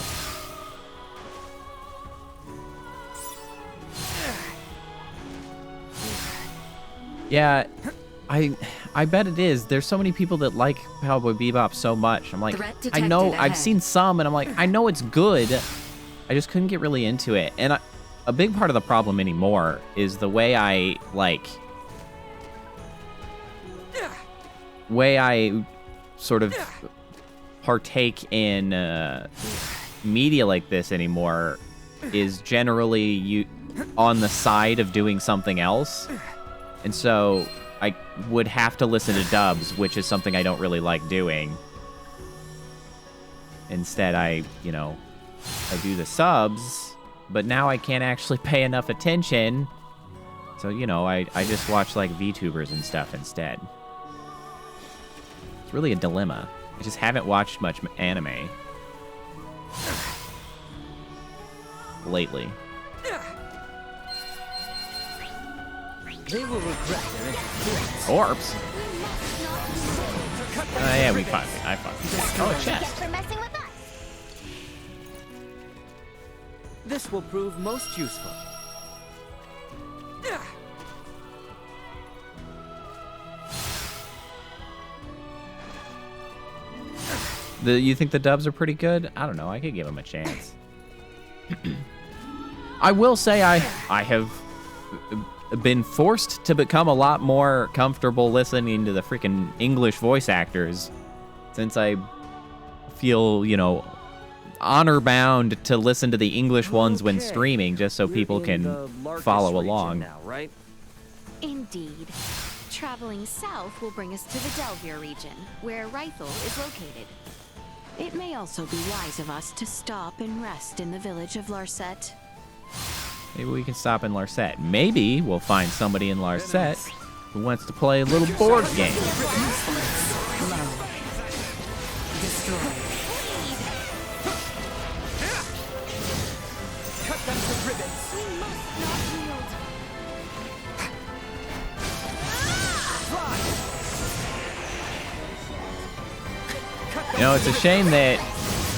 Yeah, I bet it is. There's so many people that like Cowboy Bebop so much. I'm like, Threat I know, detected I've ahead. seen some, and I'm like, I know it's good. I just couldn't get really into it. And a big part of the problem anymore is the way I sort of partake in media like this anymore is generally on the side of doing something else. And so I would have to listen to dubs, which is something I don't really like doing. Instead, I do the subs, but now I can't actually pay enough attention. So, I just watch, like, VTubers and stuff instead. It's really a dilemma. I just haven't watched much anime lately. They will regret their interference. Orbs? Yeah, we fought. I fought. Oh, a chest. For messing with us. This will prove most useful. You think the dubs are pretty good? I don't know. I could give them a chance. I will say I have been forced to become a lot more comfortable listening to the freaking English voice actors since I feel, honor bound to listen to the English ones when streaming just so people can follow along. Now, right? Indeed. Traveling south will bring us to the Delvier region, where Rythel is located. It may also be wise of us to stop and rest in the village of Larset. Maybe we can stop in Larset. Maybe we'll find somebody in Larset who wants to play a little board game. Cut them to ribbons. We must not yield. It's a shame that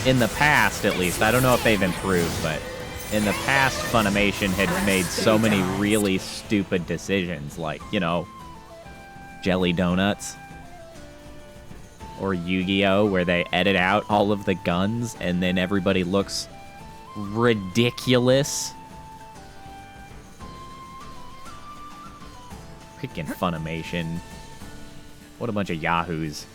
in the past, at least, I don't know if they've improved, but in the past, Funimation had made so many really stupid decisions, like, Jelly Donuts or Yu-Gi-Oh, where they edit out all of the guns and then everybody looks ridiculous. Freaking Funimation. What a bunch of yahoos.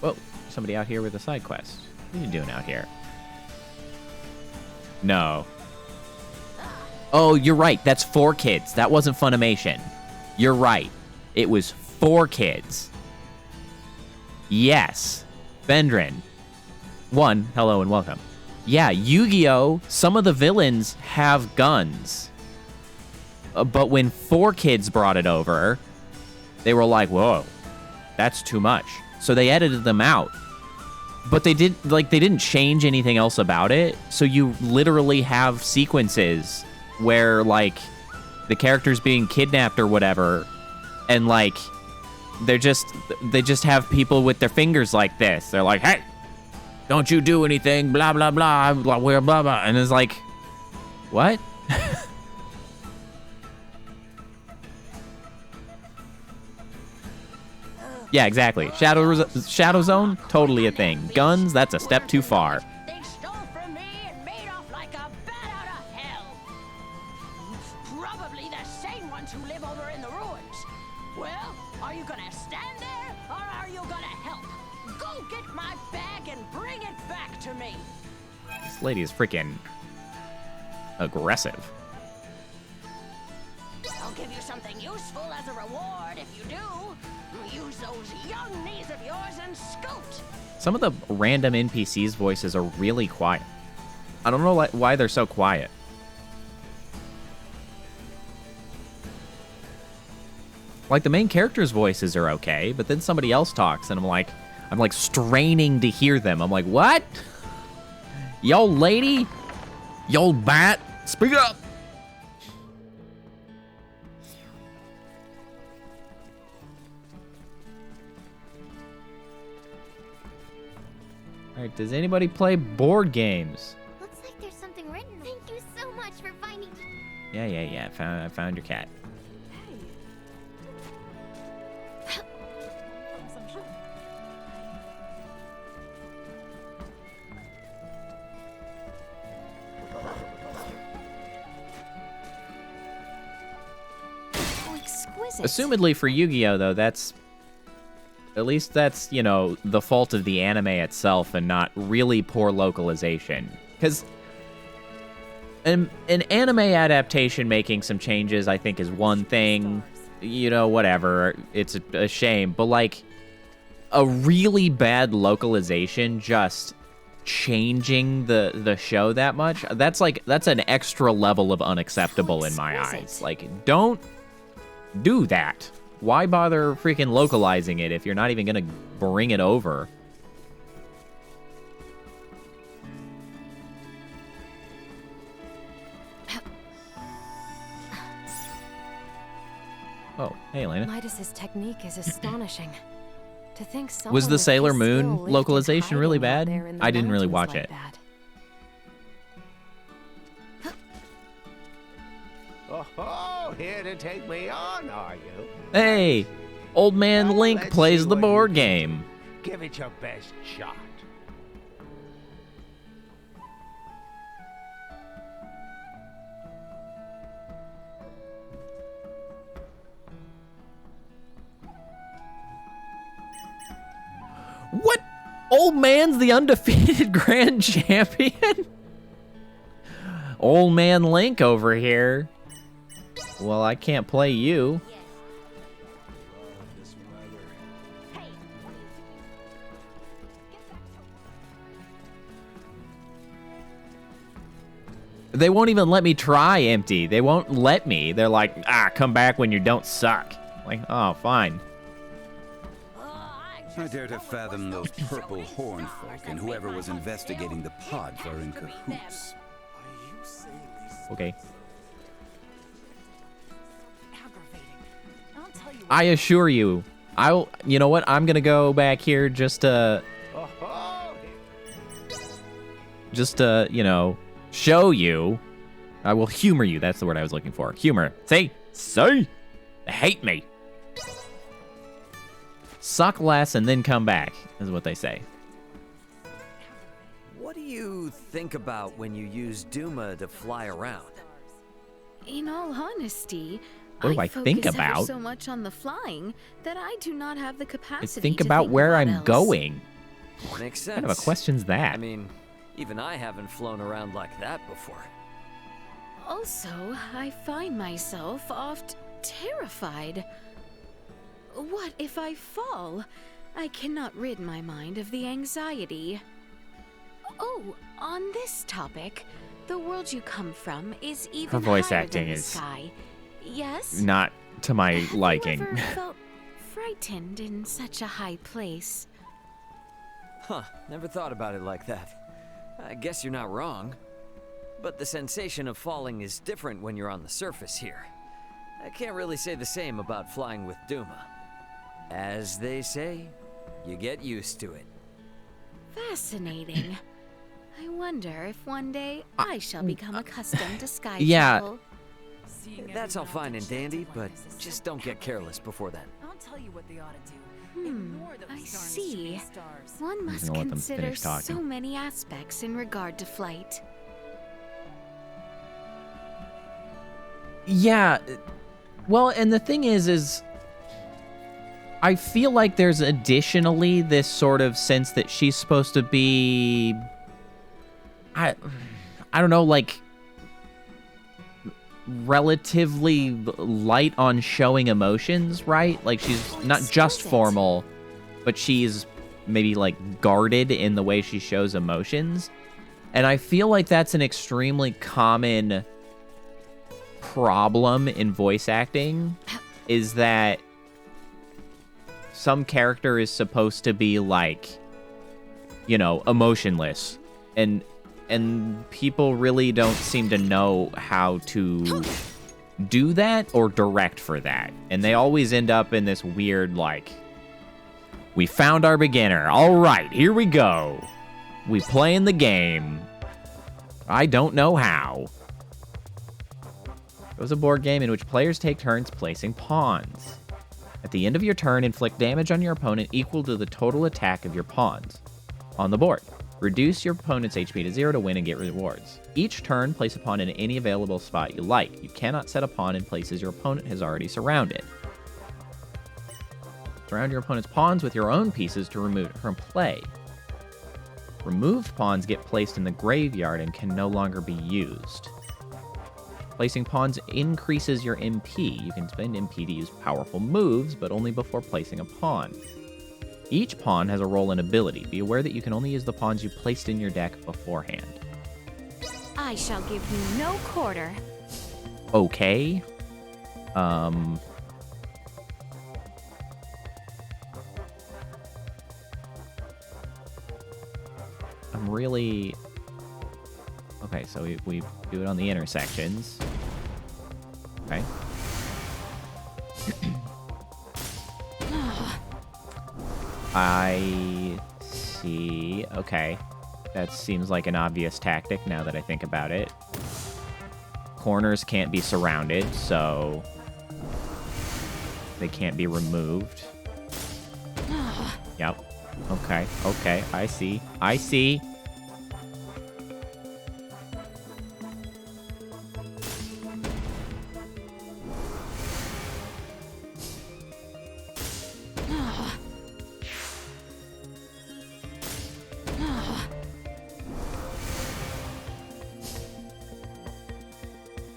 Whoa, somebody out here with a side quest. What are you doing out here? No. Oh, you're right. That's 4 kids. That wasn't Funimation. You're right. It was 4 kids. Yes. Bendrin. 1, hello and welcome. Yeah, Yu-Gi-Oh! Some of the villains have guns. But when 4 kids brought it over, they were like, whoa, that's too much. So they edited them out. But they didn't change anything else about it. So you literally have sequences where, the character's being kidnapped or whatever, and, they just have people with their fingers like this. They're like, hey, don't you do anything, blah, blah, blah, blah, blah, blah, blah. And it's like, what? Yeah, exactly. Shadow Zone, totally a thing. Guns, that's a step too far. They stole from me and made off like a bat out of hell. Probably the same ones who live over in the ruins. Well, are you gonna stand there or are you gonna help? Go get my bag and bring it back to me. This lady is freaking aggressive. I'll give you something useful as a reward if you do. Use those young knees of yours and scoot. Some of the random NPCs' voices are really quiet. I don't know why they're so quiet. The main character's voices are okay, but then somebody else talks, and I'm like straining to hear them. I'm like, what? Yo, lady? Yo, bat? Speak up! Alright, does anybody play board games? Looks like there's something written. Thank you so much for finding. Yeah. I found your cat. exquisite. Assumedly for Yu-Gi-Oh, though, that's... At least that's, you know, the fault of the anime itself and not really poor localization. Because an anime adaptation making some changes, I think, is one thing. You know, whatever. It's a shame. But, like, a really bad localization just changing the show that much, that's an extra level of unacceptable in my eyes. Like, don't do that. Why bother freaking localizing it if you're not even gonna bring it over? Oh, hey, Elena. Midas's technique is astonishing. To think someone Was the with Sailor his Moon skill lived localization in really hiding out bad? there in the I didn't really watch mountains it. like that. Oh, here to take me on, are you? Hey, old man Link let's plays see the what board you game. Give it your best shot. What? Old man's the undefeated grand champion? Old man Link over here. Well, I can't play you. They won't even let me try Empty. They won't let me. They're like, come back when you don't suck. Like, oh, fine. I dare to fathom those purple horn folk and whoever was investigating the pods are in cahoots. Okay. I assure you, you know what? I'm gonna go back here just to, you know, show you. I will humor you. That's the word I was looking for. Humor. See? Hate me. Suck less and then come back, is what they say. What do you think about when you use Duma to fly around? In all honesty, What do I think focus ever about? so much on the flying that I do not have the I capacity think to about where I'm else. going. Makes sense. What kind of a question's that? I mean, even I haven't flown around like that before. Also, I find myself oft terrified. What if I fall? I cannot rid my mind of the anxiety. Oh, on this topic, the world you come from is even Her voice higher acting than the is sky. Yes? not to my Have liking. you ever felt frightened in such a high place? Huh, never thought about it like that. I guess you're not wrong. But the sensation of falling is different when you're on the surface here. I can't really say the same about flying with Duma. As they say, you get used to it. Fascinating. I wonder if one day I shall become accustomed to sky Yeah. travel. That's all fine and dandy, but just don't get careless before then. I'll tell you what they ought to do. I see. One must gonna let them consider finish talking. so many aspects in regard to flight. Yeah. Well, and the thing is I feel like there's additionally this sort of sense that she's supposed to be, I don't know, like relatively light on showing emotions, right? Like she's not just formal, but she's maybe like guarded in the way she shows emotions. And I feel like that's an extremely common problem in voice acting, is that some character is supposed to be like, you know, emotionless, and people really don't seem to know how to do that or direct for that, and they always end up in this weird like, we found our beginner, all right, here we go, we playing the game, I don't know how. It was a board game in which players take turns placing pawns. At the end of your turn, inflict damage on your opponent equal to the total attack of your pawns on the board. Reduce your opponent's HP to 0 to win and get rewards. Each turn, place a pawn in any available spot you like. You cannot set a pawn in places your opponent has already surrounded. Surround your opponent's pawns with your own pieces to remove it from play. Removed pawns get placed in the graveyard and can no longer be used. Placing pawns increases your MP. You can spend MP to use powerful moves, but only before placing a pawn. Each pawn has a role and ability. Be aware that you can only use the pawns you placed in your deck beforehand. I shall give you no quarter. Okay. I'm really... Okay, so we do it on the intersections. Okay. I see. Okay. That seems like an obvious tactic now that I think about it. Corners can't be surrounded, so they can't be removed. Yep. Okay. Okay. I see. I see.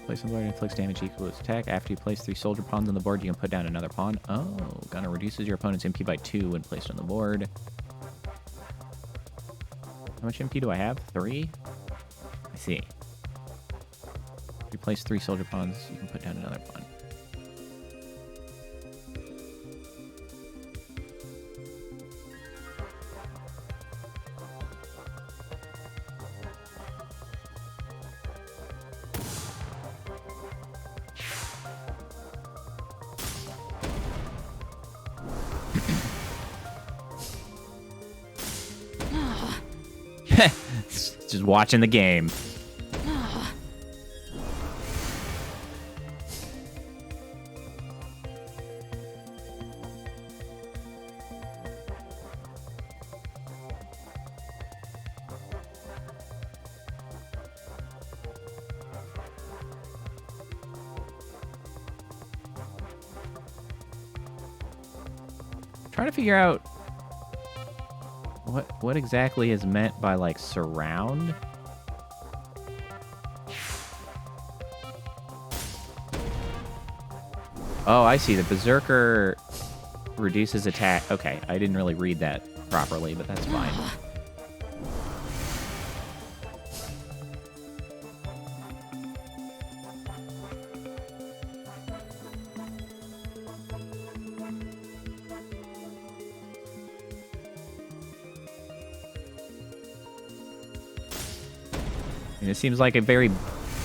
Place on the board and inflicts damage equal to its attack. After you place 3 soldier pawns on the board, you can put down another pawn. Oh, Gunner reduces your opponent's MP by 2 when placed on the board. How much MP do I have? 3? I see. If you place 3 soldier pawns, you can put down another pawn. Just watching the game. Trying to figure out what exactly is meant by, like, surround? Oh, I see. The Berserker reduces attack. Okay, I didn't really read that properly, but that's fine. And it seems like a very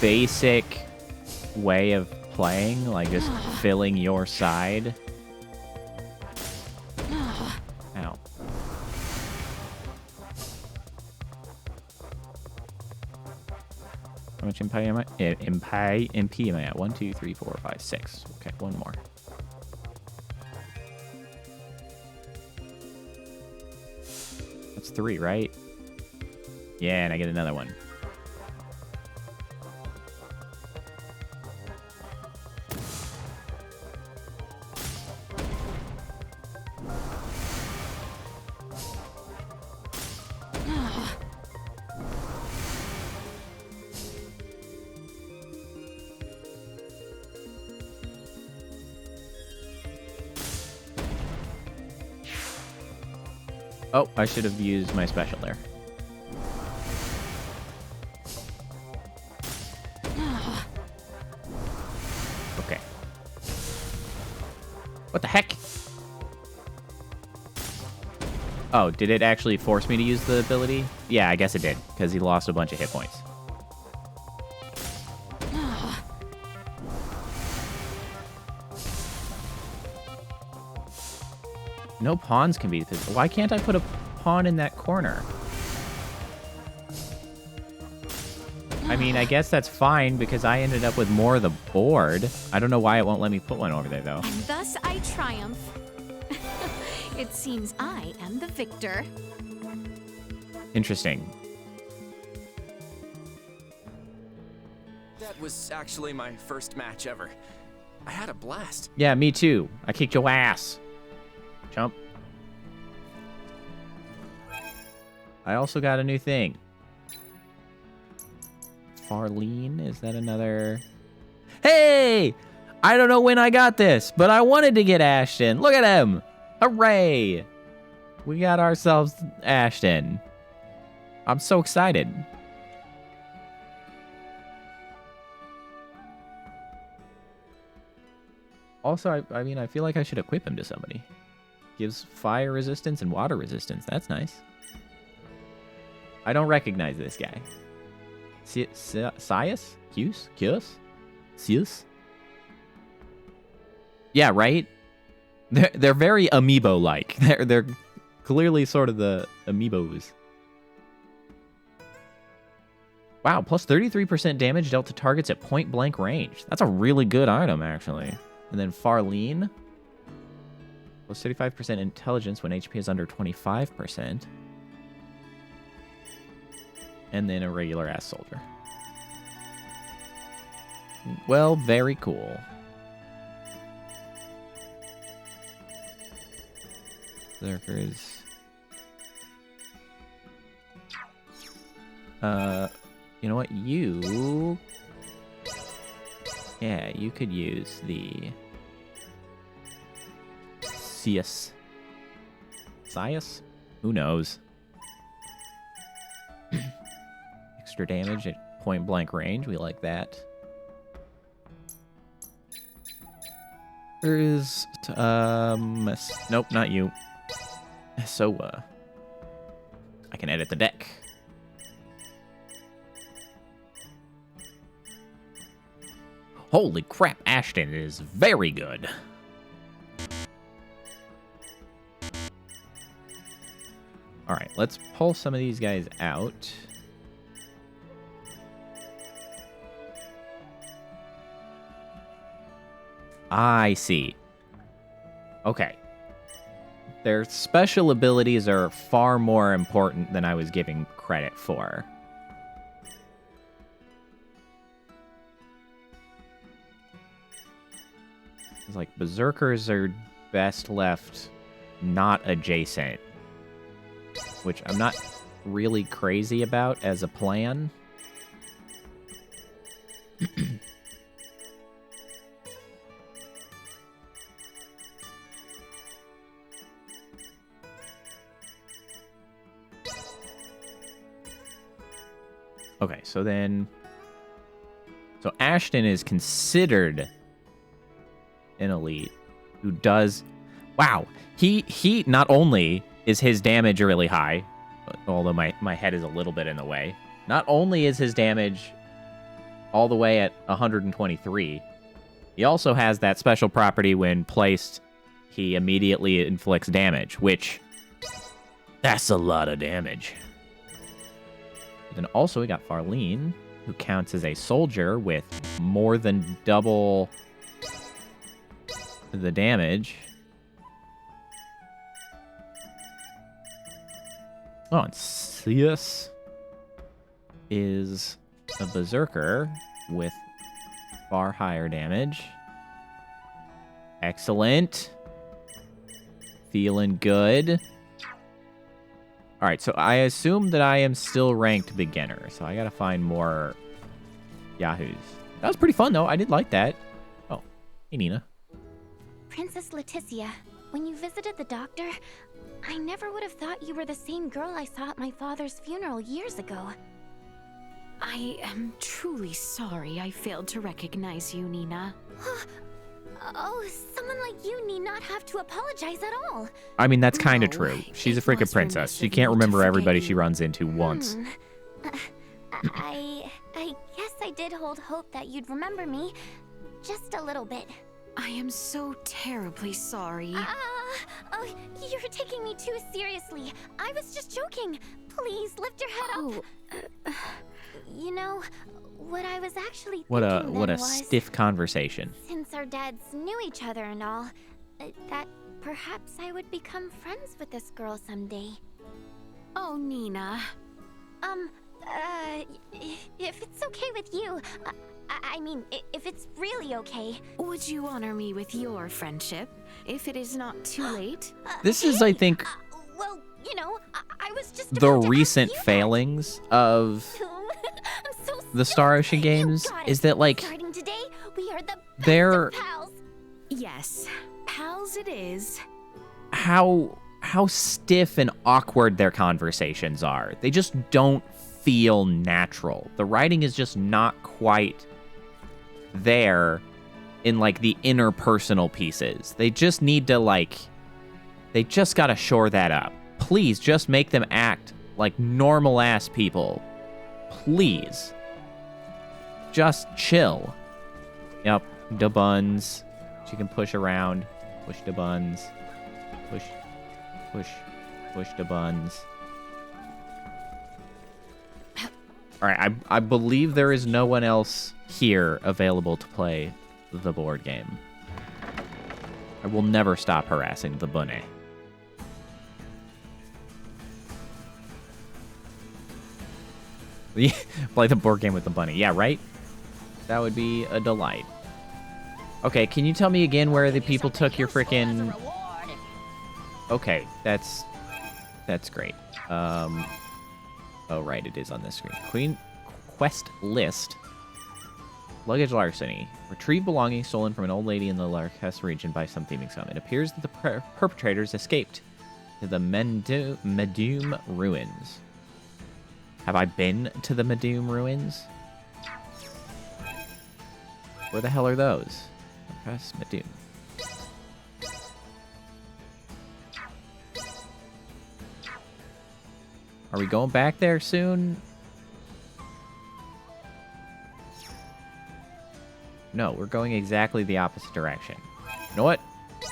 basic way of playing, like just filling your side. Ow. How much MP am I? MP am I at? 1, 2, 3, 4, 5, 6. Okay, one more. That's 3, right? Yeah, and I get another one. Oh, I should have used my special there. Okay. What the heck? Oh, did it actually force me to use the ability? Yeah, I guess it did, because he lost a bunch of hit points. No pawns can be... Why can't I put a pawn in that corner? I mean, I guess that's fine because I ended up with more of the board. I don't know why it won't let me put one over there, though. And thus I triumph. It seems I am the victor. Interesting. That was actually my first match ever. I had a blast. Yeah, me too. I kicked your ass. Jump. I also got a new thing. Farlene, is that another? Hey! I don't know when I got this, but I wanted to get Ashton. Look at him! Hooray! We got ourselves Ashton. I'm so excited. Also, I mean, I feel like I should equip him to somebody. Gives fire resistance and water resistance. That's nice. I don't recognize this guy. Sias? Cuse? Sius? Yeah, right? They're very amiibo-like. They're clearly sort of the amiibos. Wow, plus 33% damage dealt to targets at point-blank range. That's a really good item, actually. And then Farlene. Plus 35% intelligence when HP is under 25%. And then a regular-ass soldier. Well, very cool. Berserkers. You know what? Yeah, you could use the Sias. Who knows? Extra damage at point blank range. We like that. There is nope, not you. So I can edit the deck. Holy crap, Ashton is very good. All right, let's pull some of these guys out. I see. Okay. Their special abilities are far more important than I was giving credit for. It's like Berserkers are best left not adjacent, which I'm not really crazy about as a plan. Okay, so Ashton is considered an elite who does, wow, he not only is his damage really high, although my head is a little bit in the way, not only is his damage all the way at 123, he also has that special property when placed, he immediately inflicts damage, which, that's a lot of damage. Then also we got Farlene, who counts as a soldier with more than double the damage. Oh, and Sias is a berserker with far higher damage. Excellent. Feeling good. All right, so I assume that I am still ranked beginner, so I gotta find more Yahoos. That was pretty fun, though. I did like that. Oh, hey, Nina. Princess Leticia, when you visited the doctor, I never would have thought you were the same girl I saw at my father's funeral years ago. I am truly sorry I failed to recognize you, Nina. Oh, someone like you need not have to apologize at all. I mean, that's kind of true. She's a freaking princess. She can't remember everybody she runs into once. I guess I did hold hope that you'd remember me. Just a little bit. I am so terribly sorry. Oh, you're taking me too seriously. I was just joking. Please, lift your head up. You know, what I was actually thinking What a was, stiff conversation. since our dads knew each other and all, that perhaps I would become friends with this girl someday. Oh, Nina. If it's okay with you, I mean, if it's really okay. Would you honor me with your friendship, if it is not too late? This is, I think, Well, you know, I was just the recent failings of the Star Ocean games is that, like, starting today, we are the they're pals. Yes, pals it is. how stiff and awkward their conversations are. They just don't feel natural. The writing is just not quite there in, like, the interpersonal pieces. They just need to, like, they just gotta shore that up. Please, just make them act like normal-ass people. Please. Just chill. Yep, da buns. She can push around. Push the buns. Push the buns. Alright, I believe there is no one else here available to play the board game. I will never stop harassing the bunny. Play the board game with the bunny. Yeah, right? That would be a delight. Okay, can you tell me again where the people took your frickin'... Okay, that's great. Oh, right, it is on this screen. Quest list. Luggage larceny. Retrieve belongings stolen from an old lady in the Larkes region by some thieving scum. It appears that the perpetrators escaped to the Medum ruins. Have I been to the Medum ruins? Where the hell are those? Press Medum. Are we going back there soon? No, we're going exactly the opposite direction. You know what?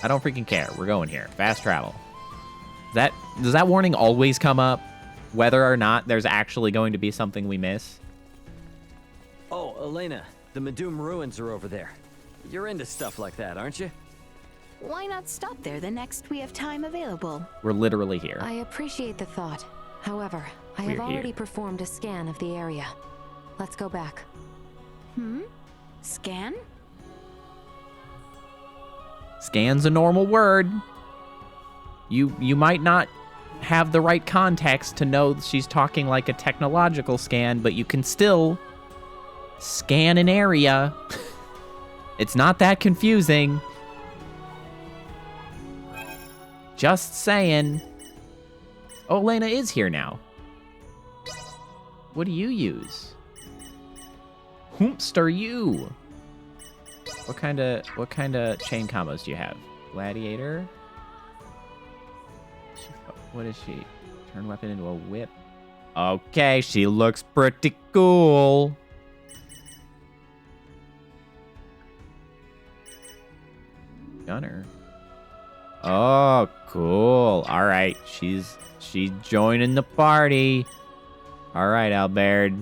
I don't freaking care. We're going here. Fast travel. Does that warning always come up? Whether or not there's actually going to be something we miss? Oh, Elena, the Medum ruins are over there. You're into stuff like that, aren't you? Why not stop there the next we have time available? We're literally here. I appreciate the thought. However, I We're have already here. performed a scan of the area. Let's go back. Scan? Scan's a normal word. You might not have the right context to know she's talking like a technological scan, but you can still scan an area. It's not that confusing. Just saying. Oh, Elena is here now. What do you use? Whomst are you? What kind of chain combos do you have? Gladiator? What is she? Turn weapon into a whip. Okay, she looks pretty cool. Gunner. Oh, cool. All right, she's joining the party. All right, Albert.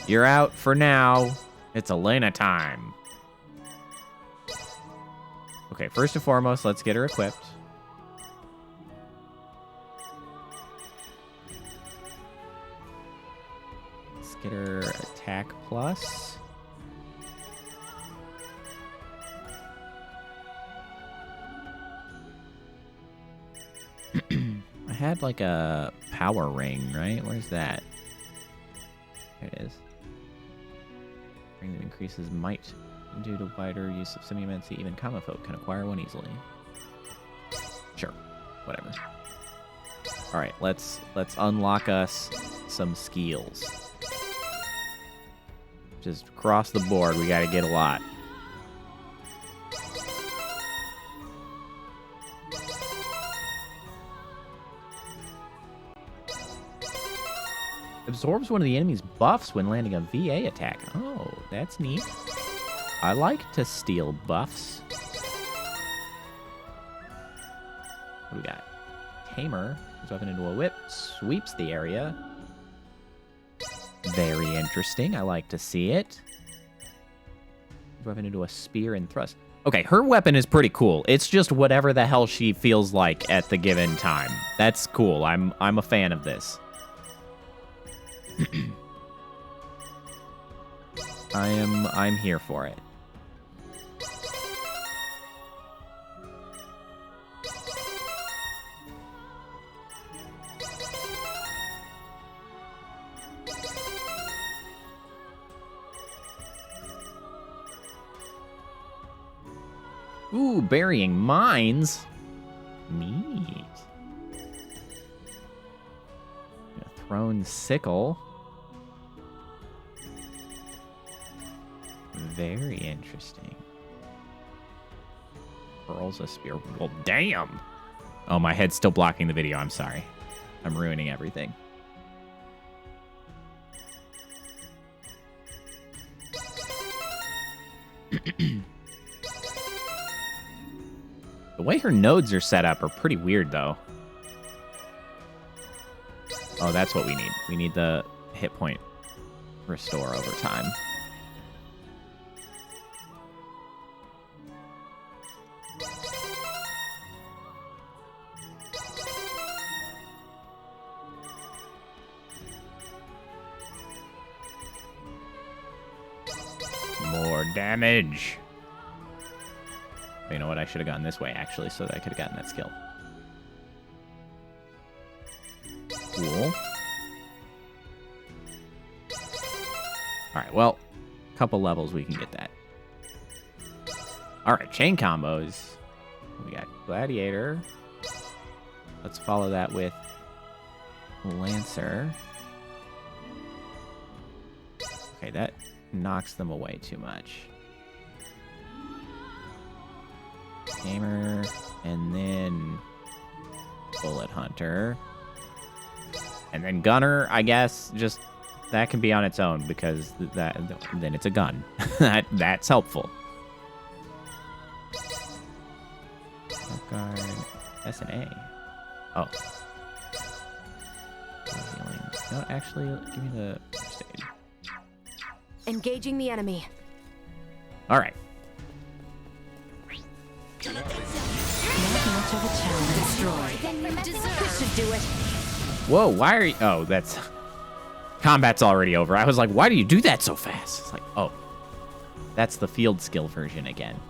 You're out for now. It's Elena time. Okay, first and foremost, let's get her equipped. Let's get her attack plus. I had like a power ring, right? Where's that? There it is. Ring that increases might due to wider use of semiomancy. Even common folk can acquire one easily. Sure, whatever. All right, let's unlock us some skills. Just across the board, we gotta get a lot. Absorbs one of the enemy's buffs when landing a VA attack. Oh, that's neat. I like to steal buffs. What do we got? Tamer. Puts weapon into a whip. Sweeps the area. Very interesting. I like to see it. Puts weapon into a spear and thrust. Okay, her weapon is pretty cool. It's just whatever the hell she feels like at the given time. That's cool. I'm a fan of this. I'm here for it. Ooh, burying mines. Neat. A thrown sickle. Very interesting. Hurls a spear. Well, damn. Oh, my head's still blocking the video. I'm sorry. I'm ruining everything. The way her nodes are set up are pretty weird, though. Oh, that's what we need. We need the hit point restore over time. More damage. You know what? I should have gone this way, actually, so that I could have gotten that skill. Cool. Alright, well, a couple levels we can get that. Alright, chain combos. We got Gladiator. Let's follow that with Lancer. Okay, that knocks them away too much. Gamer, and then Bullet Hunter. And then Gunner, I guess, just that can be on its own because then it's a gun. That's helpful. Guard, S and A. Oh. Healing. No, actually, give me the first aid. Engaging the enemy. All right. Not much of a challenge. Destroyed. This should do it. Whoa, why are you... Oh, that's... Combat's already over. I was like, why do you do that so fast? It's like, oh. That's the field skill version again.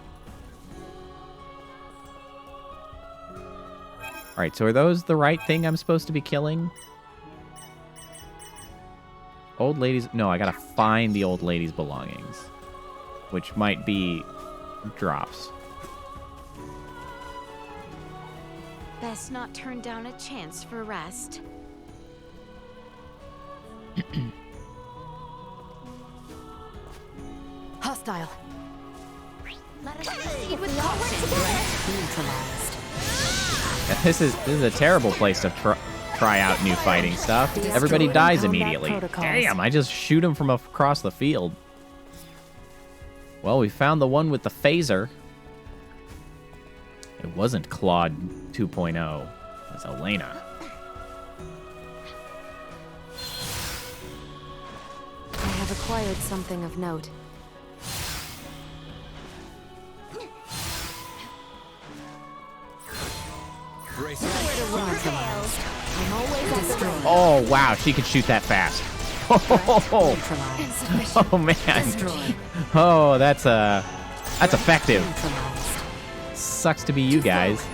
Alright, so are those the right thing I'm supposed to be killing? Old ladies... No, I gotta find the old lady's belongings. Which might be drops. Best not turn down a chance for rest. Hostile. Let us proceed with caution. Neutralized. This is a terrible place to try out new fighting stuff. Everybody dies immediately. Damn, I just shoot him from across the field. Well, we found the one with the phaser. It wasn't Claude 2.0. It was Elena. I have acquired something of note. Oh, wow, she could shoot that fast. Oh, man. Oh, that's effective. Sucks to be you guys.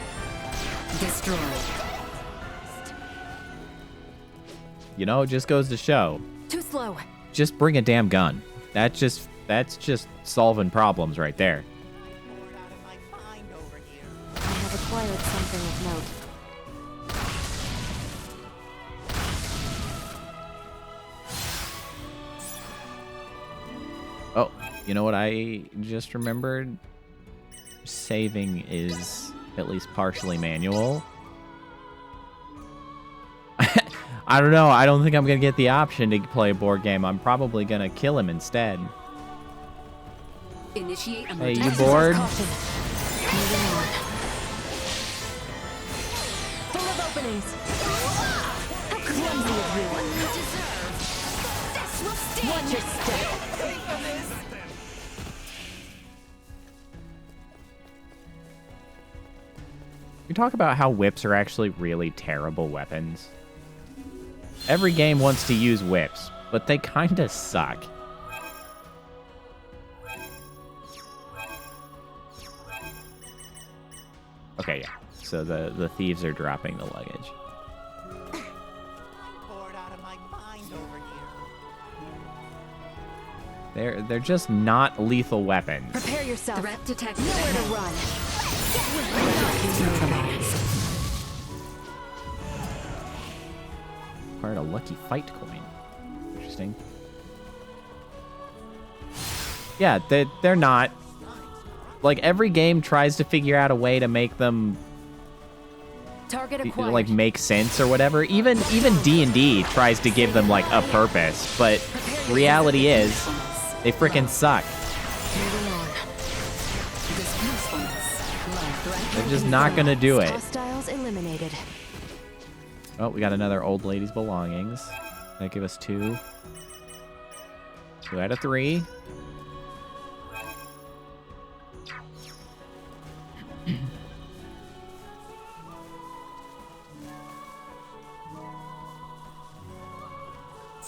Destroyed. You know, it just goes to show. Too slow. Just bring a damn gun. That's just solving problems right there. I have acquired something of note. Oh, you know what I just remembered? Saving is at least partially manual. I don't know. I don't think I'm going to get the option to play a board game. I'm probably going to kill him instead. Initiate Hey, you bored? Full of openings. How clumsy of you. This will sting. Watch your step. You talk about how whips are actually really terrible weapons. Every game wants to use whips, but they kinda suck. Okay, yeah. So the thieves are dropping the luggage. They're just not lethal weapons. Prepare yourself. Threat detected. Nowhere to run. Acquired a lucky fight coin. Interesting. Yeah, they're not. Like, every game tries to figure out a way to make them Target acquired. like make sense or whatever. Even D&D tries to give them like a purpose, but reality is they freaking suck. They're just not gonna do it. Hostiles eliminated. Oh, we got another old lady's belongings. That give us 2. 2 out of 3.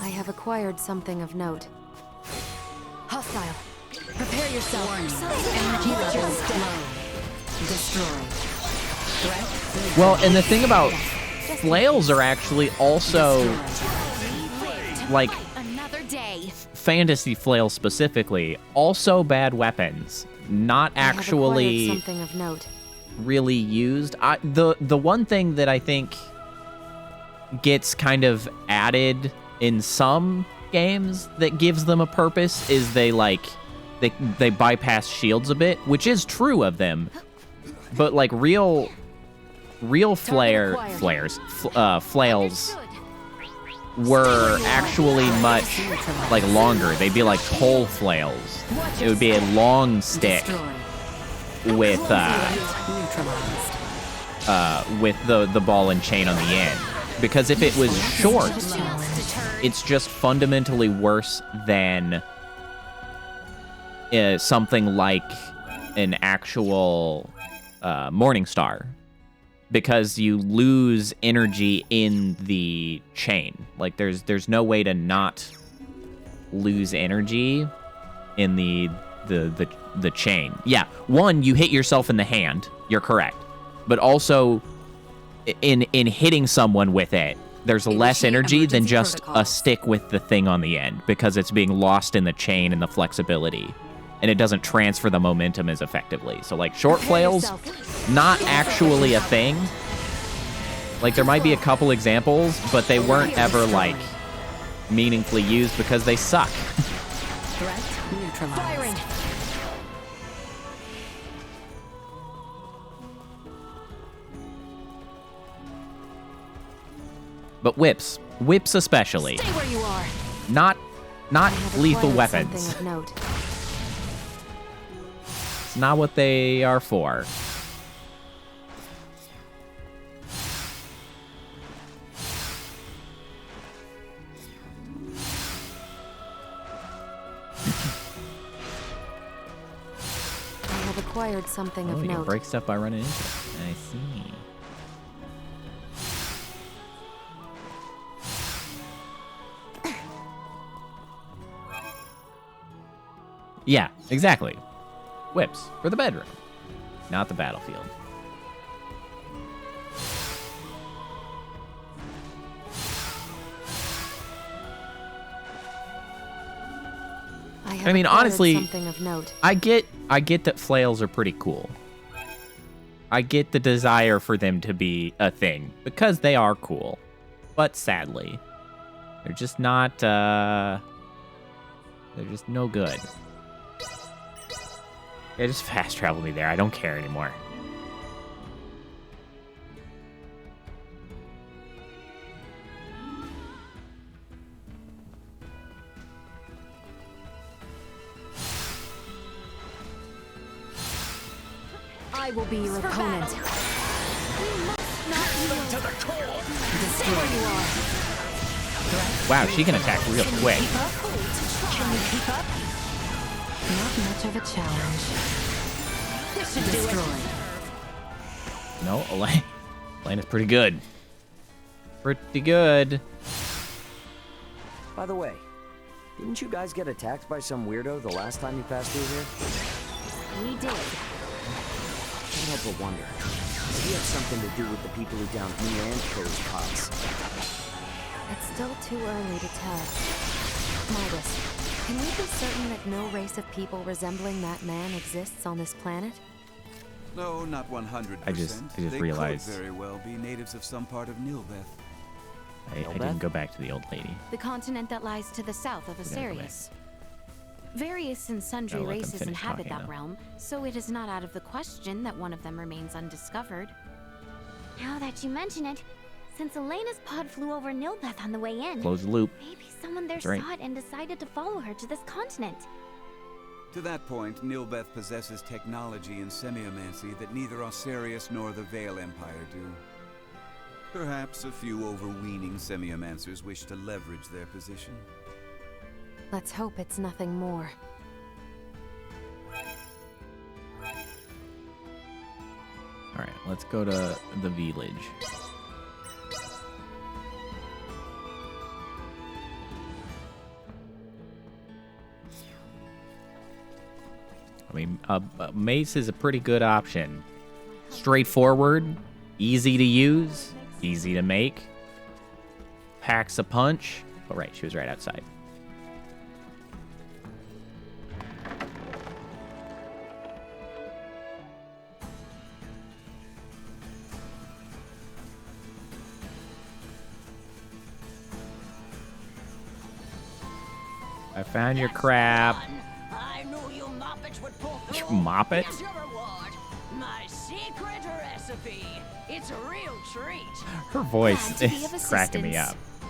I have acquired something of note. Hostile. Prepare yourself. Energy levels low. Destroy. Threat. Well, and the thing about flails are actually also like Another day. fantasy flails specifically, also bad weapons, not actually Something of note. really used. The one thing that I think gets kind of added in some games that gives them a purpose is they bypass shields a bit, which is true of them. But like real flails were actually much like longer. They'd be like pole flails. It would be a long stick with the ball and chain on the end. Because if it was short, it's just fundamentally worse than something like an actual Morning Star. Because you lose energy in the chain. Like there's no way to not lose energy in the chain. Yeah, one, you hit yourself in the hand. You're correct. But also in hitting someone with it, there's less energy than just a stick with the thing on the end because it's being lost in the chain and the flexibility. And it doesn't transfer the momentum as effectively. So like short flails, not actually a thing. Like there might be a couple examples, but they weren't ever like meaningfully used because they suck. Threat neutralized. But whips especially. Stay where you are. Not lethal acquired weapons. something of note. It's not what they are for. I have acquired something Oh, of you can note. break stuff by running into it. I see. Yeah, exactly. Whips for the bedroom, not the battlefield. I mean, honestly, something of note. I get that flails are pretty cool. I get the desire for them to be a thing because they are cool, but sadly, they're just not. They're just no good. Yeah, just fast travel me there. I don't care anymore. I will be your opponent. We must not yield. To the core. Stay where you are. Wow, she can attack real quick. Can you keep up? Not much of a challenge. This should do it. No, Elena's pretty good. Pretty good. By the way, didn't you guys get attacked by some weirdo the last time you passed through here? We did. Can't help but wonder. Maybe it had something to do with the people who downed me and Claire's pots. It's still too early to tell. Midas, can we be certain that no race of people resembling that man exists on this planet? No, not 100%. I just they realized could very well be natives of some part of Nilbeth. I didn't go back to the old lady. The continent that lies to the south of Asarius. Various and sundry I'll let them races finish inhabit talking, that though. realm, so it is not out of the question that one of them remains undiscovered. Now that you mention it, since Elena's pod flew over Nilbeth on the way in, Close the loop. maybe someone there That's right. saw it and decided to follow her to this continent. To that point, Nilbeth possesses technology in semiomancy that neither Osarius nor the Vale Empire do. Perhaps a few overweening semiomancers wish to leverage their position. Let's hope it's nothing more. Alright, let's go to the village. I mean, a mace is a pretty good option. Straightforward, easy to use, easy to make. Packs a punch. Oh, right, she was right outside. I found your crap. I knew you moppets would pull through. You moppet? Here's your reward. My secret recipe. It's a real treat. Her voice Glad to be is of cracking me assistance. up.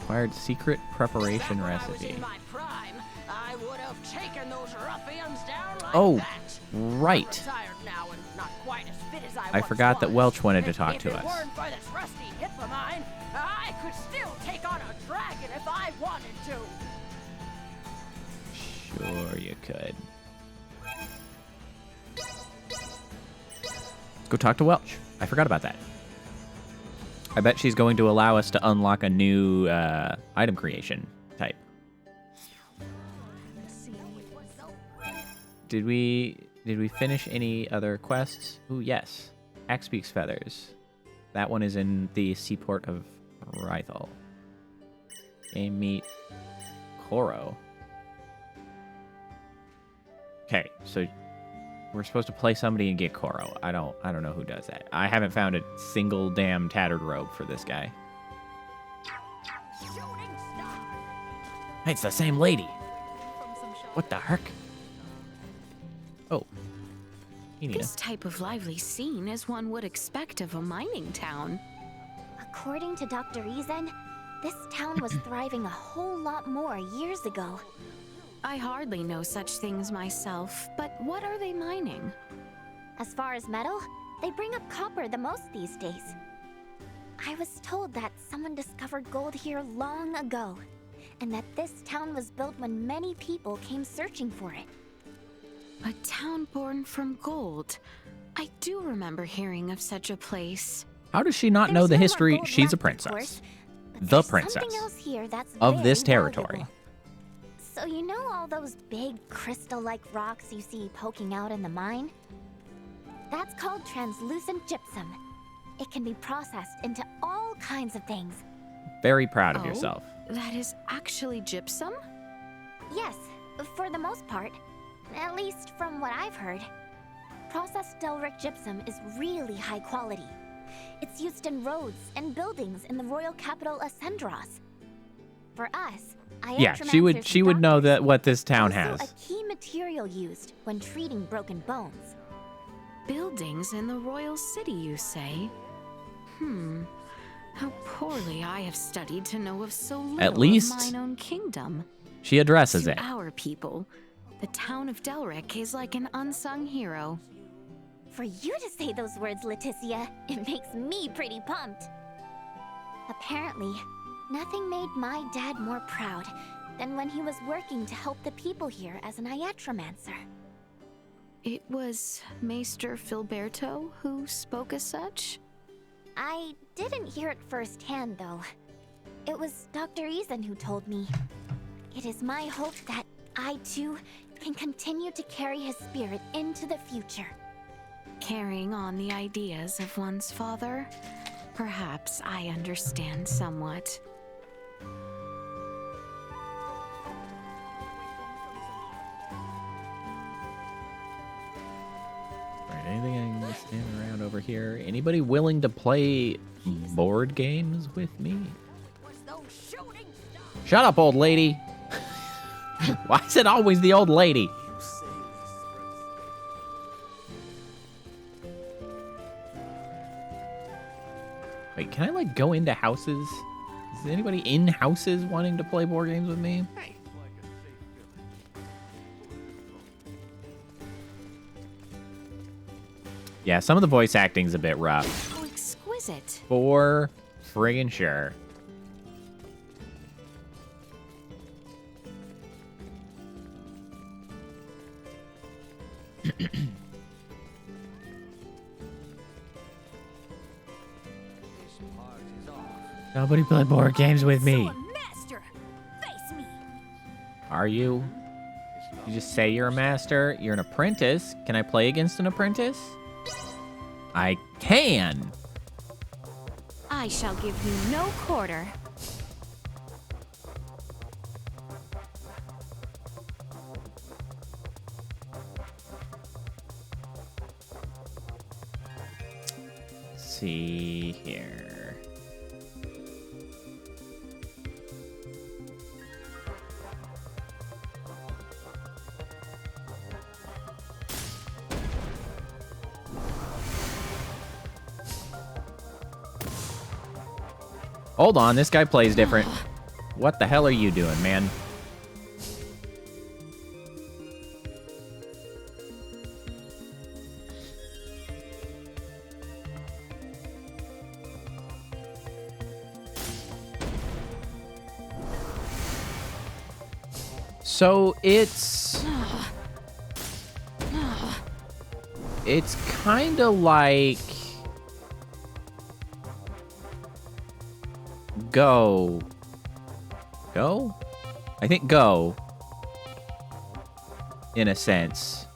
Acquired secret preparation recipe. In my prime, I would have taken those ruffians down like Oh, that. right. Retired now and not quite as fit as I once forgot that was. Welch wanted to talk If to it us. weren't for this rusty hip of mine, I could still take on a dragon if I wanted to. Sure you could. Let's go talk to Welch. I forgot about that. I bet she's going to allow us to unlock a new item creation type. Did we finish any other quests? Ooh, yes. Axbeak's Feathers. That one is in the seaport of Rythal. Game meet Koro. Okay, so we're supposed to play somebody and get Koro. I don't know who does that. I haven't found a single damn tattered robe for this guy. Hey, it's the same lady. What the heck? Oh. This type of lively scene is one would expect of a mining town. According to Dr. Ezen, this town was thriving a whole lot more years ago. I hardly know such things myself, but what are they mining? As far as metal, they bring up copper the most these days. I was told that someone discovered gold here long ago, and that this town was built when many people came searching for it. A town born from gold. I do remember hearing of such a place. How does she not know the history? She's a princess. The princess Something else here that's of this very territory. valuable. So you know all those big crystal-like rocks you see poking out in the mine? That's called translucent gypsum. It can be processed into all kinds of things. Very proud of Oh, yourself. That is actually gypsum? Yes, for the most part. At least from what I've heard. Processed Delric gypsum is really high quality. It's used in roads and buildings in the royal capital Ascendros. For us, Yeah, she would know that what this town has. a key material used when treating broken bones. Buildings in the royal city, you say? How poorly I have studied to know of so little At least of mine own kingdom. she addresses To it. our people, the town of Delric is like an unsung hero. For you to say those words, Leticia, it makes me pretty pumped. Apparently, nothing made my dad more proud than when he was working to help the people here as an iatromancer. It was Maester Filberto who spoke as such? I didn't hear it firsthand, though. It was Dr. Eason who told me. It is my hope that I, too, can continue to carry his spirit into the future. Carrying on the ideas of one's father? Perhaps I understand somewhat. Alright, anything I can stand around over here? Anybody willing to play board games with me? Shut up, old lady! Why is it always the old lady? Wait, can I, like, go into houses? Is anybody in houses wanting to play board games with me? Yeah, some of the voice acting's a bit rough. Oh, exquisite. For friggin' sure. Nobody play board games with me. Master, face me. Are you? You just say you're a master. You're an apprentice. Can I play against an apprentice? I can. I shall give you no quarter. Let's see here. Hold on, this guy plays different. What the hell are you doing, man? So it's kind of like Go? I think Go. In a sense.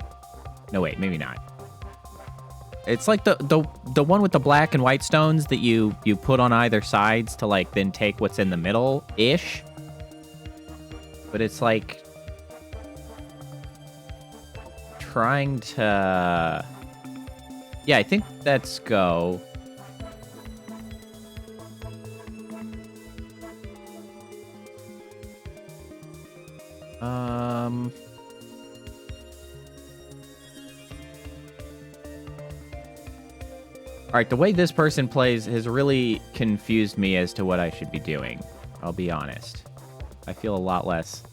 No, wait, maybe not. It's like the one with the black and white stones that you put on either sides to, like, then take what's in the middle-ish. But it's like trying to... Yeah, I think that's Go. Alright, the way this person plays has really confused me as to what I should be doing. I'll be honest. I feel a lot less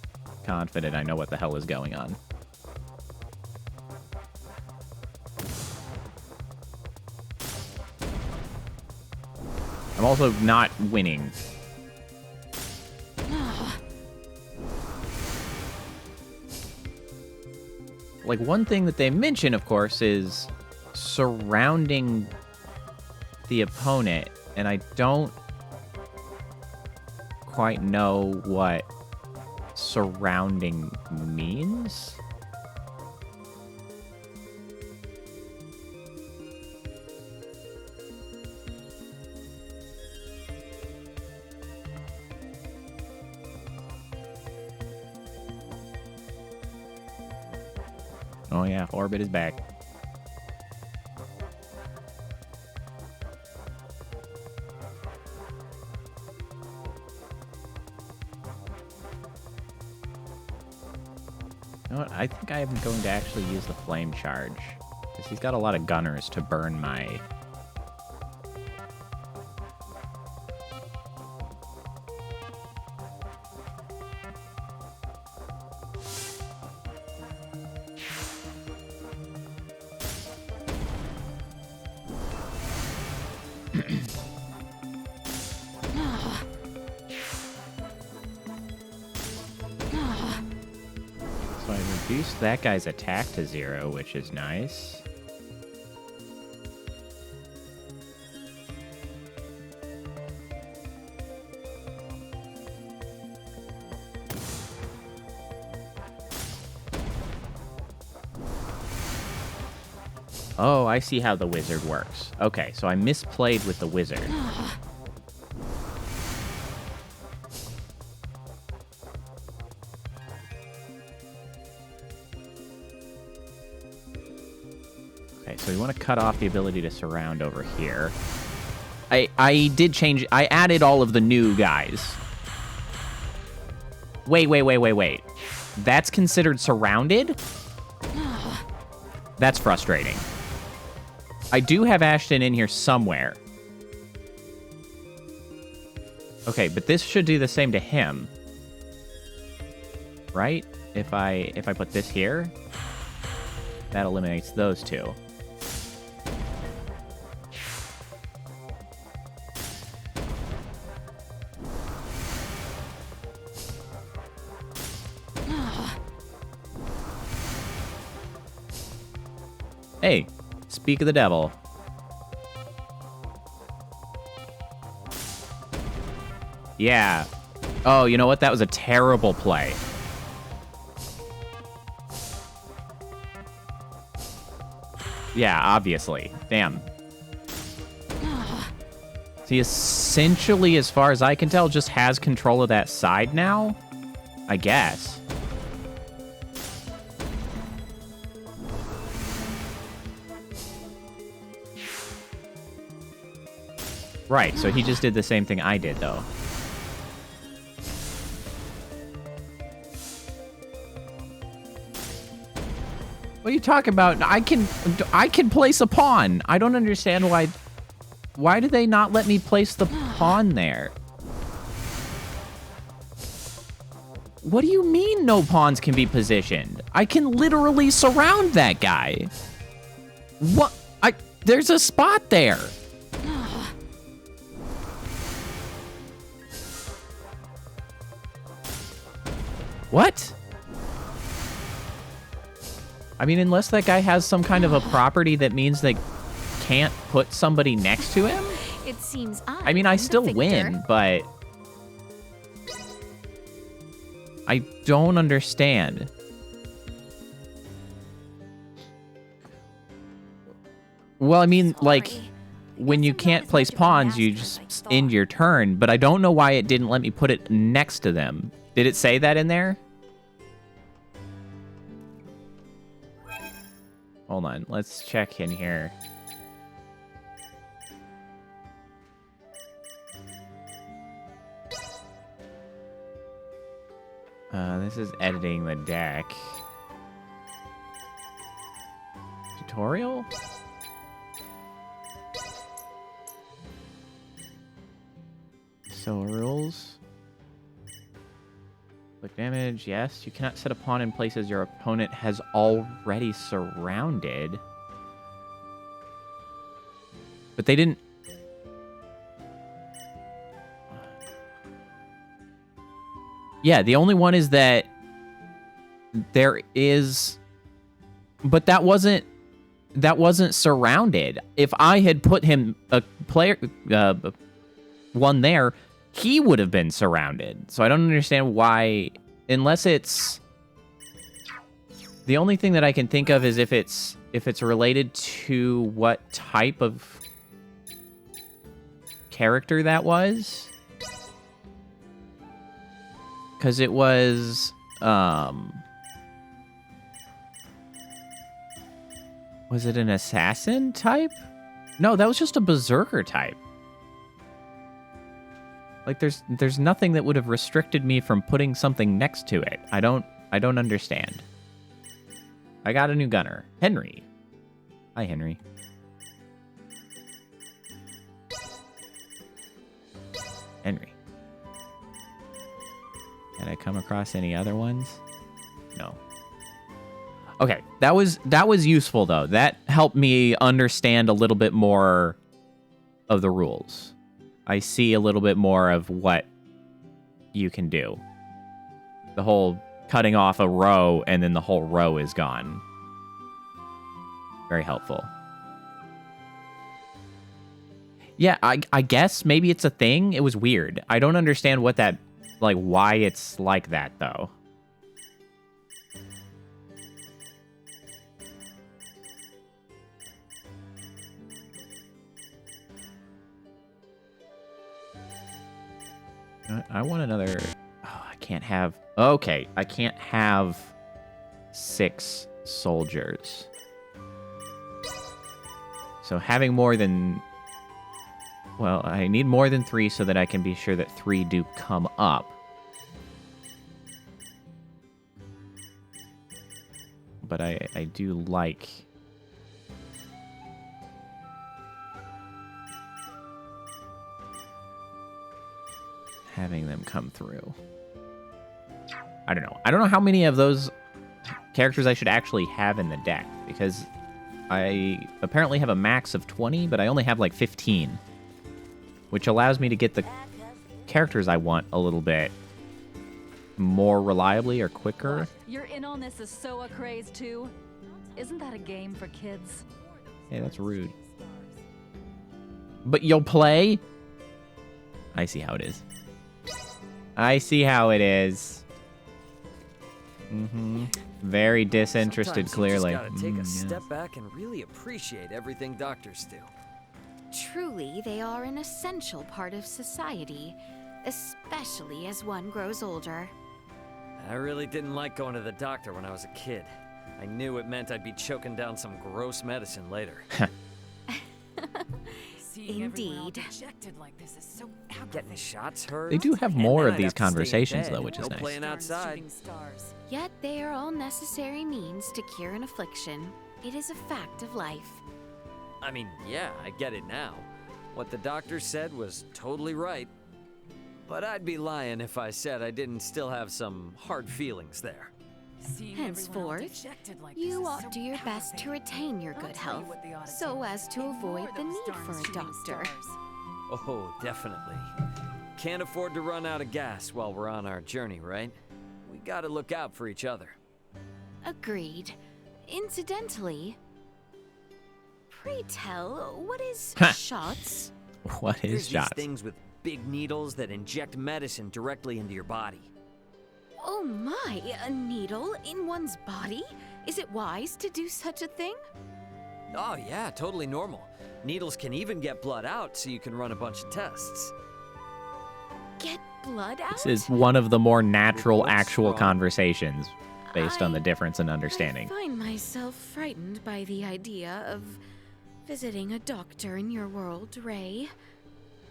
confident I know what the hell is going on. I'm also not winning. Like, one thing that they mention, of course, is surrounding the opponent, and I don't quite know what surrounding means. Oh yeah, Orbit is back. You know what? I think I am going to actually use the flame charge, because he's got a lot of gunners to burn my... reduced that guy's attack to 0, which is nice. Oh, I see how the wizard works. Okay, so I misplayed with the wizard. Okay, so we want to cut off the ability to surround over here. I did change... I added all of the new guys. Wait. That's considered surrounded? That's frustrating. I do have Ashton in here somewhere. Okay, but this should do the same to him. Right? If I put this here, that eliminates those two. Hey, speak of the devil. Yeah. Oh, you know what? That was a terrible play. Yeah, obviously. Damn. He essentially, as far as I can tell, just has control of that side now? I guess. Right, so he just did the same thing I did, though. What are you talking about? I can place a pawn. I don't understand why... Why do they not let me place the pawn there? What do you mean no pawns can be positioned? I can literally surround that guy. What? There's a spot there. What? I mean, unless that guy has some kind of a property that means they can't put somebody next to him? It seems I mean, I still win, but... I don't understand. Well, I mean, like, when you can't place pawns, you just end your turn, but I don't know why it didn't let me put it next to them. Did it say that in there? Hold on, let's check in here. This is editing the deck. Tutorial? So rules. Quick damage, yes. You cannot set a pawn in places your opponent has already surrounded. But they didn't... Yeah, the only one is that there is... But that wasn't surrounded. If I had put him, a player, one there, he would have been surrounded. So I don't understand why, unless it's... The only thing that I can think of is if it's related to what type of character that was. Because it was, was it an assassin type? No, that was just a berserker type. Like, there's nothing that would have restricted me from putting something next to it. I don't understand. I got a new gunner. Henry. Hi, Henry. Henry. Did I come across any other ones? No. Okay, that was useful, though. That helped me understand a little bit more of the rules. I see a little bit more of what you can do. The whole cutting off a row and then the whole row is gone. Very helpful. Yeah, I guess maybe it's a thing. It was weird. I don't understand what that, like, why it's like that, though. I want another... Oh, I can't have... Okay, I can't have 6 soldiers. So having more than... Well, I need more than 3 so that I can be sure that 3 do come up. But I do like... having them come through. I don't know. I don't know how many of those characters I should actually have in the deck, because I apparently have a max of 20, but I only have like 15, which allows me to get the characters I want a little bit more reliably or quicker. You're in on this Asoa craze too? Isn't that a game for kids? Hey, that's rude. But you'll play? I see how it is. I see how it is. Very disinterested, clearly. You just gotta take a step back and really appreciate everything doctors do. Truly, they are an essential part of society, especially as one grows older. I really didn't like going to the doctor when I was a kid. I knew it meant I'd be choking down some gross medicine later. Indeed. Like this is so getting shots hurt. They do have more of these conversations, though, which is no nice. Playing outside. Yet they are all necessary means to cure an affliction. It is a fact of life. I mean, yeah, I get it now. What the doctor said was totally right. But I'd be lying if I said I didn't still have some hard feelings there. Henceforth, you ought do your best to retain your good health, so as to avoid the need for a doctor. Oh, definitely. Can't afford to run out of gas while we're on our journey, right? We gotta look out for each other. Agreed. Incidentally, pray tell, what is shots? What is There's shots? These things with big needles that inject medicine directly into your body. Oh my, a needle in one's body? Is it wise to do such a thing? Oh yeah, totally normal. Needles can even get blood out so you can run a bunch of tests. Get blood out? This is one of the more natural, actual conversations based on the difference in understanding. I find myself frightened by the idea of visiting a doctor in your world, Ray.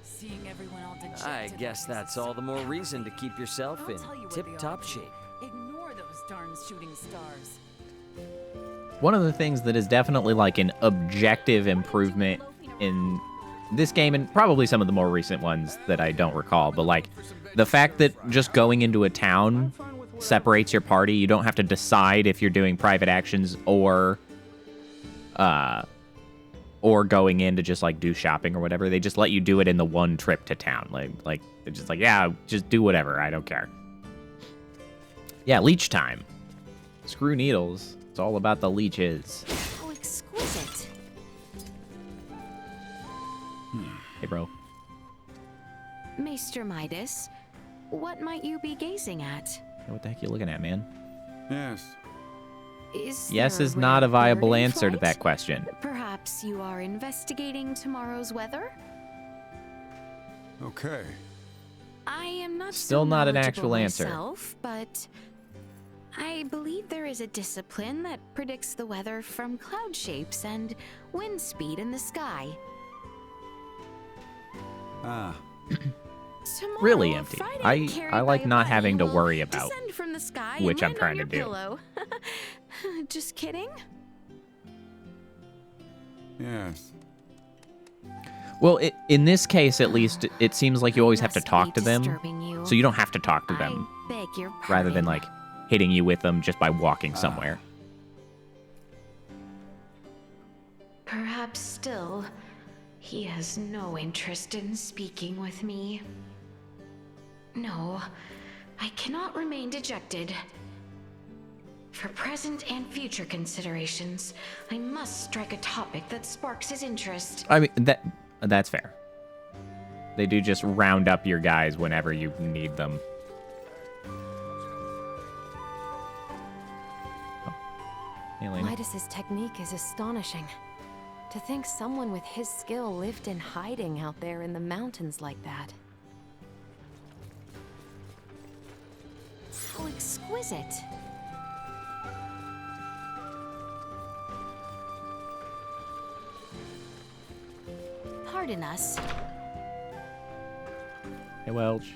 Seeing everyone all dejected. I guess that's all the more reason to keep yourself in tip-top shape. Ignore those darn shooting stars. One of the things that is definitely like an objective improvement in this game, and probably some of the more recent ones that I don't recall, but like the fact that just going into a town separates your party. You don't have to decide if you're doing private actions or going in to just like do shopping or whatever. They just let you do it in the one trip to town. Like they're just like, yeah, just do whatever. I don't care. Yeah, leech time. Screw needles. It's all about the leeches. How exquisite. Hey, bro. Maester Midas, what might you be gazing at? Hey, what the heck are you looking at, man? Yes. Yes there is a not a rare viable bird in answer to flight? that question. Perhaps you are investigating tomorrow's weather? Okay. I am not Still so not an knowledgeable actual answer. myself, but I believe there is a discipline that predicts the weather from cloud shapes and wind speed in the sky. Ah. Tomorrow, Really a empty. Friday carried I like by a not bunny having to will worry about descend from the sky which and I'm land trying on to your do. pillow. Just kidding. Yes. Well, in this case, at least, it seems like you always have to must talk be to them. disturbing you. So you don't have to talk to them. Beg your Rather than, pardon. like, hitting you with them just by walking somewhere. Perhaps still, he has no interest in speaking with me. No, I cannot remain dejected. For present and future considerations, I must strike a topic that sparks his interest. I mean, that's fair. They do just round up your guys whenever you need them. Oh. Hey, Elena. Midas's technique is astonishing. To think someone with his skill lived in hiding out there in the mountains like that. How exquisite. Pardon us. Hey, Welch.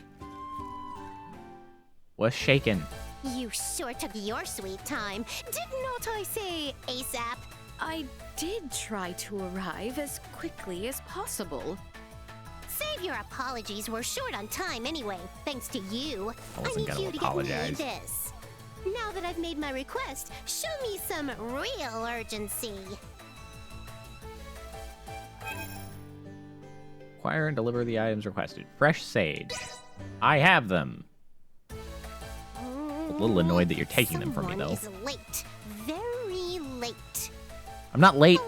What's shaking? You sure took your sweet time. Did not I say ASAP? I did try to arrive as quickly as possible. Save your apologies. We're short on time anyway, thanks to you. I wasn't need gonna you to apologize. get me this. Now that I've made my request, show me some real urgency. Acquire and deliver the items requested. Fresh sage. I have them. A little annoyed that you're taking them from me, though. Someone is late. Very late. I'm not late.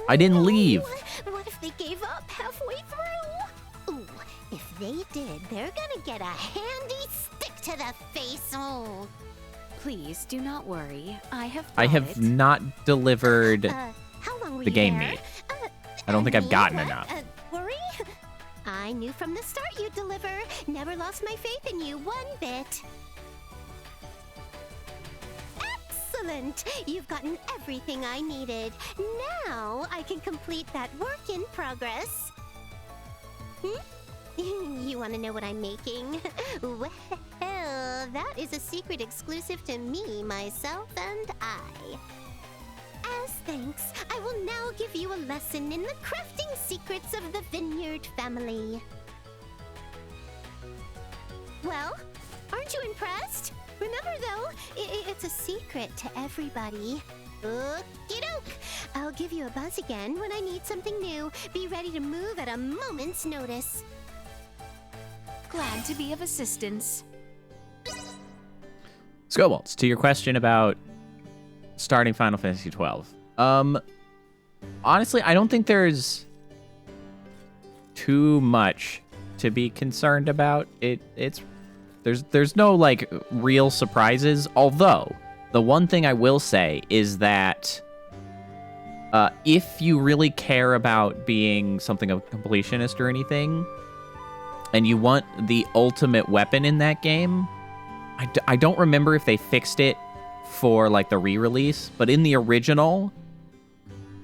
I didn't leave. What if they gave up halfway through? Ooh, if they did, they're gonna get a handy stick to the face. Oh. Please do not worry. I have not delivered How long were the you game there? meat. I don't think I've gotten enough. Worry? I knew from the start you'd deliver. Never lost my faith in you one bit. Excellent! You've gotten everything I needed. Now I can complete that work in progress. You want to know what I'm making? Well, that is a secret exclusive to me, myself, and I. As thanks, I will now give you a lesson in the crafting secrets of the Vineyard family. Well, aren't you impressed? Remember, though, it's a secret to everybody. Okey-doke! I'll give you a buzz again when I need something new. Be ready to move at a moment's notice. Glad to be of assistance. Scobalts, to your question about starting Final Fantasy XII. Honestly, I don't think there's too much to be concerned about. There's no like real surprises. Although the one thing I will say is that if you really care about being something of a completionist or anything, and you want the ultimate weapon in that game, I don't remember if they fixed it for like the re-release, but in the original,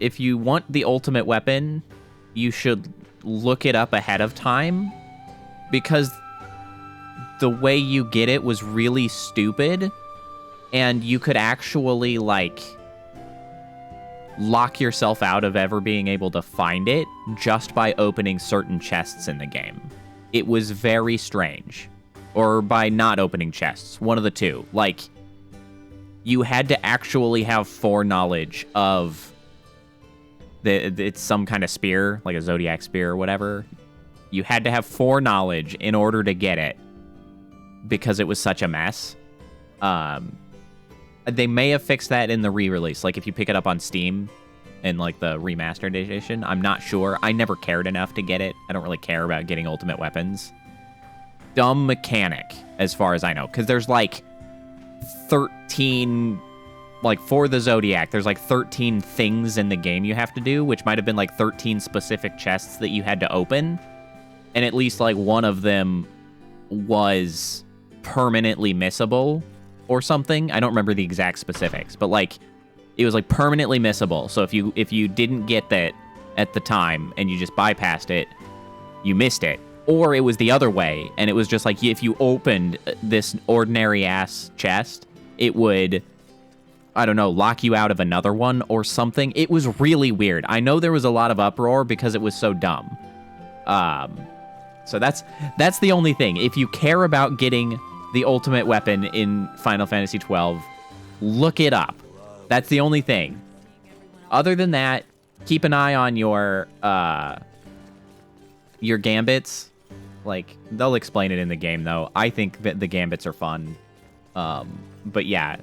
if you want the ultimate weapon, you should look it up ahead of time, because the way you get it was really stupid, and you could actually like lock yourself out of ever being able to find it just by opening certain chests in the game. It was very strange. Or by not opening chests, one of the two. Like, you had to actually have foreknowledge of it's some kind of spear, like a zodiac spear or whatever. You had to have foreknowledge in order to get it, because it was such a mess. They may have fixed that in the re-release, like if you pick it up on Steam in like the remastered edition. I'm not sure. I never cared enough to get it. I don't really care about getting ultimate weapons. Dumb mechanic, as far as I know, because there's like 13, like for the Zodiac, there's like 13 things in the game you have to do, which might have been like 13 specific chests that you had to open, and at least like one of them was permanently missable or something. I don't remember the exact specifics, but like it was like permanently missable. So if you didn't get that at the time and you just bypassed it, you missed it. Or it was the other way, and it was just like if you opened this ordinary-ass chest, it would, I don't know, lock you out of another one or something. It was really weird. I know there was a lot of uproar because it was so dumb. So that's the only thing. If you care about getting the ultimate weapon in Final Fantasy XII, look it up. That's the only thing. Other than that, keep an eye on your gambits. Like, they'll explain it in the game, though. I think that the gambits are fun. But yeah,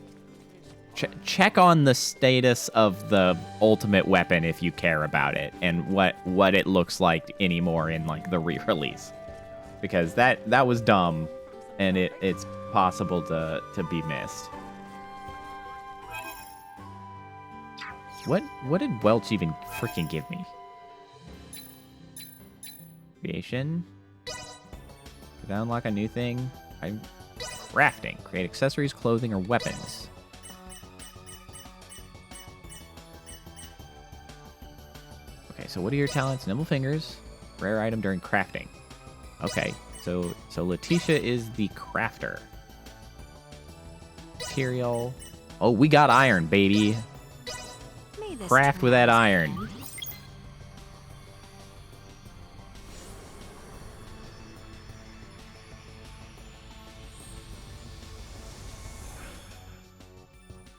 check on the status of the ultimate weapon if you care about it, and what it looks like anymore in like the re-release, because that was dumb, and it's possible to be missed. What did Welch even freaking give me? Creation. Did I unlock a new thing? Crafting. Create accessories, clothing, or weapons. Okay, so what are your talents? Nimble fingers. Rare item during crafting. Okay, so Letitia is the crafter. Material. Oh, we got iron, baby. Craft with that iron.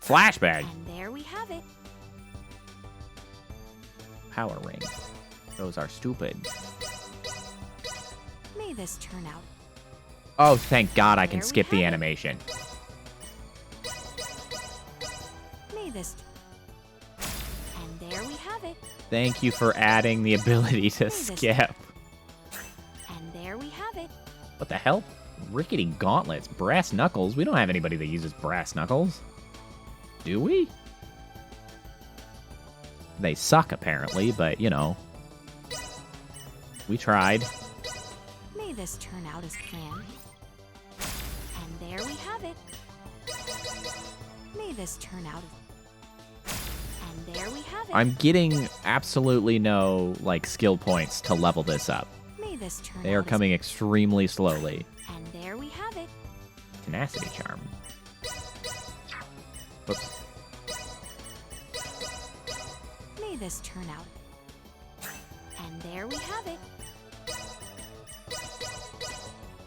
Flashbang. And there we have it. Power ring. Those are stupid. May this turn out. Oh, thank God I can skip the animation. May this. And there we have it. Thank you for adding the ability to skip. And there we have it. What the hell? Rickety gauntlets. Brass knuckles? We don't have anybody that uses brass knuckles. Do we? They suck, apparently, but, you know. We tried. May this turn out as planned. And there we have it. May this turn out as... And there we have it. I'm getting absolutely no, like, skill points to level this up. May this turn They are out coming extremely slowly. And there we have it. Tenacity charm. Whoops. May this turn out. And there we have it.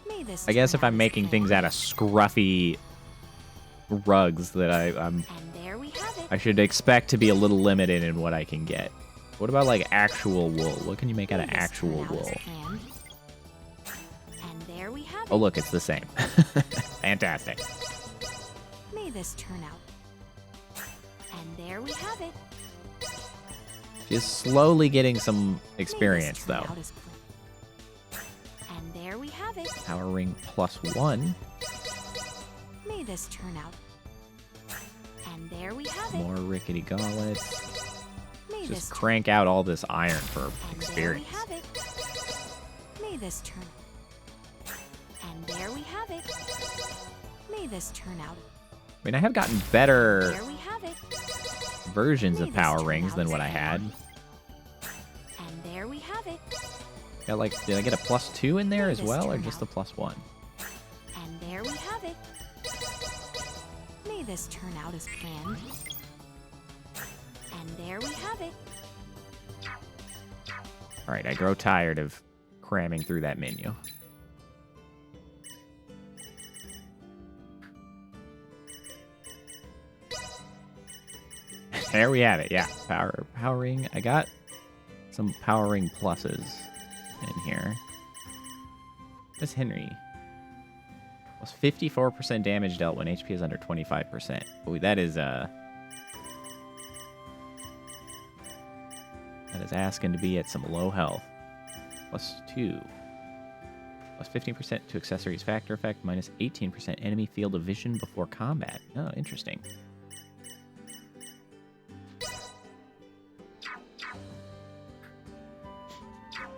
May this I guess turn if I'm out making as things out of scruffy rugs that I'm And there we have it. I should expect to be a little limited in what I can get. What about like actual wool? What can you make out of actual wool? And there we have it. Oh look, it's the same. Fantastic. May this turn out. And there we have it. She's slowly getting some experience though. And there we have it. Power ring +1. May this turn out. And there we have it. More rickety gauntlets. May Just this crank out all this iron for And there we experience. have it. May this turn. And there we have it. May this turn out. I mean, I have gotten better There we have it. versions May of this power turn rings out than as what I had. And there we have it. Got like, did I get a +2 in there May as this well, or turn just the +1? And there we have it. May this turn out as planned. And there we have it. All right, I grow tired of cramming through that menu. There we have it. Yeah, power ring. I got some power ring pluses in here. Miss Henry. Was 54% damage dealt when HP is under 25%. Ooh, that is asking to be at some low health. +2. +15% to accessories factor effect. -18% enemy field of vision before combat. Oh, interesting.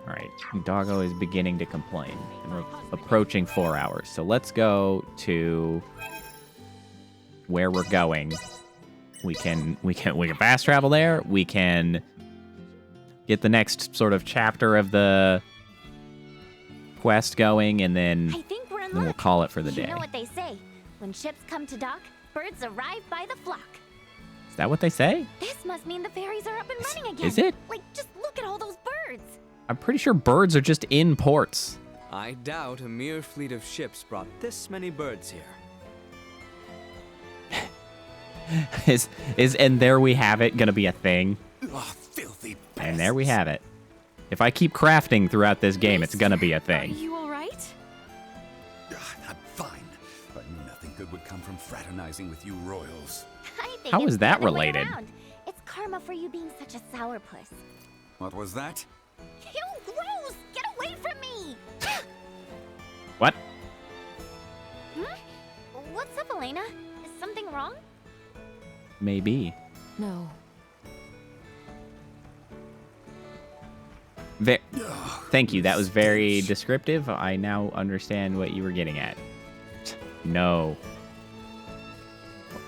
Alright, Doggo is beginning to complain. And we're approaching 4 hours. So let's go to where we're going. We can fast travel there. We can get the next sort of chapter of the quest going, and then we'll call it for the day. You know what they say. When ships come to dock, birds arrive by the flock. Is that what they say? This must mean the ferries are up and running again. Is it? Like, just look at all those birds. I'm pretty sure birds are just in ports. I doubt a mere fleet of ships brought this many birds here. And there we have it, gonna be a thing. Oh, filthy And there we have it. If I keep crafting throughout this game, it's gonna be a Are thing. you alright? I'm fine. But nothing good would come from fraternizing with you royals. I think How it's is the that other way related? around. It's karma for you being such a sourpuss. What was that? You gross! Get away from me! What? What's up, Elena? Is something wrong? Maybe. No. Thank you. That was very descriptive. I now understand what you were getting at. No.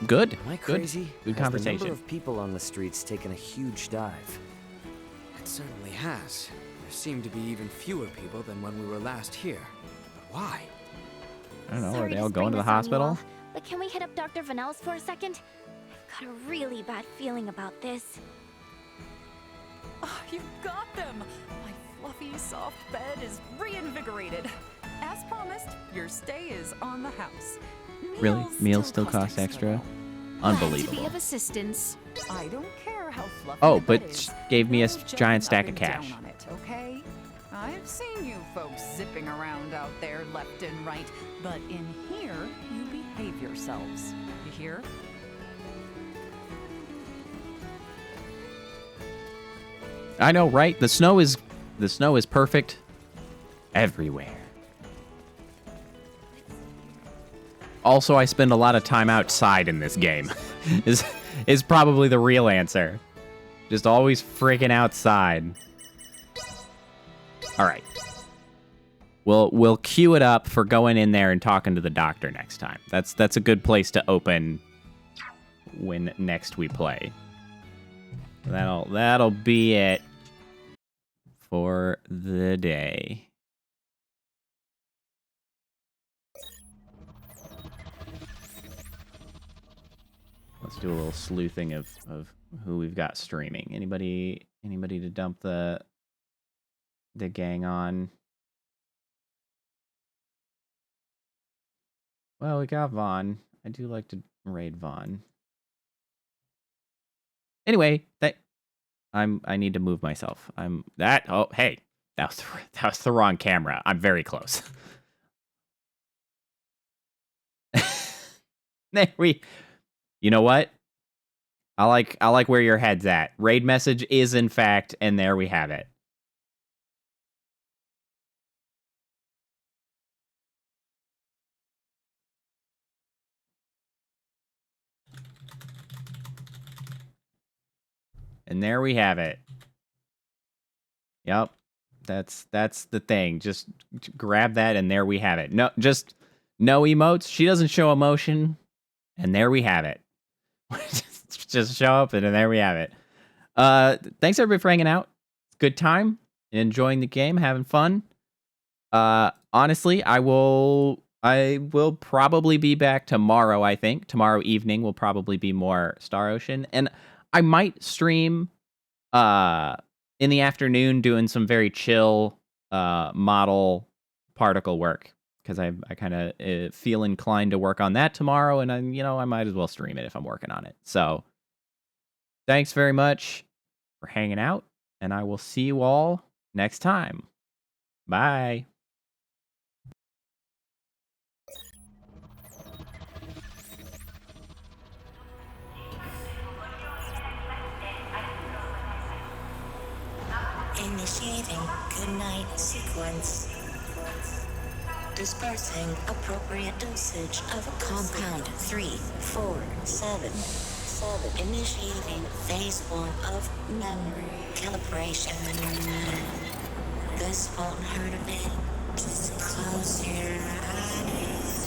Good. Am I Good. crazy? Good Has conversation. the number of people on the streets taken a huge dive? It certainly has. There seem to be even fewer people than when we were last here. But why? I don't know. Sorry Are they all spring going to the this on you hospital? all, but can we hit up Dr. Vanel's for a second? I've got a really bad feeling about this. Oh, you got them! My fluffy, soft bed is reinvigorated. As promised, your stay is on the house. Really? Meals still cost extra? Glad to be Unbelievable. of assistance. I don't care how fluffy Oh, the but bed is. gave me a No jumping giant up stack of and cash. down on it, okay? I've seen you folks zipping around out there left and right, but in here, you behave yourselves. You hear? I know, right? The snow is perfect everywhere. Also, I spend a lot of time outside in this game. is probably the real answer. Just always freaking outside. All right. We'll queue it up for going in there and talking to the doctor next time. That's a good place to open when next we play. That'll be it for the day. Let's do a little sleuthing of who we've got streaming. Anybody to dump the gang on? Well, we got Vaughn. I do like to raid Vaughn. Anyway, I need to move myself. Oh, hey. That was the wrong camera. I'm very close. You know what? I like where your head's at. Raid message is in fact, and there we have it. And there we have it. Yep. That's the thing. Just grab that and there we have it. No, just no emotes. She doesn't show emotion. And there we have it. just show up and there we have it. Thanks everybody for hanging out. Good time. Enjoying the game, having fun. Honestly, I will probably be back tomorrow, I think. Tomorrow evening will probably be more Star Ocean. And I might stream in the afternoon doing some very chill model particle work because I kind of feel inclined to work on that tomorrow, and I might as well stream it if I'm working on it. So thanks very much for hanging out, and I will see you all next time. Bye. Initiating goodnight sequence. Dispersing appropriate dosage of compound 347. Initiating phase 1 of memory calibration. This won't hurt a bit. Just close your eyes.